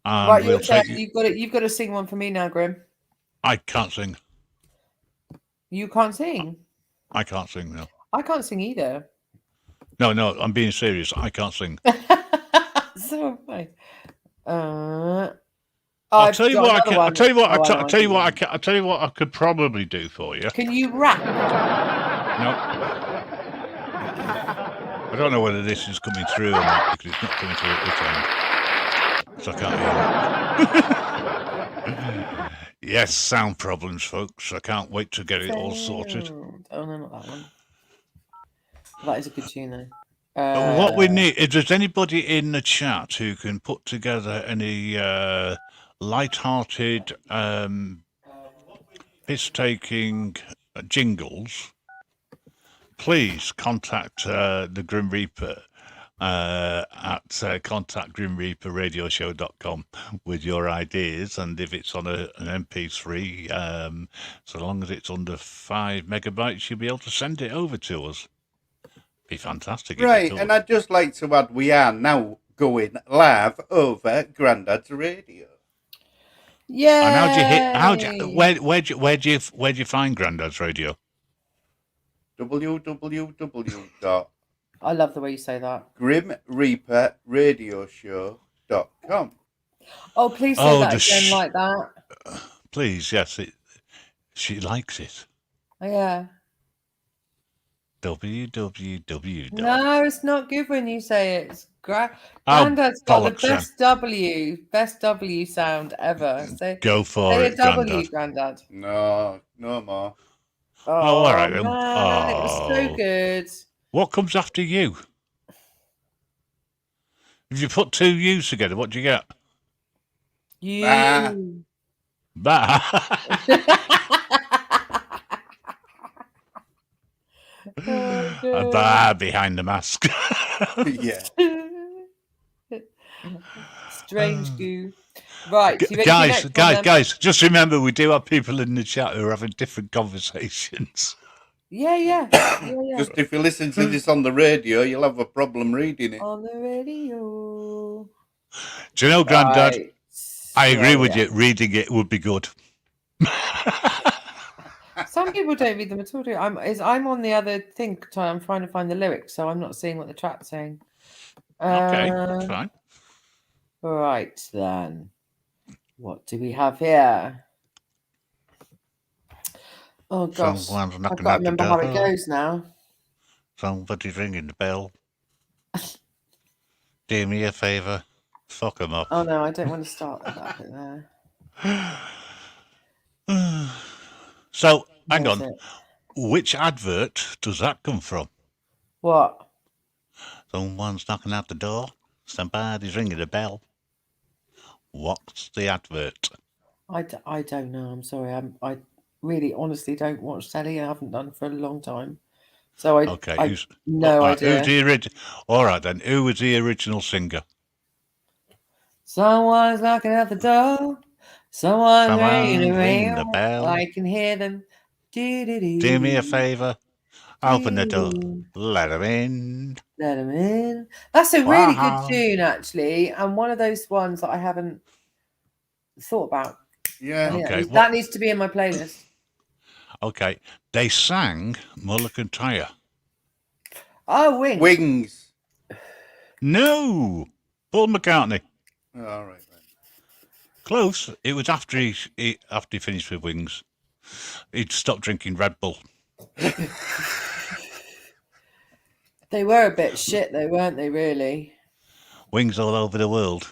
Right, your turn. You've got to sing one for me now, Grim. I can't sing. You can't sing? I can't sing, no. I can't sing either. No, I'm being serious. I can't sing. So funny. I'll tell you what I can. I'll tell you what. Oh, I'll tell you what I can. I'll tell you what I could probably do for you. Can you rap? No. I don't know whether this is coming through or not because it's not coming through at this end, so I can't hear it. Yes, sound problems, folks. I can't wait to get it all sorted. Oh no, not that one. That is a good tune, though. What we need, if there's anybody in the chat who can put together any light-hearted, piss-taking jingles, please contact the Grim Reaper at contactgrimreaperradioshow.com with your ideas, and if it's on an MP3, so long as it's under 5 megabytes, you'll be able to send it over to us. Be fantastic. Right, and I'd just like to add, we are now going live over Grandad's radio. Yeah. And where'd you find Grandad's radio? www. I love the way you say that. GrimReaperRadioshow.com. Oh, please say that again like that. Please, yes. She likes it. Oh, yeah. www. No, it's not good when you say it. It's Grandad's got the best W sound ever. Go for say it, a W, Grandad. Grandad. No more. Oh, all right. Man, it was so good. What comes after you? If you put two U's together, what do you get? You. Bah. A bar behind the mask. Yeah. Strange goo. Right, guys, just remember we do have people in the chat who are having different conversations. Yeah. Just if you listen to this on the radio, you'll have a problem reading it. On the radio. Do you know, Grandad? Right. I agree with you. Reading it would be good. Some people don't read them at all. I'm on the other thing. I'm trying to find the lyrics, so I'm not seeing what the chat's saying. Okay, that's fine. Right then. What do we have here? Oh gosh, I've got to remember how it goes now. Somebody's ringing the bell. Do me a favour, fuck them up. Oh no, I don't want to start with that bit there. So, hang on. Which advert does that come from? What? Someone's knocking at the door. Somebody's ringing the bell. What's the advert? I don't know. I'm sorry. I really, honestly don't watch telly. I haven't done for a long time. So I no idea. Who's the all right then. Who was the original singer? Someone's knocking at the door. Someone's ringing the bell. I can hear them. Do me a favour. Open the door. Let them in. Let them in. That's a really good tune, actually, and one of those ones that I haven't thought about. Yeah. Okay. That needs to be in my playlist. Okay. They sang Mulligan Tyre. Oh, Wings. Wings. No. Paul McCartney. Oh, all right then. Close. It was after he finished with Wings. He'd stopped drinking Red Bull. They were a bit shit, though, weren't they? Really. Wings all over the world.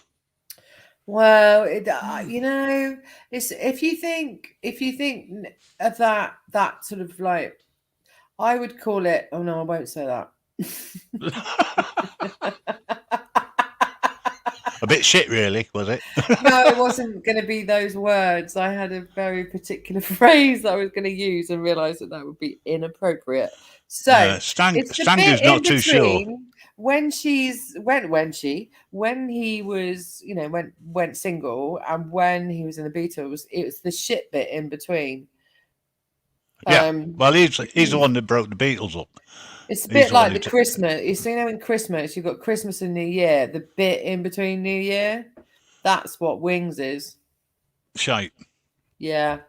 Well, it's if you think of that sort of like, I would call it. Oh no, I won't say that. A bit shit, really, was it? No, it wasn't going to be those words. I had a very particular phrase that I was going to use and realised that would be inappropriate. So Stang is not too sure. When he was, went single, and when he was in the Beatles, it was the shit bit in between. Yeah, well, he's the one that broke the Beatles up. It's a bit like the Christmas. In Christmas, you've got Christmas and New Year. The bit in between New Year, that's what Wings is. Shite. Yeah.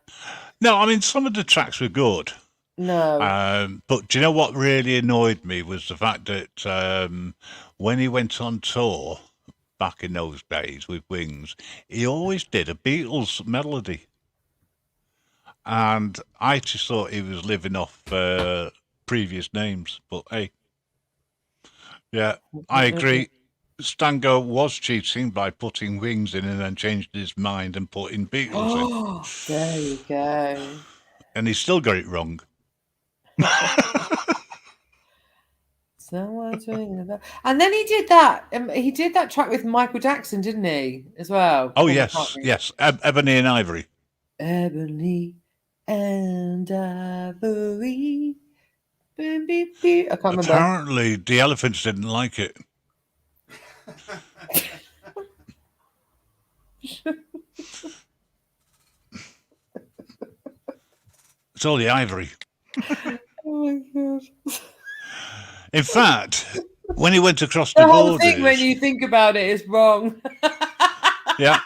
No, I mean, some of the tracks were good. No. But do you know what really annoyed me was the fact that when he went on tour back in those days with Wings, he always did a Beatles melody. And I just thought he was living off previous names. But hey, yeah, I agree. Stango was cheating by putting Wings in and then changed his mind and putting Beatles in. Oh, there you go. And he still got it wrong. Someone's ringing the bell. And then he did that. He did that track with Michael Jackson, didn't he? As well. Oh, Paul yes, McCartney. yes. Ebony and Ivory. Ebony and Ivory. Beep, beep, beep. I can't remember. Apparently, the Elephants didn't like it. It's all the ivory. Oh my god. In fact, when he went across The the whole borders, thing, when you think about it, is wrong. yeah,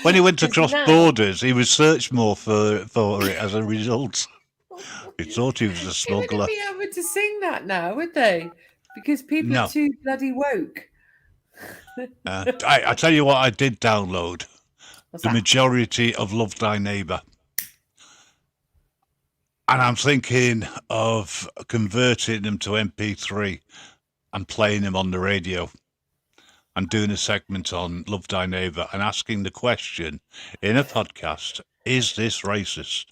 when he went Because across now- borders, he was searched more for it as a result. He thought he was a They smuggler. wouldn't be able to sing that now, would they? Because people No. are too bloody woke. I tell you what, I did download What's the that? majority of Love Thy Neighbour. And I'm thinking of converting them to MP3 and playing them on the radio and doing a segment on Love Thy Neighbour and asking the question in a podcast, is this racist?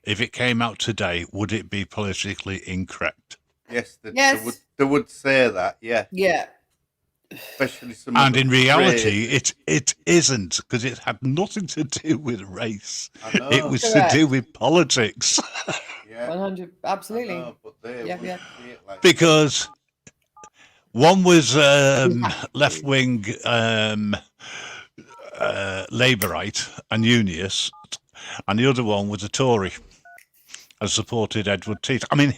If it came out today, would it be politically incorrect? Yes, Yes. They would say that, yeah. Yeah. Especially some And of in the reality, phrases. it isn't, because it had nothing to do with race. I know. It was Correct. to do with politics. Yeah, 100. I Absolutely. know, but they Yep, would yep. see it like Because one was Yeah. left-wing Labourite and Unionist, and the other one was a Tory and supported Edward Heath. Would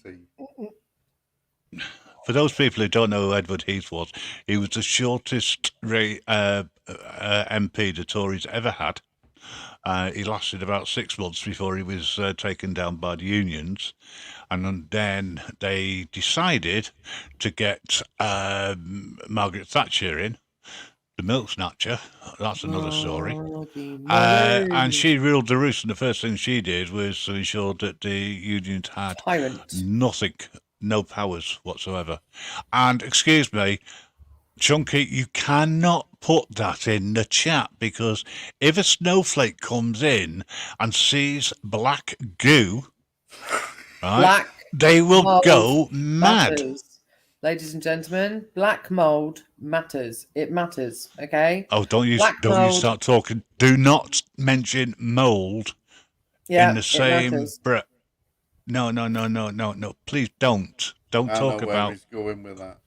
see. For those people who don't know who Edward Heath was, he was the shortest MP the Tories ever had. He lasted about 6 months before he was taken down by the unions. And then they decided to get Margaret Thatcher in, the milk snatcher. That's another story. And she ruled the roost, and the first thing she did was to ensure that the unions had Tyrant. nothing, no powers whatsoever. And excuse me, Chunky, you cannot put that in the chat, because if a snowflake comes in and sees black goo, right, Black they will mold go mad. matters. Ladies and gentlemen, black mold matters. It matters, okay? Oh, don't you mold. start talking. Do not mention mold Yeah, in the it same matters. breath. No. Please don't. Don't I talk know where about. he's going with that.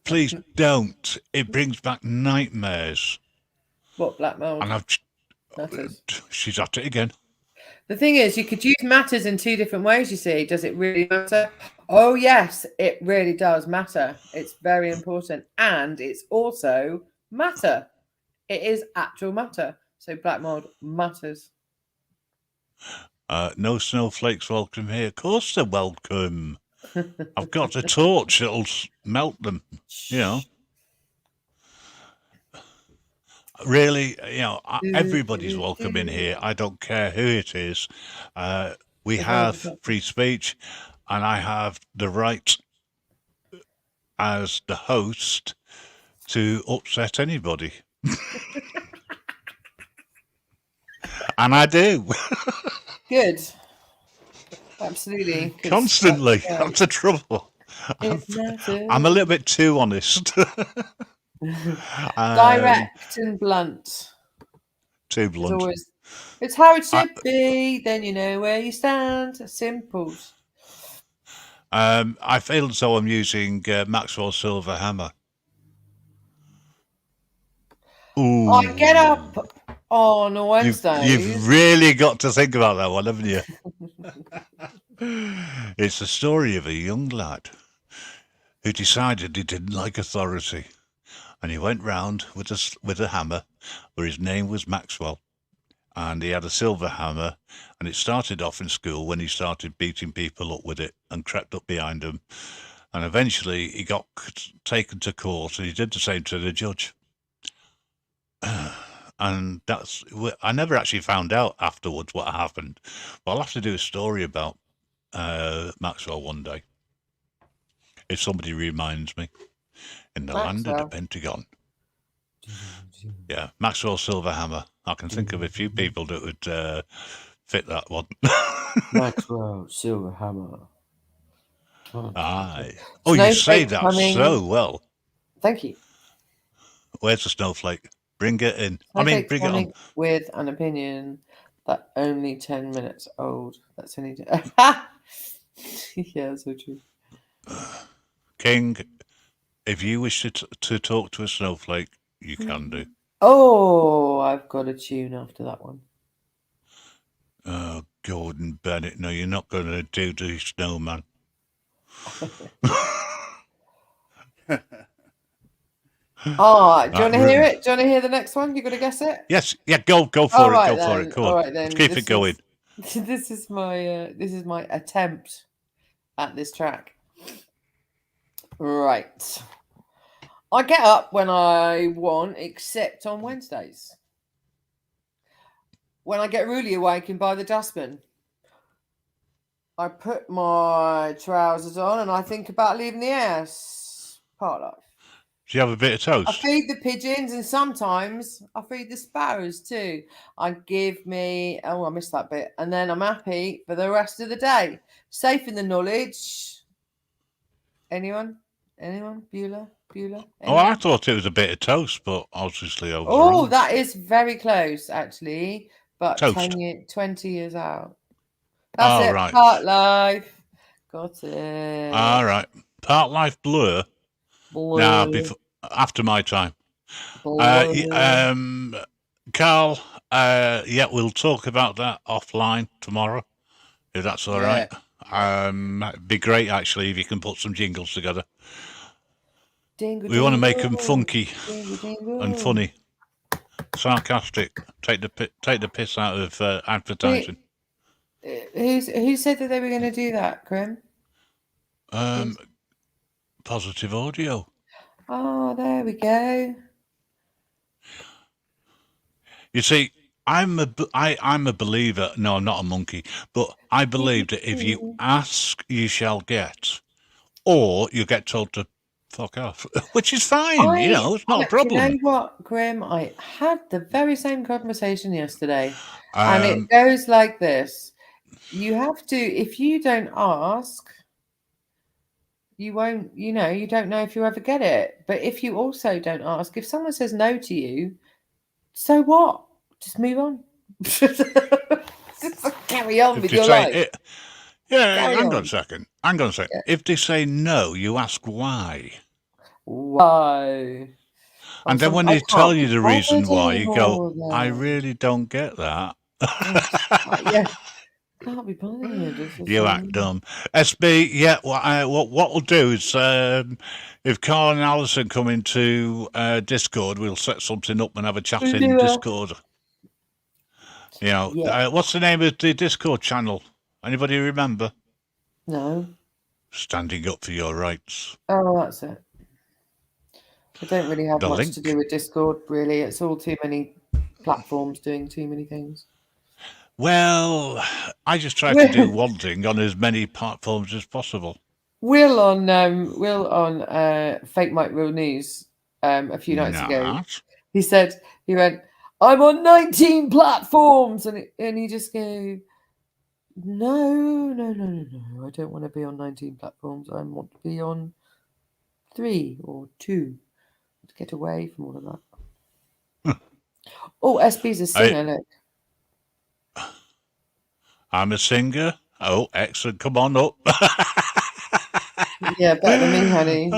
Please don't. It brings back nightmares. What black mold And matters? she's at it again. The thing is, you could use matters in two different ways, you see. Does it really matter? Oh, yes, it really does matter. It's very important. And it's also matter. It is actual matter. So black mold matters. No snowflakes welcome here. Of course they're welcome. I've got a torch that'll melt them, you know. Really, you know, everybody's welcome in here. I don't care who it is. We have free speech, and I have the right as the host to upset anybody. And I do. Good. Absolutely. 'cause Constantly. that's, That's the trouble. it matters. I'm a little bit too honest. Direct and blunt. Too It's blunt. always, it's how it should be. Then you know where you stand. Simple. I feel as though I'm using Maxwell's silver hammer. Ooh. I get up on a Wednesday. You've really got to think about that one, haven't you? It's the story of a young lad who decided he didn't like authority, and he went round with a hammer, where his name was Maxwell, and he had a silver hammer, and it started off in school when he started beating people up with it and crept up behind them And eventually he got taken to court, and he did the same to the judge. And I never actually found out afterwards what happened. But I'll have to do a story about Maxwell one day, if somebody reminds me. In the land of the Maxwell. Pentagon. Yeah, Maxwell Silverhammer. I can think of a few people that would fit that one. Maxwell Silverhammer. Aye. Oh, you say Snowflake that coming. so well. Thank you. Where's the snowflake? Bring it in. Bring it on. Coming with an opinion that only 10 minutes old. That's only. Yeah, so true. King, if you wish to talk to a snowflake, you can do. Oh, I've got a tune after that one. Oh, Gordon Bennett. No, you're not going to do the snowman. Oh, do you want to hear it? Do you want to hear the next one? You got to guess it? Yes. Yeah, go for it. Go for it. Come on. All right, then. Let's keep it going. This is my attempt at this track. Right. I get up when I want, except on Wednesdays, when I get really awakened by the dustbin. I put my trousers on and I think about leaving the house. Part life. Do you have a bit of toast? I feed the pigeons and sometimes I feed the sparrows too. I missed that bit. And then I'm happy for the rest of the day. Safe in the knowledge. Anyone? Beulah? Anyone? Oh, I thought it was a bit of toast, but obviously I was wrong. wrong. That is very close, actually. But toast. 20 years out. That's it. Right. Part life. Got it. All right. Part life blur. Now, after my time. Carl, we'll talk about that offline tomorrow, if that's all right. It'd be great, actually, if you can put some jingles together. We want to make them funky and funny, sarcastic, take the piss out of advertising. Who said that they were going to do that, Grim? Positive Audio. Oh, there we go. You see, I'm a believer. No, I'm not a monkey, but I believe that if you ask, you shall get, or you get told to fuck off, which is fine. It's not a problem. You know what, Grim? I had the very same conversation yesterday, and it goes like this: you have to, if you don't ask, you won't. You don't know if you ever get it. But if you also don't ask, if someone says no to you, so what? Just move on. Just carry on with your life. Hang on a second. Yeah. If they say no, you ask why. Why? And then when they tell you the reason why, you go, I really don't get that. Can't be bothered. You act dumb. SB, what we'll do is, if Carl and Alison come into Discord, we'll set something up and have a chat in Discord. What's the name of the Discord channel? Anybody remember? No. Standing Up for Your Rights. Oh, that's it. I don't really have much to do with Discord, really. It's all too many platforms doing too many things. Well, I just try to do one thing on as many platforms as possible. Will on Fake Mike Real News a few nights ago. He went, I'm on 19 platforms, and he just go, no, I don't want to be on 19 platforms. I want to be on 3 or 2 to get away from all of that. Oh, SB's a singer, look. I'm a singer. Oh, excellent. Come on up. Yeah, better than me, honey.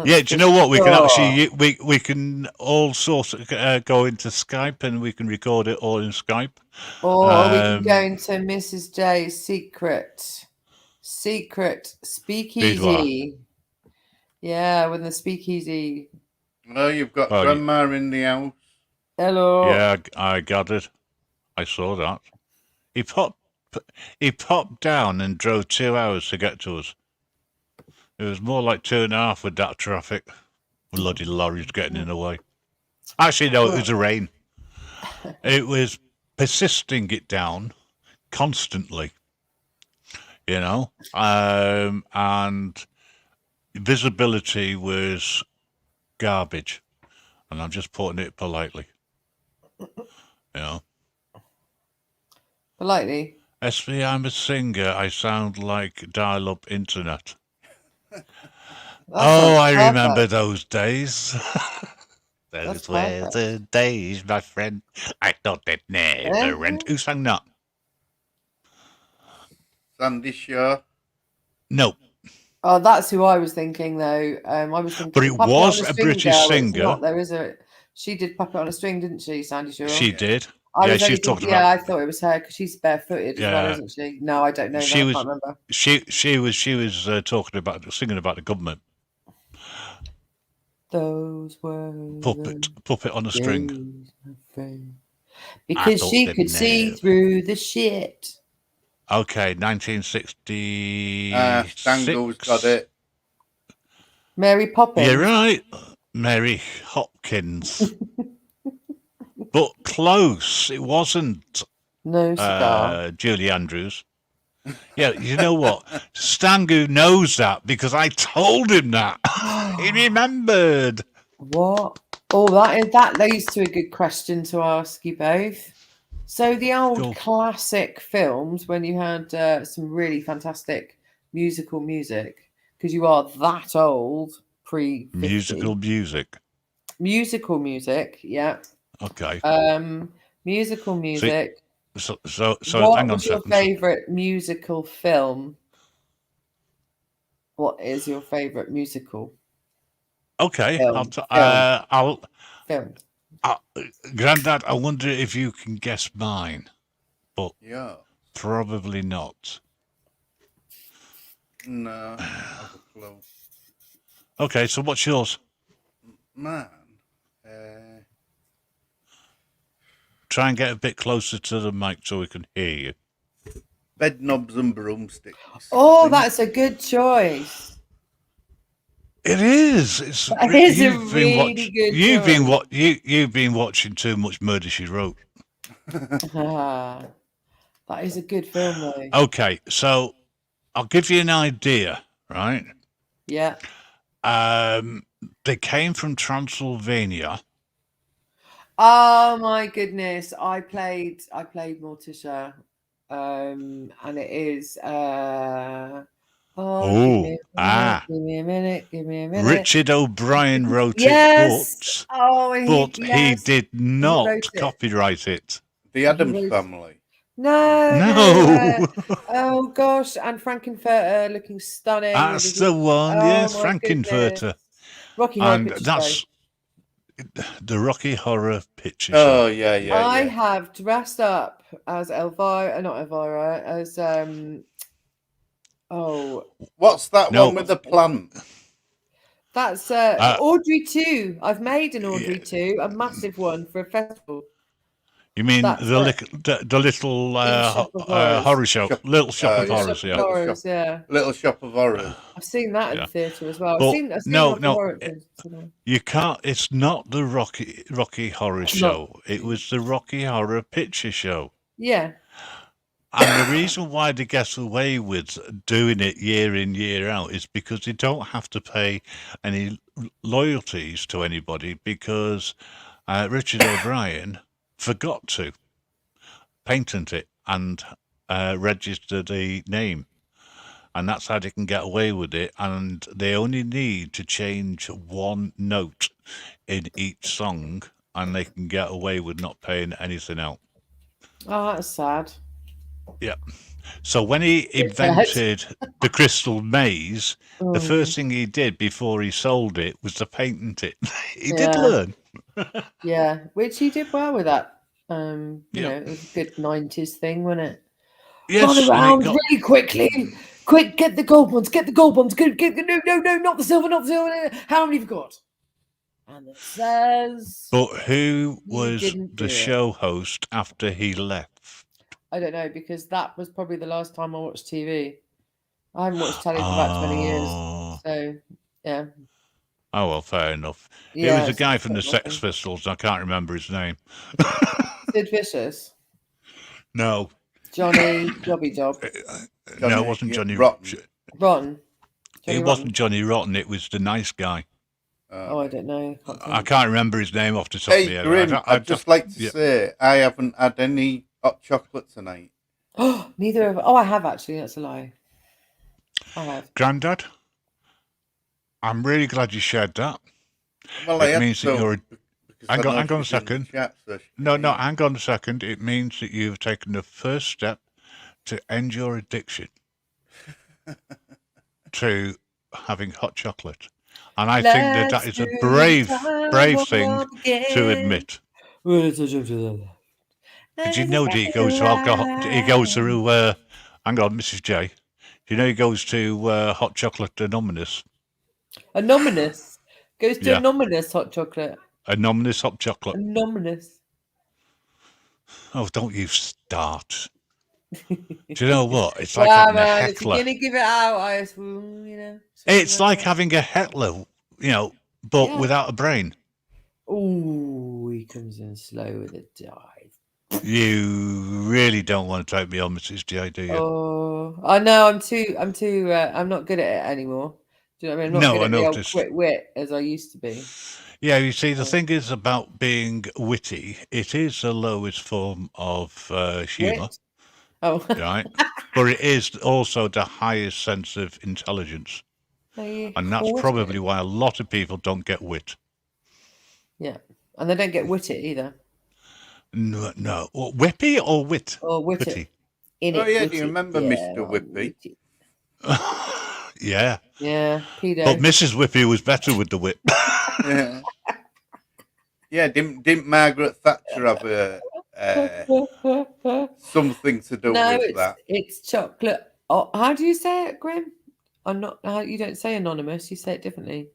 Do you know what? We can actually we can all sort of go into Skype and we can record it all in Skype. Or we can go into Mrs. J's secret speakeasy. Yeah, with the speakeasy. No, you've got Grandma in the house. Hello. Yeah, I gathered. I saw that. He popped down and drove 2 hours to get to us. It was more like 2.5 with that traffic. Bloody lorries getting in the way. Actually, no, it was the rain. It was persisting it down constantly, and visibility was garbage. And I'm just putting it politely. Politely. SV, I'm a singer. I sound like dial-up internet. I remember those days. Those were the days, my friend. I thought they'd never end. Who sang that? Sandy Shaw. No. Oh, that's who I was thinking, though. I was thinking, but it was a British singer. There is a. She did Puppet on a String, didn't she, Sandy Shaw? She did. She's talking about. I thought it was her because she's barefooted as well, isn't she? No, I don't know. I can't remember. She was talking about singing about the government. Those were puppet on a string. Because she could see through the shit. Okay, 1960. Stango's got it. Mary Poppins. You're right, Mary Hopkins. But close. It wasn't. No cigar. Julie Andrews. Yeah, you know what? Stangu knows that because I told him that. He remembered. What? Oh, that leads to a good question to ask you both. So the old classic films, when you had some really fantastic musical music, because you are that old, musical music. Musical music, yeah. Okay. Musical music. So what hang on was your favourite musical film? What is your favourite musical? Okay, film. Grandad, I wonder if you can guess mine, but probably not. No, I have a clue. Okay, so what's yours? Man. Try and get a bit closer to the mic so we can hear you. Bed knobs and broomsticks. Oh, that's a good choice. It is. It's a really good choice. You've been watching too much Murder, She Wrote. That is a good film, though. Okay, so I'll give you an idea, right? Yeah. They came from Transylvania. Oh my goodness! I played Morticia, and it is. Give me a minute. Richard O'Brien wrote it, but he did not copyright it. The Addams Family. No. Oh gosh, and Frankenfurter looking stunning. That's the one. Yes, Frankenfurter. Rocky Horror Picture Show. The Rocky Horror Picture Show. Oh yeah. I have dressed up as Elvira, as what's that one with the plant? That's Audrey 2. I've made an Audrey 2, a massive one for a festival. You mean the little horror show? Little Shop of Horrors, yeah. Little Shop of Horrors. I've seen that in the theatre as well. I've seen you can't. It's not the Rocky Horror Show. It was the Rocky Horror Picture Show. Yeah. And the reason why they get away with doing it year in, year out is because they don't have to pay any loyalties to anybody because Richard O'Brien forgot to patent it and register the name. And that's how they can get away with it. And they only need to change one note in each song and they can get away with not paying anything out. Oh, that's sad. Yeah. So when he invented the Crystal Maze, the first thing he did before he sold it was to patent it. He did learn. Yeah, which he did well with that. You know, it was a good 90s thing, wasn't it? Yes, run around really quickly. Quick, get the gold ones. Get the gold ones. No, not the silver, not the silver. How many have you got? And it says. But who was the show host after he left? I don't know, because that was probably the last time I watched TV. I haven't watched telly for about 20 years. So, yeah. Oh, well, fair enough. It Yeah. was a it's guy just from the not my Sex thing. Pistols. I can't remember his name. Sid Vicious. No, Johnny Jobby Job. no, it wasn't Johnny. Rotten. Rotten. Johnny It Rotten. wasn't Johnny Rotten. It was the nice guy. Oh, I don't know. Can't I think. can't remember his name off the top of my Hey, head. Grim, I'd just like to yeah. say I haven't had any hot chocolate tonight. Oh, neither of. Oh, I have actually. That's a lie. I have. Grandad, I'm really glad you shared that. Well, I It had means that you're. because Hang I know on a she's in the second. chat, so she No, can hear. hang on a second. It means that you've taken the first step to end your addiction to having hot chocolate. And I think that Let's is a do brave thing time to again. admit. Well, it's a jump to the left. Did you know that he goes to alcohol? He goes through. Hang on, Mrs. J. Do you know he goes to Hot Chocolate Anonymous? Anonymous. Goes to Yeah. anonymous hot chocolate. Anonymous hot chocolate. Anonymous. Oh, don't you start. Do you know what? It's like Well, having a man, if you're heckler. gonna give it out, I just, It's like having a heckler, but Yeah. without a brain. Oh, he comes in slow with a dive. You really don't want to take me on, Mrs. J, do you? Oh, I know. I'm not good at it anymore. Do you know what I mean? I'm not No, good I at the old noticed. quick wit as I used to be. Yeah, you see, the thing is about being witty, it is the lowest form of humour, Wit? Oh, right? But it is also the highest sense of intelligence. And that's probably why a lot of people don't get wit. Yeah, and they don't get witty either. No. Well, whippy or wit? Or witty. Witty. Oh, yeah, do you remember Mr. Whippy? Yeah. Yeah, pedo. But Mrs. Whippy was better with the whip. Yeah. Yeah, didn't Margaret Thatcher have something to do with that? It's chocolate. Oh, how do you say it, Grim? I'm not. You don't say anonymous. You say it differently.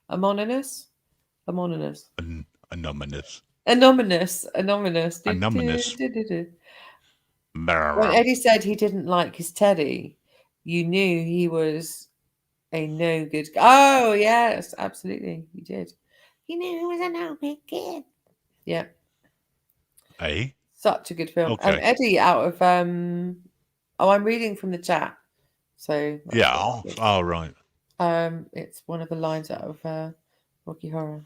Anonymous. Anonymous. Anonymous. Anonymous. Anonymous. Anonymous. When Eddie said he didn't like his teddy, you knew he was a no good. Oh yes, absolutely, he did. He knew he was a no good kid. Yeah. Hey. Such a good film. Okay. Eddie, out of oh, I'm reading from the chat. So Yeah. All right. it's one of the lines out of Rocky Horror.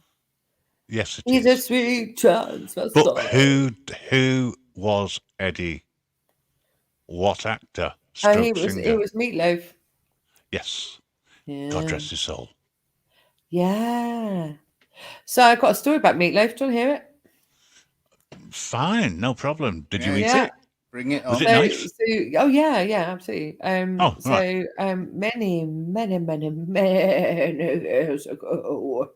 Yes, it He's is. a sweet transvestite. But who was Eddie? What actor? Stroke singer? It was Meatloaf. Yes. Yeah. God rest his soul. Yeah. So I've got a story about Meatloaf. Do you want to hear it? Fine, no problem. Did you eat Yeah. it? Bring it on. Was it nice? Oh yeah, absolutely. Right. Many years ago,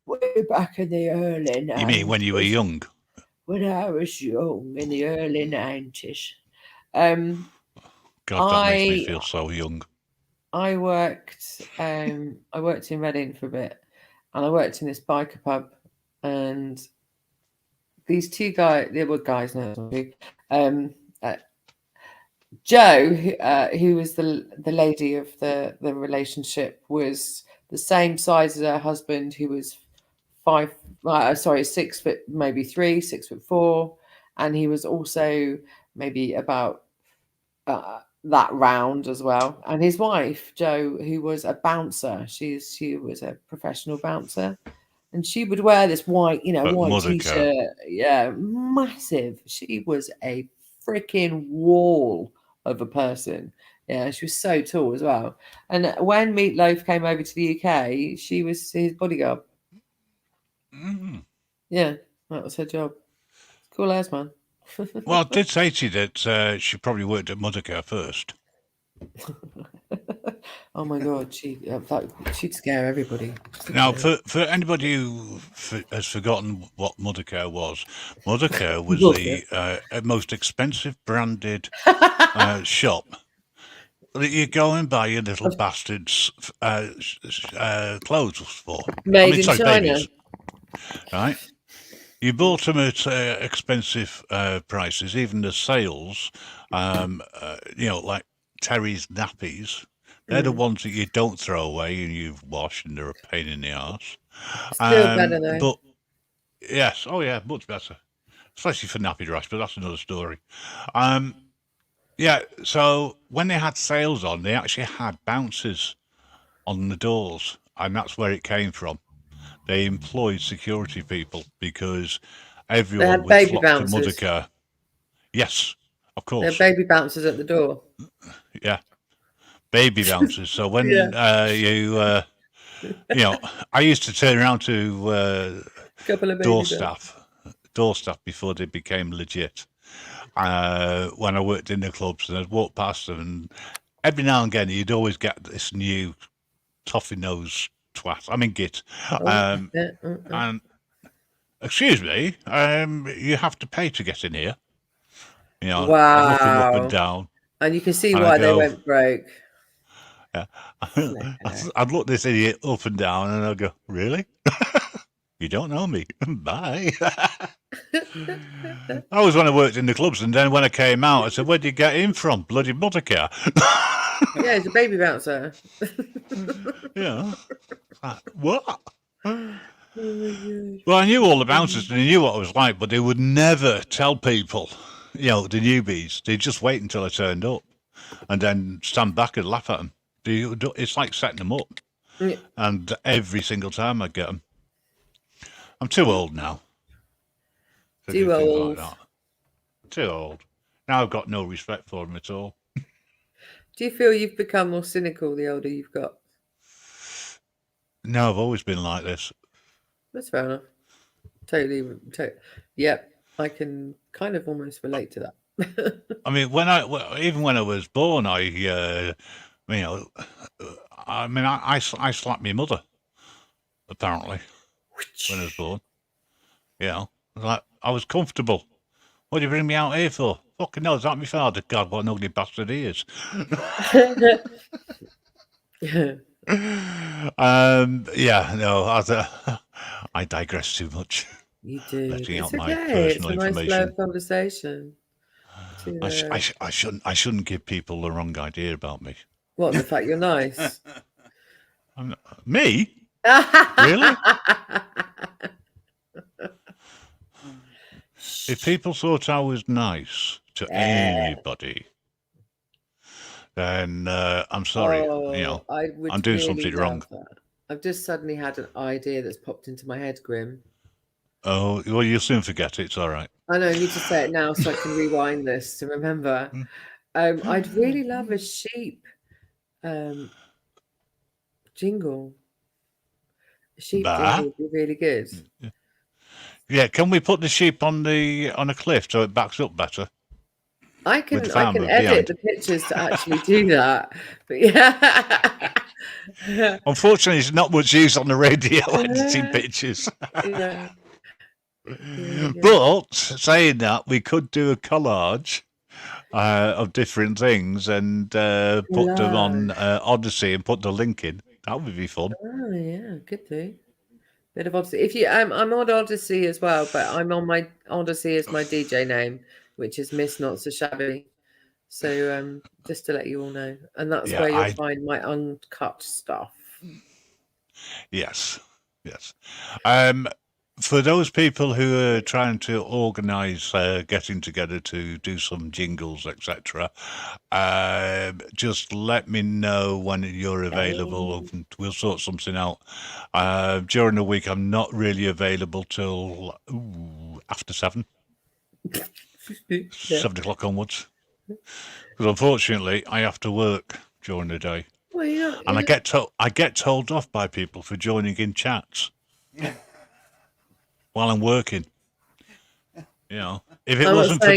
way back in the early 90s. You mean when you were young? When I was young, in the early 90s. God, that makes me feel so young. I worked in Reading for a bit, and I worked in this biker pub, and these two guys, they were guys now. Joe, who was the lady of the relationship, was the same size as her husband, who was 6 foot, maybe 6'4", and he was also maybe about that round as well. And his wife, Jo, who was a bouncer, she was a professional bouncer, and she would wear this white t-shirt, yeah, massive. She was a freaking wall of a person. Yeah, she was so tall as well. And when Meatloaf came over to the UK, she was his bodyguard. Mm. Yeah, that was her job. Cool as man. Well, I did say to you that she probably worked at Mothercare first. Oh my God, she'd scare everybody. Now, for anybody who has forgotten what Mothercare was the most expensive branded shop that you go and buy your little bastards' clothes for. Made in China. Babies, right? You bought them at expensive prices, even the sales, like Terry's nappies. They're the ones that you don't throw away and you wash, and they're a pain in the arse. Still better though. But yes, oh yeah, much better, especially for nappy rash. But that's another story. Yeah. So when they had sales on, they actually had bouncers on the doors, and that's where it came from. They employed security people because They everyone had would baby flock to bouncers. Mothercare. Yes, of They had course. baby bouncers at the door. Yeah, baby bouncers. So when you know, I used to turn around to Couple of baby door bouncers. staff before they became legit. When I worked in the clubs, and I'd walk past them, and every now and again you'd always get this new toffee nose twat. I mean git. And excuse me, you have to pay to get in here. You know, I'd look him up and Wow. down, And you can see and why I'd they go, went broke. yeah. I'd look this idiot up and down, and I'd go, really? You don't know me. Bye. That was when I worked in the clubs, and then when I came out, I said, "Where'd you get in from? Bloody Mothercare." Yeah, it's a baby bouncer. Yeah. What? Oh my gosh. Well, I knew all the bouncers and I knew what I was like, but they would never tell people, you know, the newbies. They'd just wait until I turned up and then stand back and laugh at them. It's like setting them up. Yeah. And every single time I get them. I'm too old now to do Too things old. like that. Too old. Now I've got no respect for them at all. Do you feel you've become more cynical the older you've got? No, I've always been like this. That's fair enough. Totally. Yep. I can kind of almost relate to that. I mean, even when I was born, you know, I mean, I slapped my mother, apparently, when I was born. You know, like, I was comfortable. What do you bring me out here for? Fucking hell, is that my father? God, what an ugly bastard he is. Yeah, no, I digress too much. You do. Letting It's out my okay. It's personal a nice flow information. of conversation. I shouldn't give people the wrong idea about me. What, the fact you're nice? Me? Really? If people thought I was nice to anybody, then I'm sorry. You know, I would I'm doing really something love wrong. that. I've just suddenly had an idea that's popped into my head, Grim. Oh, well, you'll soon forget it. It's all right. I know, I need to say it now so I can rewind this to remember. I'd really love a sheep jingle. A sheep Bah? jingle would be really good. Yeah, can we put the sheep on a cliff so it backs up better? I can With the farmer edit behind. the pictures to actually do that. But yeah. Unfortunately, there's not much use on the radio editing pictures. Yeah. But saying that, we could do a collage of different things and put them on Odyssey and put the link in. That would be fun. Oh yeah, could do. Bit of Odyssey. If you, I'm on Odyssey as well, but I'm on my Odyssey as my DJ name, which is Miss Not So Shabby. So just to let you all know, and that's where you'll find my uncut stuff. Yes. For those people who are trying to organise getting together to do some jingles, etc., just let me know when you're available. We'll sort something out. During the week, I'm not really available till after 7. 7 o'clock onwards. Because unfortunately, I have to work during the day. Well, and I get told off by people for joining in chats while I'm working. You know, if it wasn't for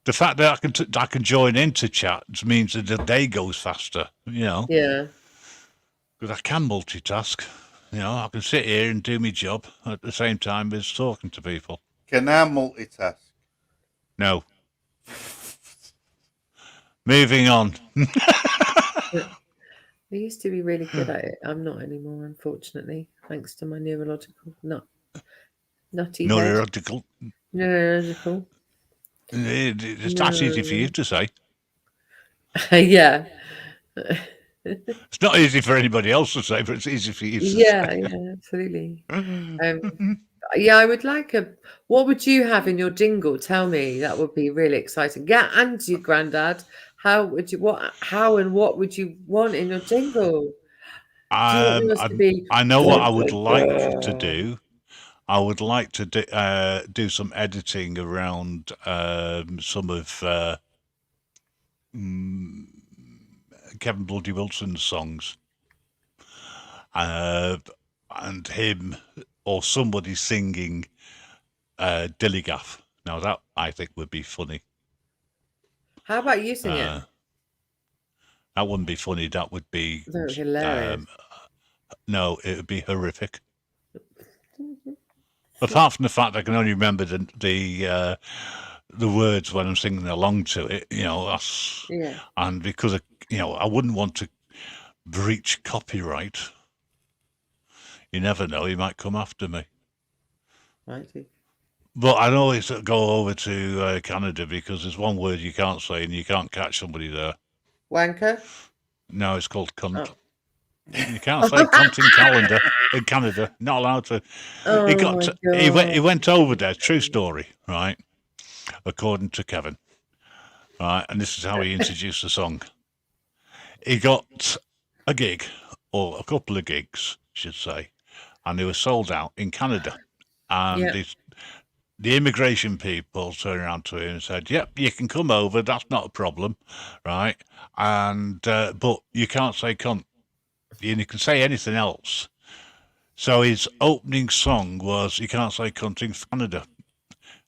the fact that I can join into chats means that the day goes faster. You know, yeah, because I can multitask. You know, I can sit here and do my job at the same time as talking to people. Can I multitask? No. Moving on. I used to be really good at it. I'm not anymore, unfortunately, thanks to my neurological nutty Neurological. Neurological. It's that easy for you to say. Yeah. It's not easy for anybody else to say, but it's easy for you to Yeah, say. yeah, absolutely. Yeah, I would like a. What would you have in your jingle? Tell me. That would be really exciting. Yeah, and your granddad. How would you what? How and what would you want in your jingle? Do you want yours to be? I know what I would like to do. I would like to do some editing around some of Kevin Bloody Wilson's songs, and him or somebody singing Dillygaff. Now that I think would be funny. How about you sing it? That wouldn't be funny. That would be That would be hilarious. no, it would be horrific. Apart from the fact I can only remember the words when I'm singing along to it, that's Yeah. and because I wouldn't want to breach copyright. You never know; he might come after me. Right. But I'd always go over to Canada because there's one word you can't say and you can't catch somebody there. Wanker. No, it's called cunt. Oh. You can't say cunt in Canada. Not allowed to. Oh He went over there. True story, right? According to Kevin, right? And this is how he introduced the song. He got a gig, or a couple of gigs, I should say, and they were sold out in Canada. And the immigration people turned around to him and said, "Yep, you can come over. That's not a problem, right? And but you can't say cunt. You can say anything else." So his opening song was "You Can't Say Cunt in Canada."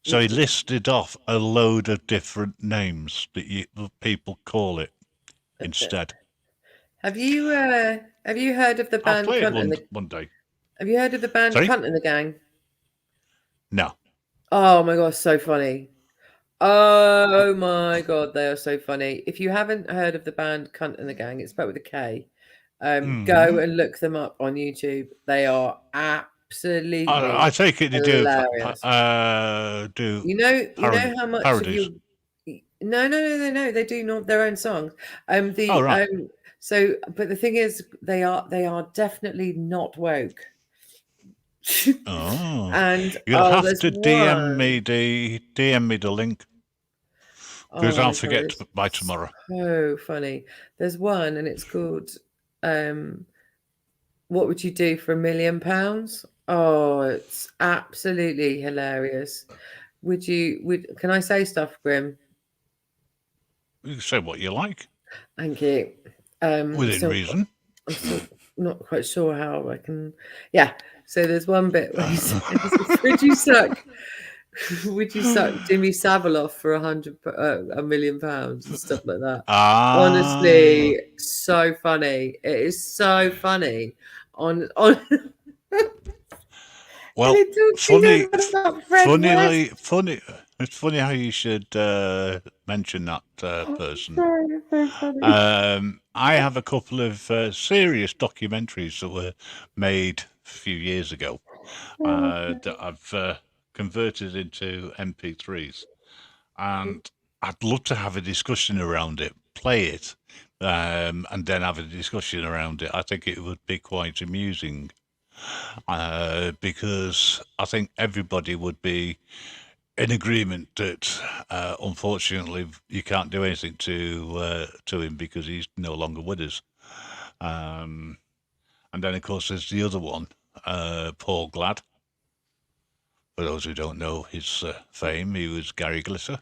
So he listed off a load of different names that people call it instead. Have you heard of the I'll band play it Cunt one day. Have you heard of the band Sorry? Cunt and the Gang? No. Oh my god, so funny. Oh my god, they are so funny. If you haven't heard of the band Cunt and the Gang, it's spelled with a K. Go and look them up on YouTube. They are absolutely I take it they hilarious. do You know how much parodies. of you. No. They do not their own songs. Right. So, but the thing is, they are definitely not woke. Oh, And you'll have there's to one. DM me the link because Oh I'll my forget God, by it's tomorrow. so funny. There's one, and it's called "What Would You Do for £1 Million?" Oh, it's absolutely hilarious. Can I say stuff, Grim? You can say what you like Thank you. within reason. I'm still not quite sure how I can. Yeah. So there's one bit where he says, "Would you suck? Would you suck Jimmy Savile off for £1 million and stuff like that?" Honestly, so funny. It is so funny. On Well, and funny. Fred It's funny how you should mention that person. So funny. I have a couple of serious documentaries that were made a few years ago that I've converted into MP3s, and I'd love to have a discussion around it, play it, and then have a discussion around it. I think it would be quite amusing because I think everybody would be in agreement that unfortunately you can't do anything to him because he's no longer with us. And then of course there's the other one, Paul Glad. For those who don't know his fame, he was Gary Glitter,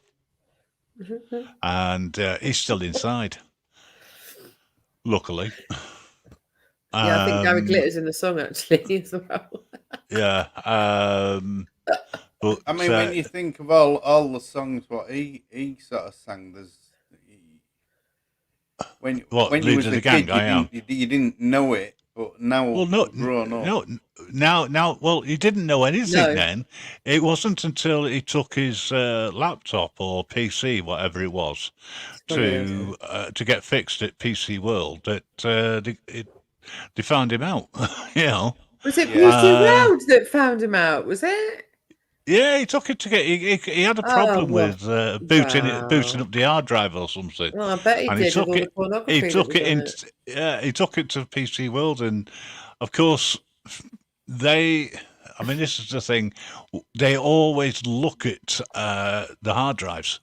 and he's still inside. Luckily. Yeah, I think Gary Glitter's in the song actually as well. Yeah. But I mean, when you think of all the songs what he sort of sang, there's when you was a kid, you didn't know it, but now grown up. Now, well, he didn't know anything then. It wasn't until he took his laptop or PC, whatever it was, to get fixed at PC World that they found him out. Was it PC World that found him out? Was it? Yeah, he took it to get. He had a Oh, problem what? with booting Wow. up the hard drive or something, Well, I bet he and did with all the he pornography that took was it on in. it. Yeah, he took it to PC World, and of course they. I mean, this is the thing. They always look at the hard drives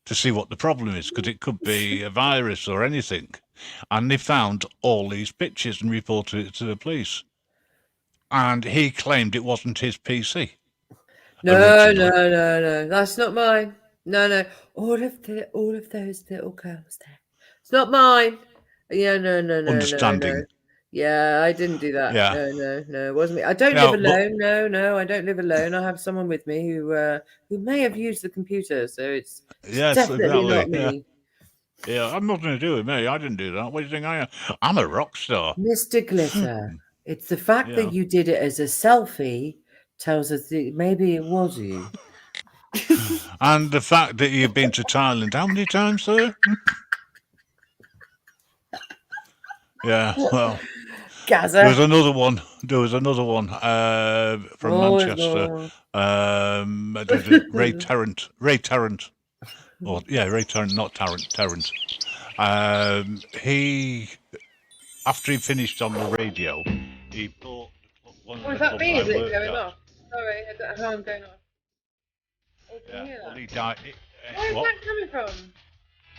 to see what the problem is, because it could be a virus or anything. And they found all these pictures and reported it to the police. And he claimed it wasn't his PC No, originally. no, no, no. That's not mine. No, no. All of those little girls there. It's not mine. Yeah, no, no, no, no, no. Understanding. Yeah, I didn't do that. Yeah. No, no, no. It wasn't me. I don't live No, but alone. No, no, I don't live alone. I have someone with me who may have used the computer, so it's yes, definitely not exactly. Yeah. me. Yeah, I'm nothing to do with me. I didn't do that. What do you think I am? I'm a rock star. Mr. Glitter, it's the fact Yeah. that you did it as a selfie tells us that maybe it was you. And the fact that you've been to Thailand how many times, sir? Yeah, well, Gaza. there was another one. From Oh, it's Manchester. Ray Tarrant. Or yeah, Ray Tarrant, not Tarrant. Tarrant. He, after he finished on the radio, he bought one of Oh, the is that clubs me? I Is it worked going at. off? Sorry, I don't know how I'm going off. Oh, can Yeah, you hear well, that? he died. Where is What? that coming from?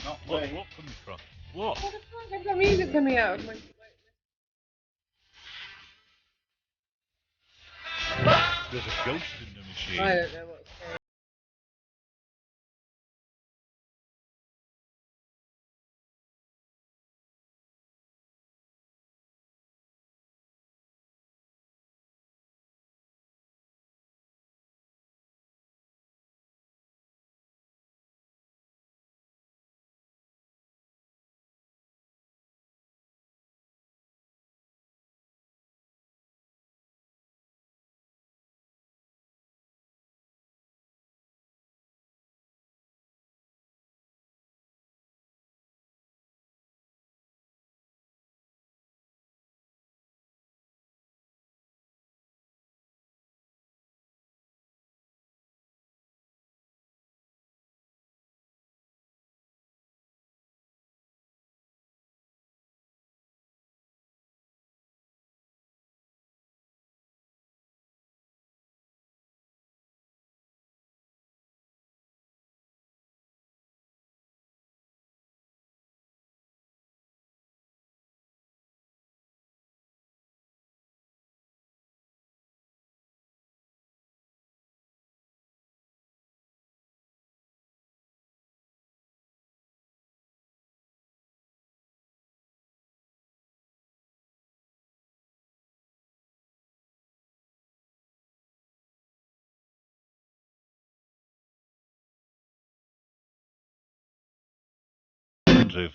Not What me. coming from? What? What the fuck? I've got music coming out of my... There's a ghost in the machine. I don't know what's going on.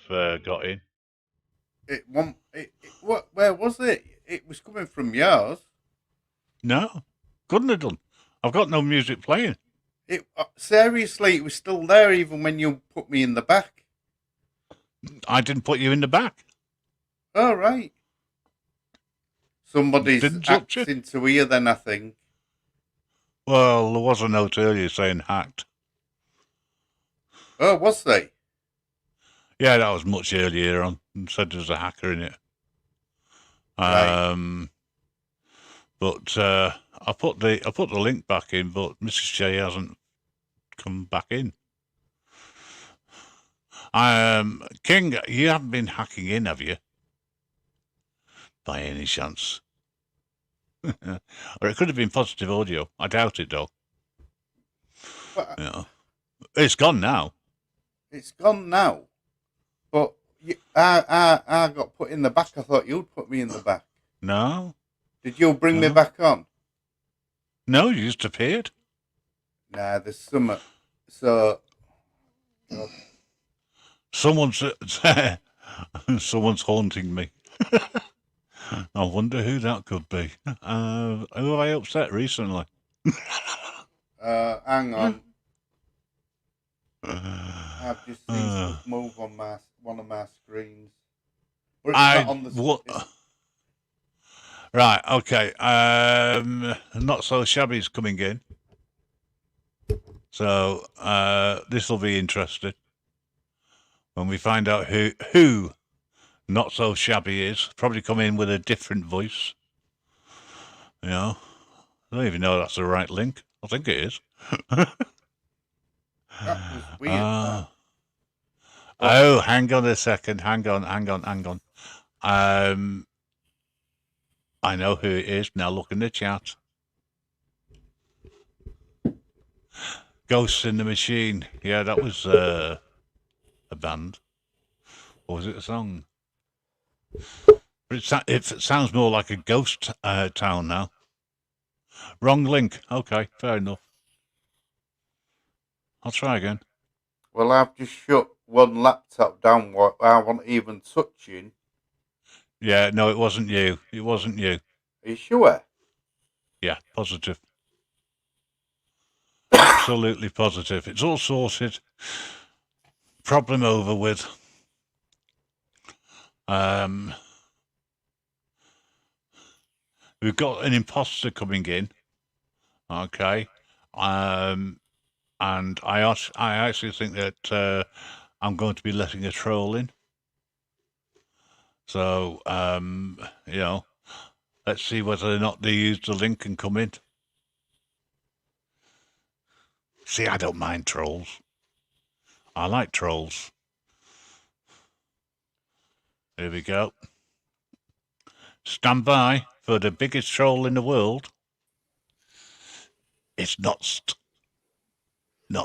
Have got in. What? Where was it? It was coming from yours. No, couldn't have done. I've got no music playing. Seriously, it was still there even when you put me in the back. I didn't put you in the back. Oh right. Somebody's Didn't touch you. acting to hear then, I think. Well, there was a note earlier saying hacked. Oh, was they? Yeah, that was much earlier on. And said there's a hacker in it. Right. But I put the link back in, but Mrs. J hasn't come back in. King, you haven't been hacking in, have you? By any chance? Or it could have been positive audio. I doubt it, though. But Yeah. It's gone now. it's gone now. But I got put in the back. I thought you'd put me in the back. No. Did you bring me No. back on? No, you just appeared. Nah, there's some. So. Someone's haunting me. I wonder who that could be. Who have I upset recently? Hang on. I've just seen stuff move on one of my screens. But it's not on the what? Right, okay. Not so shabby's coming in. So this will be interesting when we find out who Not So Shabby is. Probably come in with a different voice. You know, I don't even know if that's the right link. I think it is. That was weird. That. Oh, hang on a second. Hang on. I know who it is. Now look in the chat. Ghosts in the Machine. Yeah, that was a band. Or was it a song? But it sounds more like a ghost town now. Wrong link. Okay, fair enough. I'll try again. Well, I've just shut one laptop down what I wasn't even touching. Yeah, no, it wasn't you. It wasn't you. Are you sure? Yeah, positive. Absolutely positive. It's all sorted. Problem over with. We've got an imposter coming in. Okay. And I actually think that I'm going to be letting a troll in. So, you know, let's see whether or not they use the link and come in. See, I don't mind trolls. I like trolls. Here we go. Stand by for the biggest troll in the world. It's not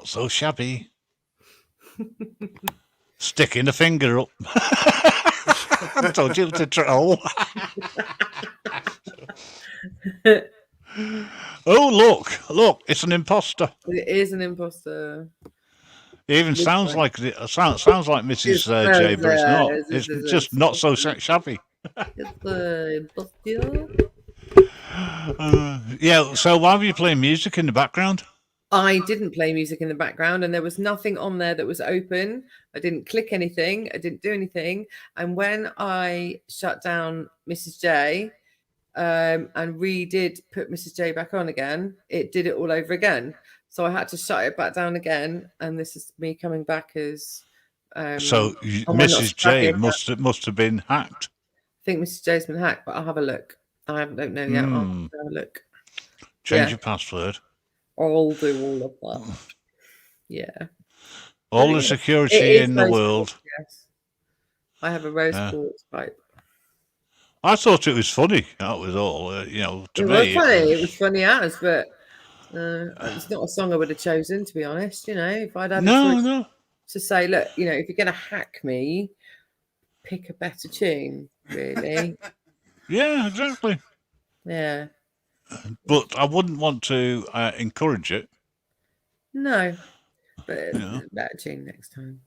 so shabby. Sticking the finger up. I told you to troll. Oh, look, it's an imposter. It is an imposter. It even sounds like sounds like Mrs. J, but it's not. It's just not so shabby. It's the imposter. Yeah, so why were you playing music in the background? I didn't play music in the background, and there was nothing on there that was open. I didn't click anything. I didn't do anything. And when I shut down Mrs. J and redid put Mrs. J back on again, it did it all over again. So I had to shut it back down again. And this is me coming back as. So Mrs. J must have been hacked. I think Mrs. J's been hacked, but I'll have a look. I don't know yet. I'll have a look. Change your password. I'll do all of that. Yeah. All the security in the world. Yes. I have a rose quartz pipe. I thought it was funny. That was all. You know, to me. Was funny. It was funny as, but it's not a song I would have chosen, to be honest. You know, if I'd had a choice to say, look, you know, if you're going to hack me, pick a better tune, really. Yeah, exactly. Yeah. But I wouldn't want to encourage it. No, but better tune next time.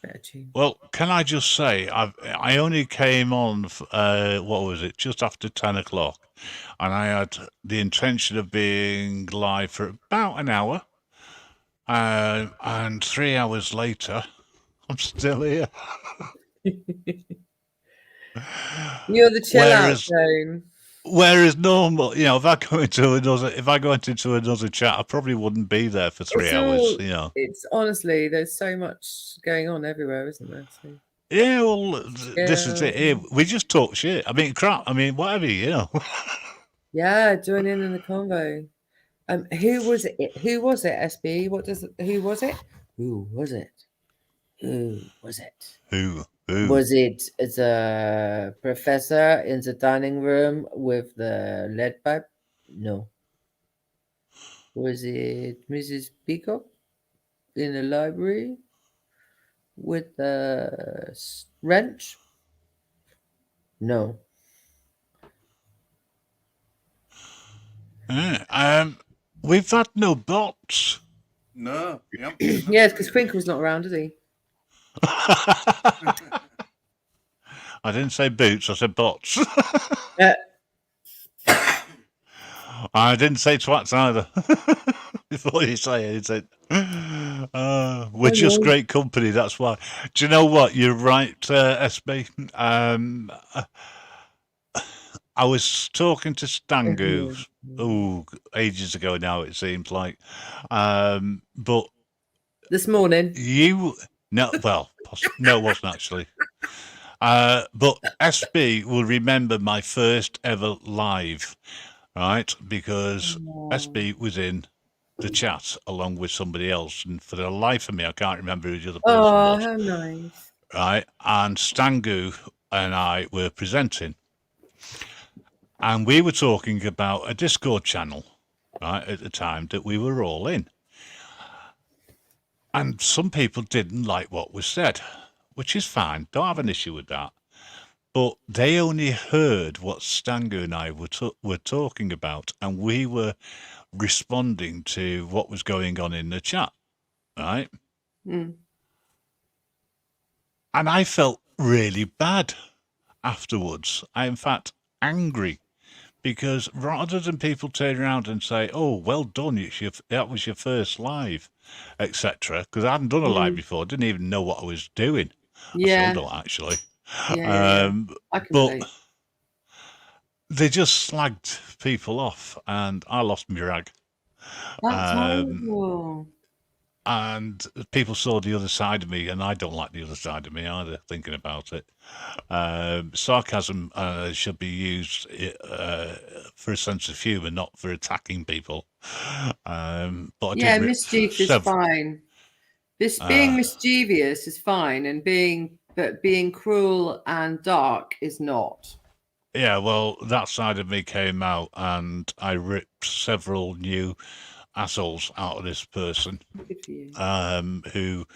Better tune. Well, can I just say, I only came on, what was it, just after 10 o'clock, and I had the intention of being live for about an hour, and 3 hours later, I'm still here. You're the chill out zone. Whereas normal, you know, if I go into another chat, I probably wouldn't be there for 3 hours. You know, it's honestly, there's so much going on everywhere, isn't there? So. Yeah, well, this is it. Here. We just talk shit. I mean, crap. I mean, whatever, you know. Yeah, join in the convo. Who was it? Who was it? SB. Who was it? Who was it? Who was it? Who? Was it the professor in the dining room with the lead pipe? No. Was it Mrs. Peacock in the library with the wrench? No. We've had no bots. No. Yep. Yes, because Crinkle's not around, is he? I didn't say boots, I said bots. I didn't say twats either. Before you say it, we're just great company, that's why. Do you know what? You're right, SB. I was talking to Stangu, Mhm. ages ago now, it seems like. But This morning. you, no, well, no, it wasn't actually. But SB will remember my first ever live, right? Because Oh, SB was in the chat along with somebody else, and for the life of me, I can't remember who the other person was, how nice. right? And Stangu and I were presenting, and we were talking about a Discord channel, right, at the time that we were all in. And some people didn't like what was said, which is fine. Don't have an issue with that. But they only heard what Stangu and I were talking about, and we were responding to what was going on in the chat, right? Mm. And I felt really bad afterwards. I, in fact, angry because rather than people turn around and say, "Oh, well done, that was your first live," etc., because I hadn't done a live Mm. before, didn't even know what I was doing. I still Yeah. don't actually. Yeah. I can But relate. they just slagged people off, and I lost my rag. That's Um, horrible. and people saw the other side of me, and I don't like the other side of me either, thinking about it. Sarcasm should be used for a sense of humour, not for attacking people. But I did Yeah, rip mischief is several. fine. Being mischievous is fine, and being cruel and dark is not. Yeah, well, that side of me came out, and I ripped several new assholes out of this person Good for you. who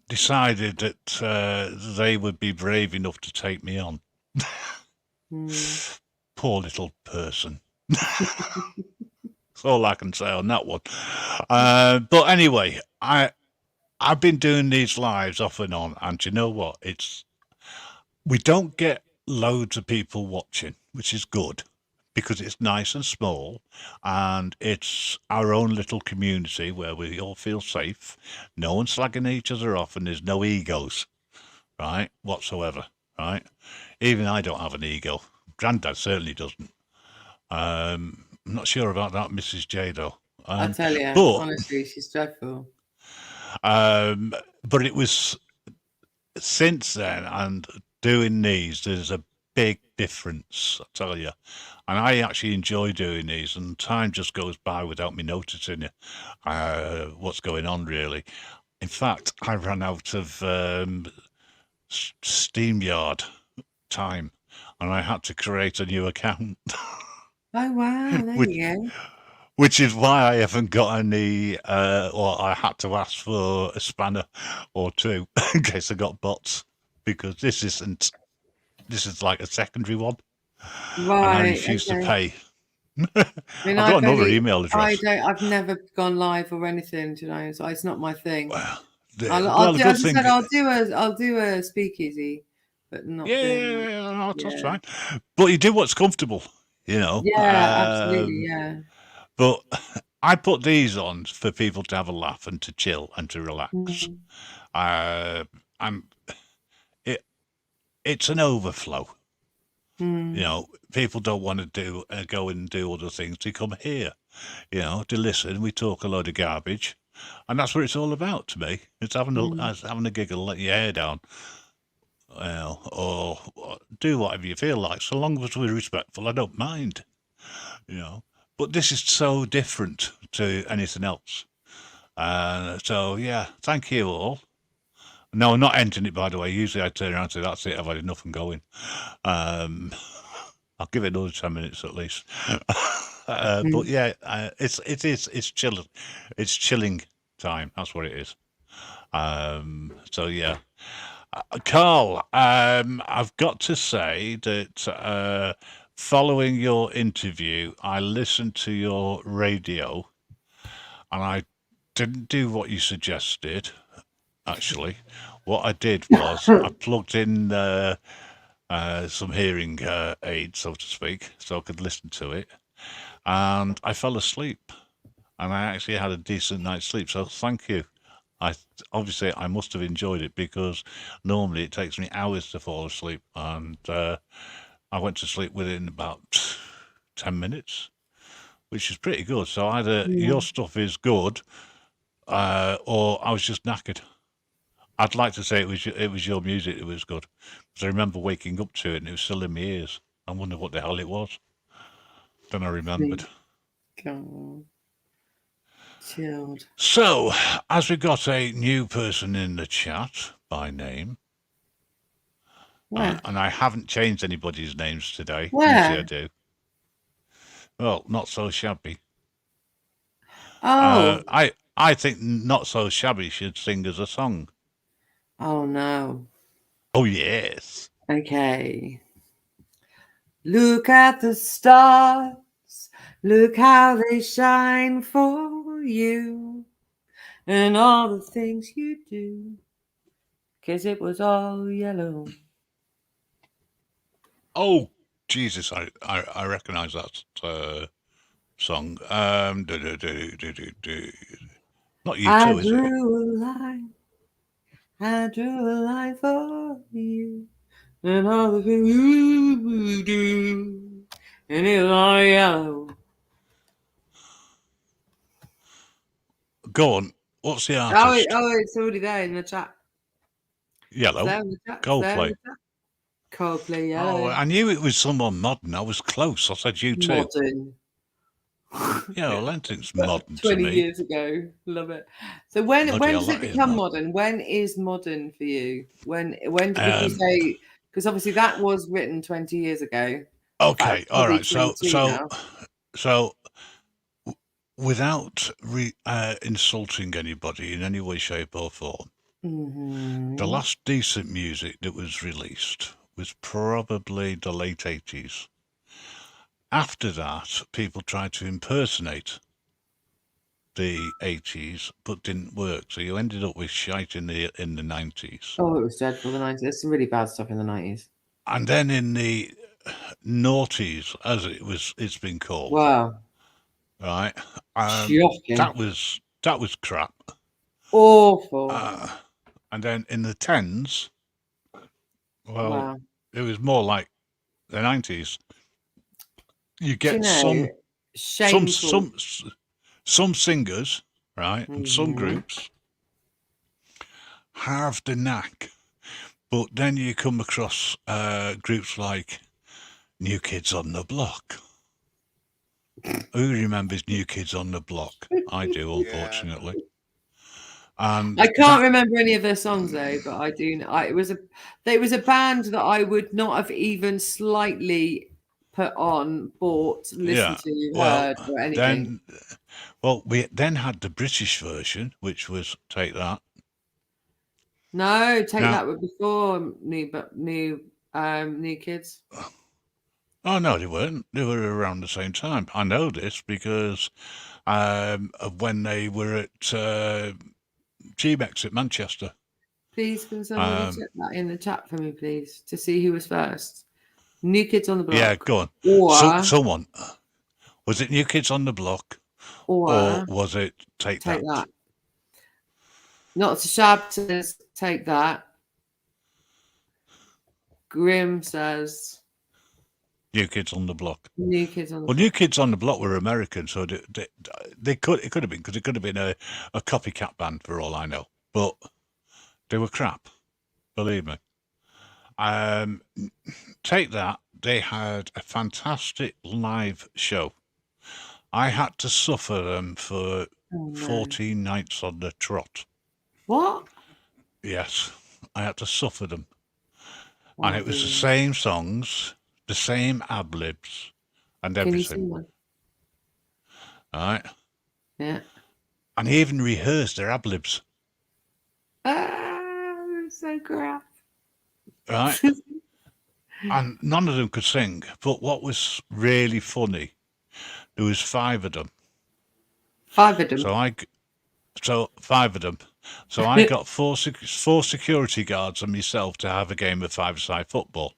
decided that they would be brave enough to take me on. Mm. Poor little person. That's all I can say on that one. But anyway, I've been doing these lives off and on, and you know what? We don't get loads of people watching, which is good because it's nice and small, and it's our own little community where we all feel safe. No one's slagging each other off, and there's no egos, right? Whatsoever, right? Even I don't have an ego. Grandad certainly doesn't. I'm not sure about that, Mrs. J, though. I tell you, But honestly, she's dreadful. but it was since then and doing these, there's a big difference, I tell you. And I actually enjoy doing these, and time just goes by without me noticing it, what's going on, really. In fact, I ran out of SteamYard time, and I had to create a new account. Oh wow, there which you go. which is why I haven't got any, or I had to ask for a spanner or two in case I got bots, because this is like a secondary one, and I Right, refuse to okay. pay. I mean, I've got another email address. I've never gone live or anything, you know, so it's not my thing. Well, I'll the do, good as I thing, said, I'll do a speakeasy, but not doing. yeah, that's Yeah, fine. But you do what's comfortable, you know. yeah, absolutely, yeah. But I put these on for people to have a laugh and to chill and to relax. Mm. And it's an overflow. Mm. You know, people don't want to do go and do other things. They come here, you know, to listen. We talk a load of garbage, and that's what it's all about to me. It's having a giggle, let your hair down, you know, or do whatever you feel like. So long as we're respectful, I don't mind, you know. But this is so different to anything else. So yeah, thank you all. No, I'm not ending it, by the way. Usually I turn around and say, that's it, I've had enough and going. I'll give it another 10 minutes at least. But yeah, it's chilling. It's chilling time. That's what it is. So yeah. Carl, I've got to say that following your interview, I listened to your radio and I didn't do what you suggested, actually. What I did was I plugged in some hearing aids, so to speak, so I could listen to it. And I fell asleep. And I actually had a decent night's sleep. So thank you. Obviously I must have enjoyed it because normally it takes me hours to fall asleep. And I went to sleep within about 10 minutes, which is pretty good. So either your stuff is good, or I was just knackered. I'd like to say it was your music that was good, because I remember waking up to it and it was still in my ears. I wonder what the hell it was. Then I remembered. God. Chilled. So, as we got a new person in the chat by name, Where? and I haven't changed anybody's names today. Where? Usually I do. Well, Not So Shabby. Oh. I think Not So Shabby should sing as a song. Oh no. Oh yes. Okay. Look at the stars. Look how they shine for you. And all the things you do. 'Cause it was all yellow. Oh Jesus! I recognise that song. Not you I too, is it? drew a line. I drew a line for you. And all the things you do. And it was all yellow. Go on. What's the artist? It's already there in the chat. Yellow. It's there in the chat. Coldplay. Coldplay, Yellow. Oh, I knew it was someone modern. I was close. I said you too. Modern. Yeah, well, anything's modern to 20 me. years ago. Love it. So when Bloody does hell, it that is become modern. modern? When is modern for you? When would you say? Because obviously that was written 20 years ago. Okay, all right. So now. without insulting anybody in any way, shape, or form, the last decent music that was released was probably the late 80s. After that, people tried to impersonate the 80s, but didn't work. So you ended up with shite in the 90s. Oh, it was dreadful. The 90s. There's some really bad stuff in the 90s. And then in the noughties, as it's been called. Wow. Right. Shocking. That was crap. Awful. And then in the 10s, well, wow. It was more like the 90s. You get some singers, right, and some groups have the knack, but then you come across groups like New Kids on the Block. Who remembers New Kids on the Block? I do, unfortunately. And I can't remember any of their songs though, but I do. It was a band that I would not have even slightly put on, bought, listened to, heard, or anything. We then had the British version, which was Take That. No, That was before New Kids. Oh no, they weren't. They were around the same time. I know this because of when they were at G-Mex at Manchester. Please, can somebody check that in the chat for me, please, to see who was first? New Kids on the Block. Yeah, go on. Or someone. Was it New Kids on the Block? Or was it Take That? Not to Shab says Take That. Grim says New Kids on the Block. New Kids on the Block. New Kids on the Block were American, so it could have been, because it could have been a copycat band for all I know. But they were crap, believe me. Take That, they had a fantastic live show. I had to suffer them for 14 nights on the trot. What? Yes, I had to suffer them. And it was the same songs, the same ad-libs, and everything. Can you sing one? All right. Yeah. And he even rehearsed their ad-libs. So crap. Right. And none of them could sing. But what was really funny, there was 5 of them. 5 of them? So 5 of them. So I got four security guards and myself to have a game of 5-a-side football.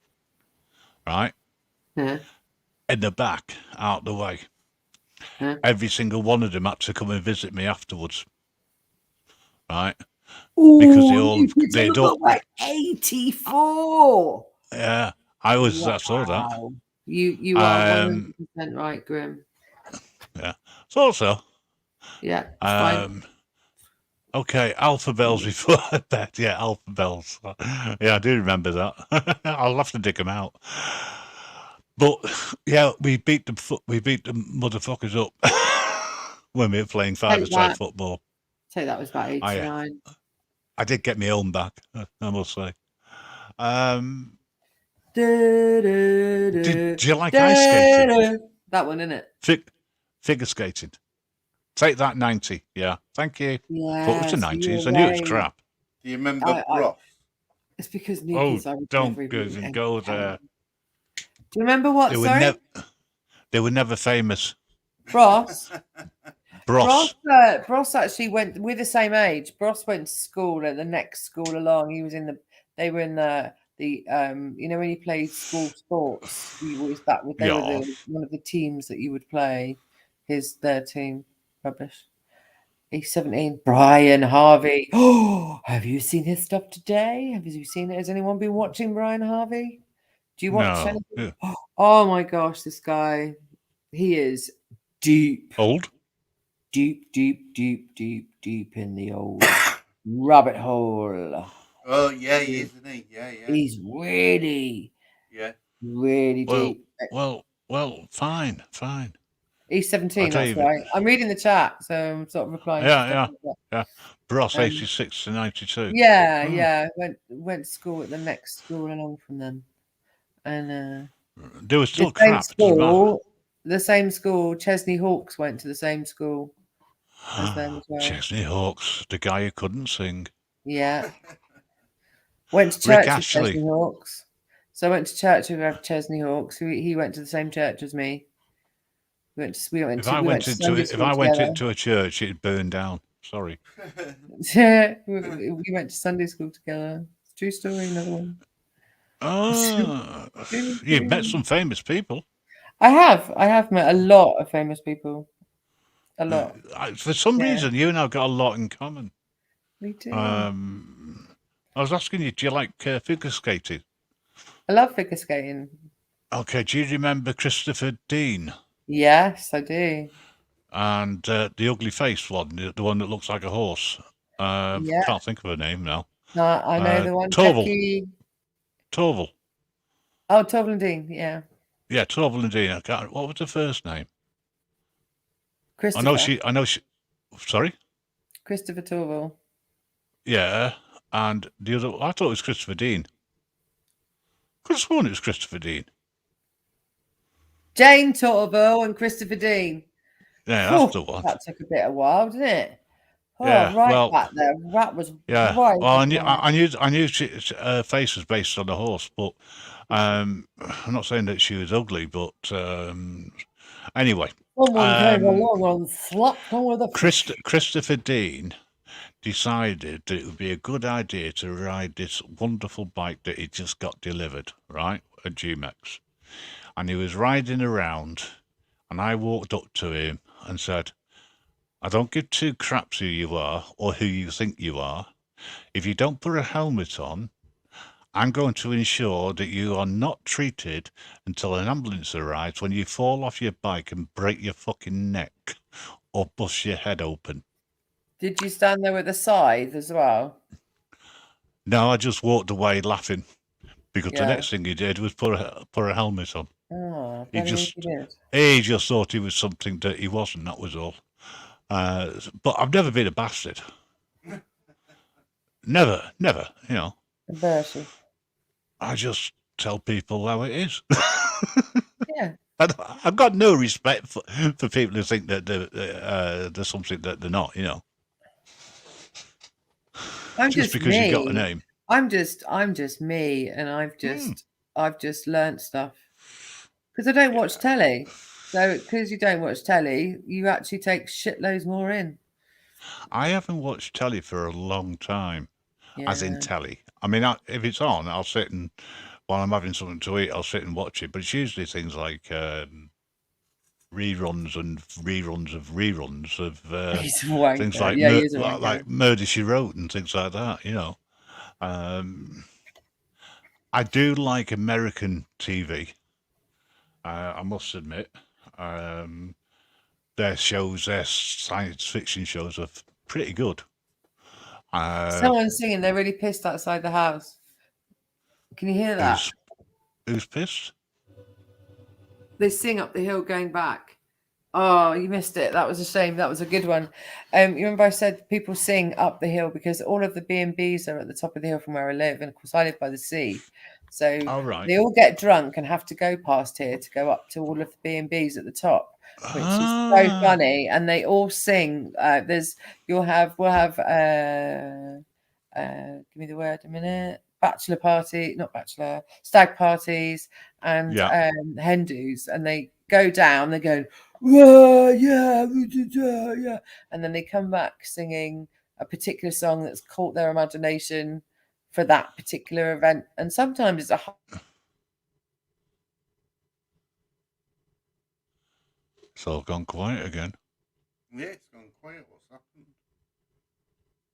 Right? Yeah. In the back, out the way. Yeah. Every single one of them had to come and visit me afterwards. Right? Ooh, because they all like 84. Yeah. I saw that. Wow. You are Um, 100% right, Grim. yeah. So also, Yeah, it's fine. okay, Alpha Bells before bed. Yeah, Alpha Bells. Yeah, I do remember that. I'll have to dig them out. But yeah, we beat the motherfuckers up when we were playing Take five-a-side that. football. Take that was about 8 to 9. I did get my own back, I must say. Do you like ice skating? That one, isn't it? Figure skating. Take that 90. Yeah, thank you. Thought it was the Yes, 90s. I knew it was crap. Do you remember Bros? It's because Oh, Nuki's I would don't never even go there. Do you remember what? They were never famous. Bros. Bros. Bros actually went. We're the same age. Bros went to school at the next school along. He was in the. They were in the. You know when you played school sports, he was that. They were one of the teams that you would play. Their team. Rubbish. He's 17. Brian Harvey. Oh, have you seen his stuff today? Have you seen it? Has anyone been watching Brian Harvey? Do you watch anything? Yeah. Oh my gosh, this guy. He is deep. Old? Deep in the old rabbit hole. Oh, yeah, he is, isn't he? Yeah. He's really deep. Well, fine. He's 17, that's right. I'm reading the chat, so I'm sort of replying to stuff. Yeah. Bros, 86 to 92. Yeah. Went to school at the next school along from them. And there was still crap. The same school, Chesney Hawkes went to the same school as them as well. Chesney Hawkes, the guy who couldn't sing. Yeah. Went to church with Chesney Hawkes. So I went to church with Chesney Hawkes. He went to the same church as me. If I went into a church, it'd burn down. Sorry. We went to Sunday school together. It's a true story, another one. You've met some famous people. I have met a lot of famous people. A lot. For some reason, you and I got a lot in common. We do. I was asking you, do you like figure skating? I love figure skating. Okay, do you remember Christopher Dean? Yes, I do. And the ugly face one, the one that looks like a horse. Can't think of her name now. No, I know the one. Torval. Oh, Torval and Dean, yeah. Yeah, Torval and Dean. What was her first name? Christopher. I know she. Sorry. Christopher Torval. Yeah, and the other. I thought it was Christopher Dean. Could have sworn it was Christopher Dean. Jane Torval and Christopher Dean. Yeah, that's the one. That took a bit of a while, didn't it? Oh, yeah, back there. That was yeah. Right. Well, I knew her face was based on a horse, but I'm not saying that she was ugly, but anyway. Someone came along and slapped on with a Christopher Dean decided that it would be a good idea to ride this wonderful bike that he just got delivered, right, at GMX. And he was riding around, and I walked up to him and said, I don't give two craps who you are or who you think you are. If you don't put a helmet on, I'm going to ensure that you are not treated until an ambulance arrives when you fall off your bike and break your fucking neck or bust your head open. Did you stand there with a scythe as well? No, I just walked away laughing because the next thing he did was put a helmet on. Oh, he just thought he was something that he wasn't, that was all. But I've never been a bastard. Never, you know. Embarrassing. I just tell people how it is. Yeah. I've got no respect for people who think that they're something that they're not, you know. I'm just because me. you've got a name. I'm just me, and I've just learnt stuff because I don't watch telly. So because you don't watch telly, you actually take shitloads more in. I haven't watched telly for a long time, as in telly. I mean, if it's on, I'll sit and while I'm having something to eat, I'll sit and watch it. But it's usually things like reruns of things like Murder, She Wrote and things like that, you know. I do like American TV. I must admit, their shows, their science fiction shows, are pretty good. Someone's singing. They're really pissed outside the house. Can you hear that? Who's pissed? They sing up the hill going back. Oh, you missed it. That was a shame. That was a good one. You remember I said people sing up the hill because all of the B&Bs are at the top of the hill from where I live, and of course I live by the sea. So they all get drunk and have to go past here to go up to all of the B&Bs at the top, which is so funny. And they all sing. We'll have give me the word a minute. Stag parties and hen do's, and they go down, they're going, yeah, and then they come back singing a particular song that's caught their imagination for that particular event. And sometimes it's It's all gone quiet again. Yeah, it's gone quiet. What's happened?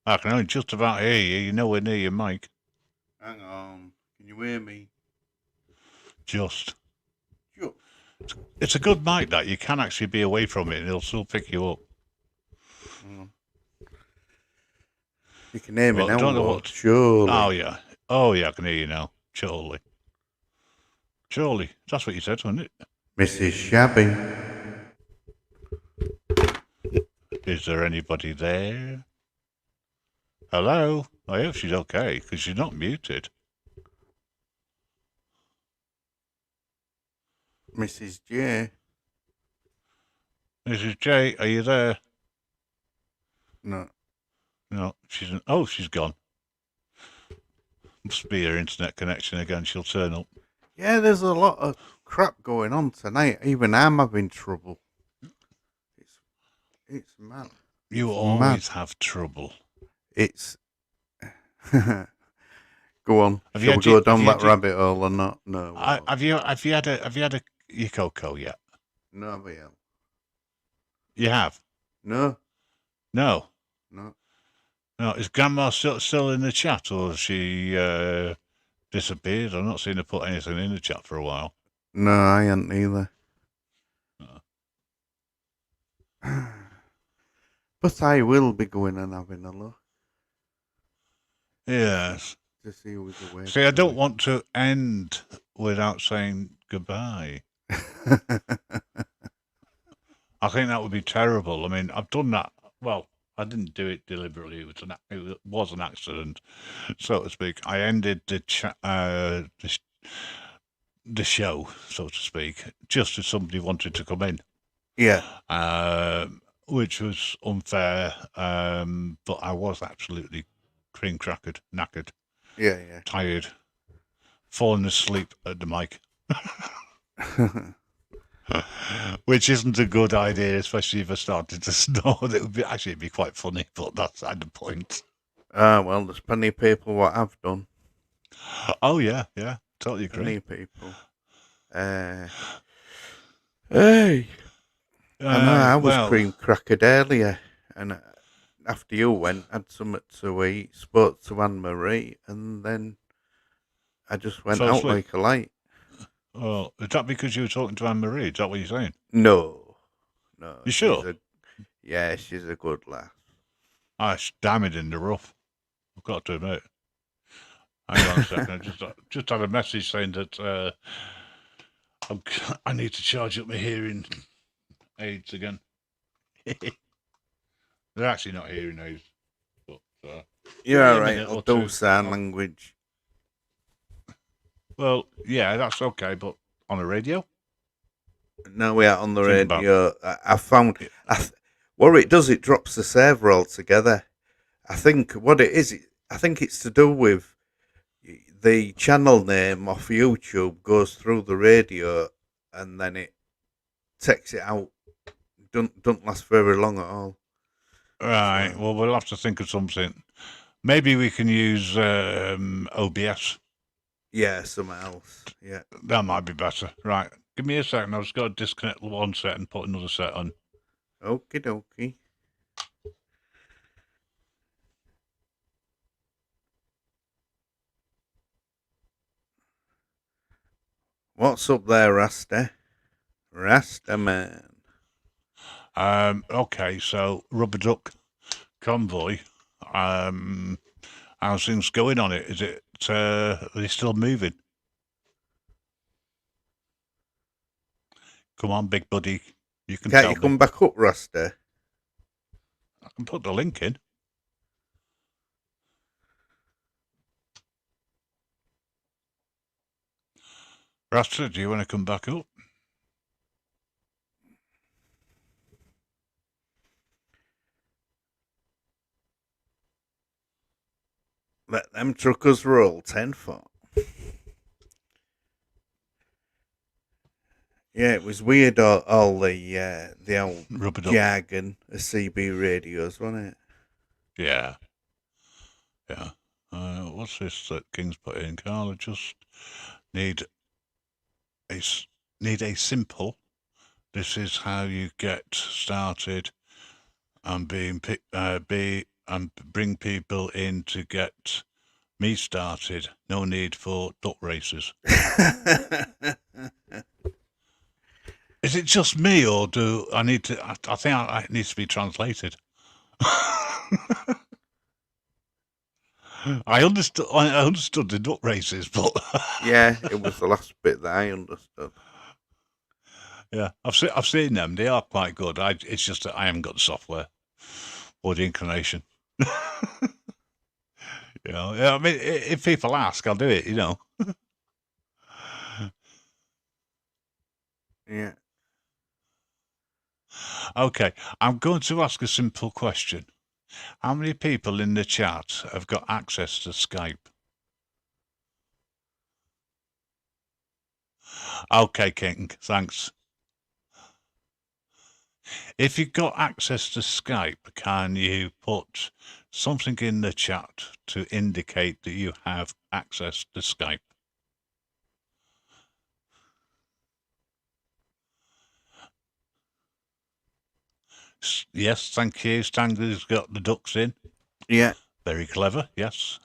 I can only just about hear you. You're nowhere near your mic. Hang on. Can you hear me? Just. It's a good mic that you can actually be away from it and it'll still pick you up. You can hear me now. Don't know what. Surely. Oh yeah, I can hear you now. Surely. That's what you said, wasn't it? Mrs. Shabby. Is there anybody there? Hello? I hope she's okay, because she's not muted. Mrs. J. Mrs. J, are you there? No. No, she's gone. Must be her internet connection again. She'll turn up. Yeah, there's a lot of crap going on tonight. Even I'm having trouble. It's mad. You always have trouble. It's... Go on. Shall we go down that rabbit hole or not? No. Have you had your cocoa yet? No, we haven't. You have? No. No. Is Grandma still in the chat, or has she disappeared? I've not seen her put anything in the chat for a while. No, I ain't either. But I will be going and having a look. Yes. To see who's away. See, I don't want to end without saying goodbye. I think that would be terrible. I mean, I've done that. Well, I didn't do it deliberately. It was an accident, so to speak. I ended the show, so to speak, just as somebody wanted to come in. Yeah. Which was unfair, but I was absolutely cream-crackered, knackered. Yeah. Tired. Falling asleep at the mic. Which isn't a good idea, especially if I started to snore. It would be quite funny, but that's the point. Well, there's plenty of people what I've done. Oh yeah, totally agree. Plenty of people. Hey. I was cream crackered earlier, and after you went, had something to eat, spoke to Anne-Marie, and then I just went out like a light. Oh, is that because you were talking to Anne-Marie? Is that what you're saying? No. You sure? She's a good lass. It's damned in the rough. I've got to admit. Hang on a second. I just had a message saying that I need to charge up my hearing aids again. They're actually not hearing aids. But, you're all right. I'll do sign language. Well, yeah, that's okay, but on the radio? No, we are on the radio. I found what it does, it drops the server altogether. I think what it is, I think it's to do with the channel name off YouTube goes through the radio and then it takes it out. Don't last very long at all. Right. So, well, we'll have to think of something. Maybe we can use OBS. Yeah, something else. Yeah. That might be better. Right. Give me a second. I've just got to disconnect one set and put another set on. Okie dokie. What's up there, Rasta? Rasta man. Okay, so Rubber Duck Convoy. How's things going on it? Is it? Are they still moving? Come on, big buddy. You can Can't tell you me. come back up, Rasta? I can put the link in. Rasta, do you want to come back up? Let them truckers roll 10-4. Yeah, it was weird, all the old Rubber Duck. jargon of CB radios, wasn't it? Yeah. Yeah. What's this that King's put in? Carl, I just need a simple. This is how you get started and bring people in to get me started. No need for duck races. Is it just me, or do I need to? I think it needs to be translated. I understood the duck races, but Yeah, it was the last bit that I understood. yeah, I've seen them. They are quite good. It's just that I haven't got the software or the inclination. You know, yeah, I mean, if people ask, I'll do it. You know. Yeah. Okay, I'm going to ask a simple question. How many people in the chat have got access to Skype? Okay, King, thanks. If you've got access to Skype, can you put something in the chat to indicate that you have access to Skype? Yes, thank you. Stanley's got the ducks in. Yeah. Very clever, yes.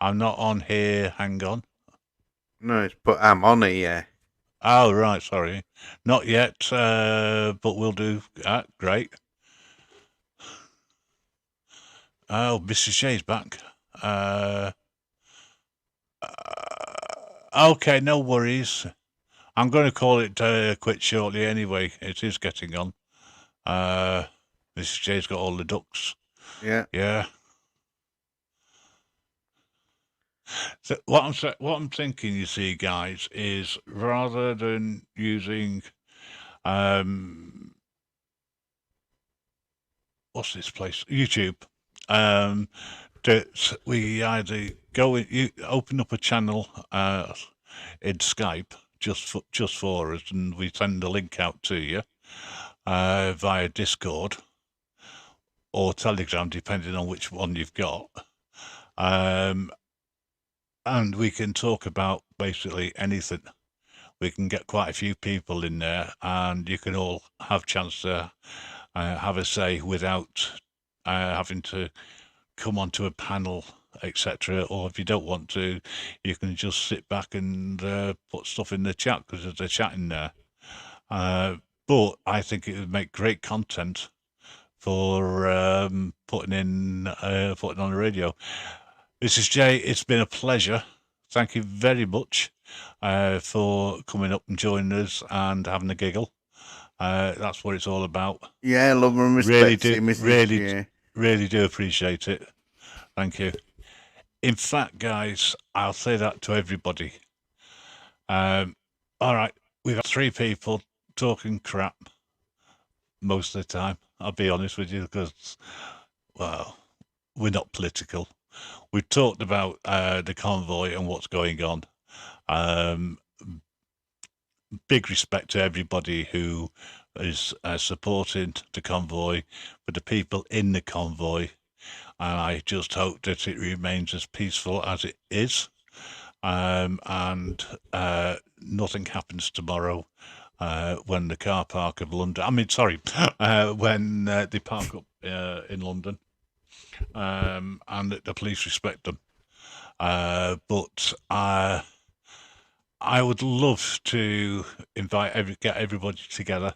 I'm not on here, hang on. No, it's put I'm on here. Oh, right, sorry. Not yet, but we'll do. Great. Oh, Mrs. Shay's back. Okay, no worries. I'm going to call it quit shortly anyway. It is getting on. Mrs. J's got all the ducks. Yeah. Yeah. So what I'm thinking, you see, guys, is rather than using what's this place? YouTube. That we either go in, you open up a channel in Skype just for us, and we send the link out to you via Discord or Telegram, depending on which one you've got. And we can talk about basically anything. We can get quite a few people in there, and you can all have chance to have a say without having to come onto a panel, etc. Or if you don't want to, you can just sit back and put stuff in the chat because there's a chat in there. But I think it would make great content for putting on the radio. This is Jay. It's been a pleasure. Thank you very much for coming up and joining us and having a giggle. That's what it's all about. Yeah, love and respect to you, Mrs. J. Really do appreciate it. Thank you. In fact, guys, I'll say that to everybody. All right, we've had 3 people talking crap most of the time. I'll be honest with you, because, well, we're not political. We've talked about the convoy and what's going on. Big respect to everybody who is supporting the convoy, for the people in the convoy. And I just hope that it remains as peaceful as it is. And nothing happens tomorrow when the car park of London, when they park up in London, and that the police respect them. But I would love to get everybody together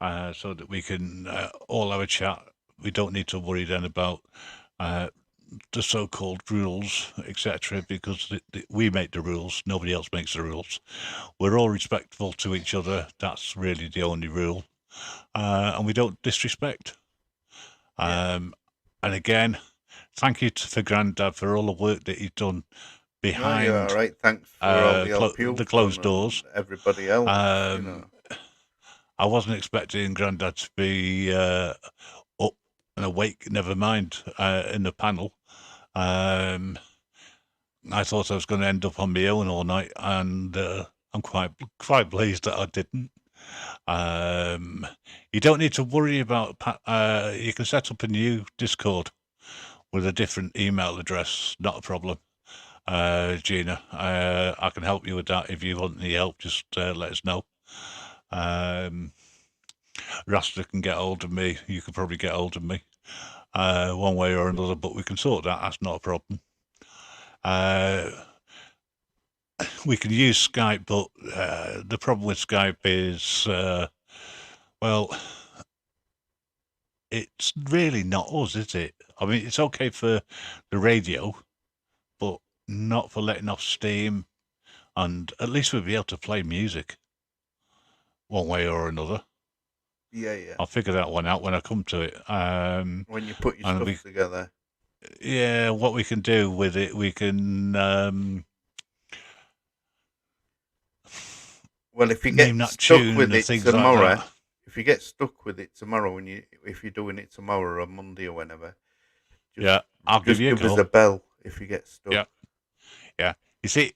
so that we can all have a chat. We don't need to worry then about the so-called rules, etc., because we make the rules. Nobody else makes the rules. We're all respectful to each other. That's really the only rule, and we don't disrespect. And again, thank you for Grandad for all the work that he's done No, behind you're all right. Thanks for all the help you've the closed done and doors. everybody else, you know. I wasn't expecting Grandad to be up and awake, never mind, in the panel. I thought I was going to end up on my own all night, and I'm quite pleased that I didn't. You don't need to worry about. You can set up a new Discord with a different email address. Not a problem, Gina. I can help you with that. If you want any help, just let us know. Rasta can get hold of me. You could probably get hold of me one way or another, but we can sort that. That's not a problem. We can use Skype, but the problem with Skype is, well, it's really not us, is it? I mean, it's okay for the radio, but not for letting off steam. And at least we'll be able to play music one way or another. Yeah. I'll figure that one out when I come to it. When you put your stuff together. Yeah, what we can do with it, we can... well, if you get stuck with it tomorrow, like if you get stuck with it tomorrow, if you're doing it tomorrow or Monday or whenever, I'll give you a us a bell if you get stuck. Yeah. You see,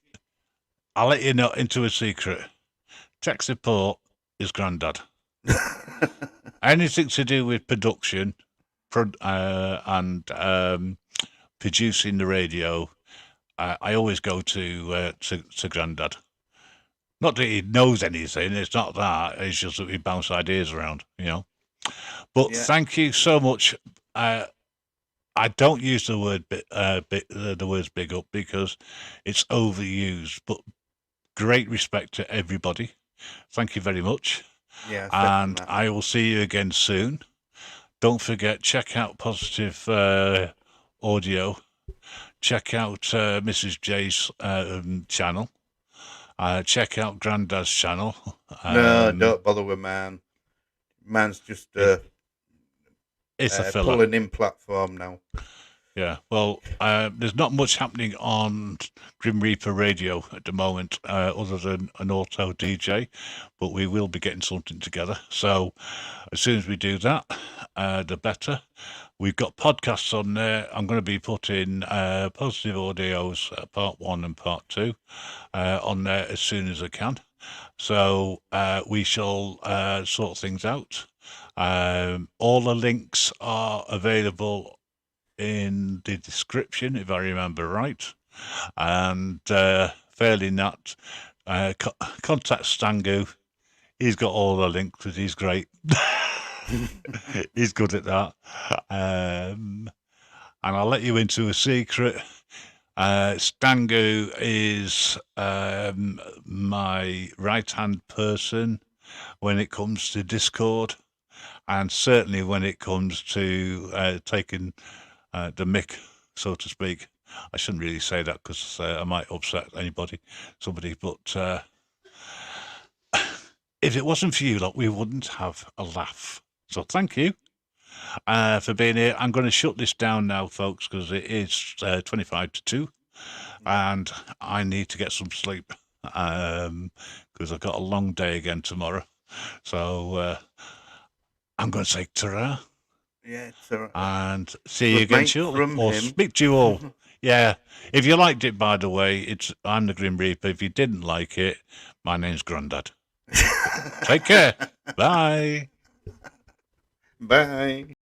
I'll let you know into a secret. Tech support is Grandad. Anything to do with production and producing the radio, I always go to Grandad. Not that he knows anything, it's not that, it's just that we bounce ideas around, you know. But thank you so much. I don't use the word the words big up because it's overused, but great respect to everybody. Thank you very much. Yeah, and I will see you again soon. Don't forget, check out Positive Audio. Check out Mrs. J's channel. Check out Grandad's channel. No, don't bother with man. Man's just it's a filler. pulling in platform now. Yeah, well, there's not much happening on Grim Reaper Radio at the moment, other than an auto DJ, but we will be getting something together. So as soon as we do that, the better. We've got podcasts on there. I'm going to be putting Positive Audio's part 1 and part 2 on there as soon as I can. So we shall sort things out. All the links are available in the description, if I remember right. And fairly nut, contact Stangu. He's got all the links because he's great. He's good at that. And I'll let you into a secret. Stangu is my right-hand person when it comes to Discord, and certainly when it comes to taking the mic, so to speak. I shouldn't really say that because I might upset somebody, but if it wasn't for you lot, we wouldn't have a laugh. So thank you for being here. I'm going to shut this down now, folks, because it is 25 to 2, and I need to get some sleep because I've got a long day again tomorrow. So I'm going to say ta-ra. Yeah, ta-ra. And see you again shortly. Or speak to you all. Yeah. If you liked it, by the way, I'm the Grim Reaper. If you didn't like it, my name's Grandad. Take care. Bye. Bye.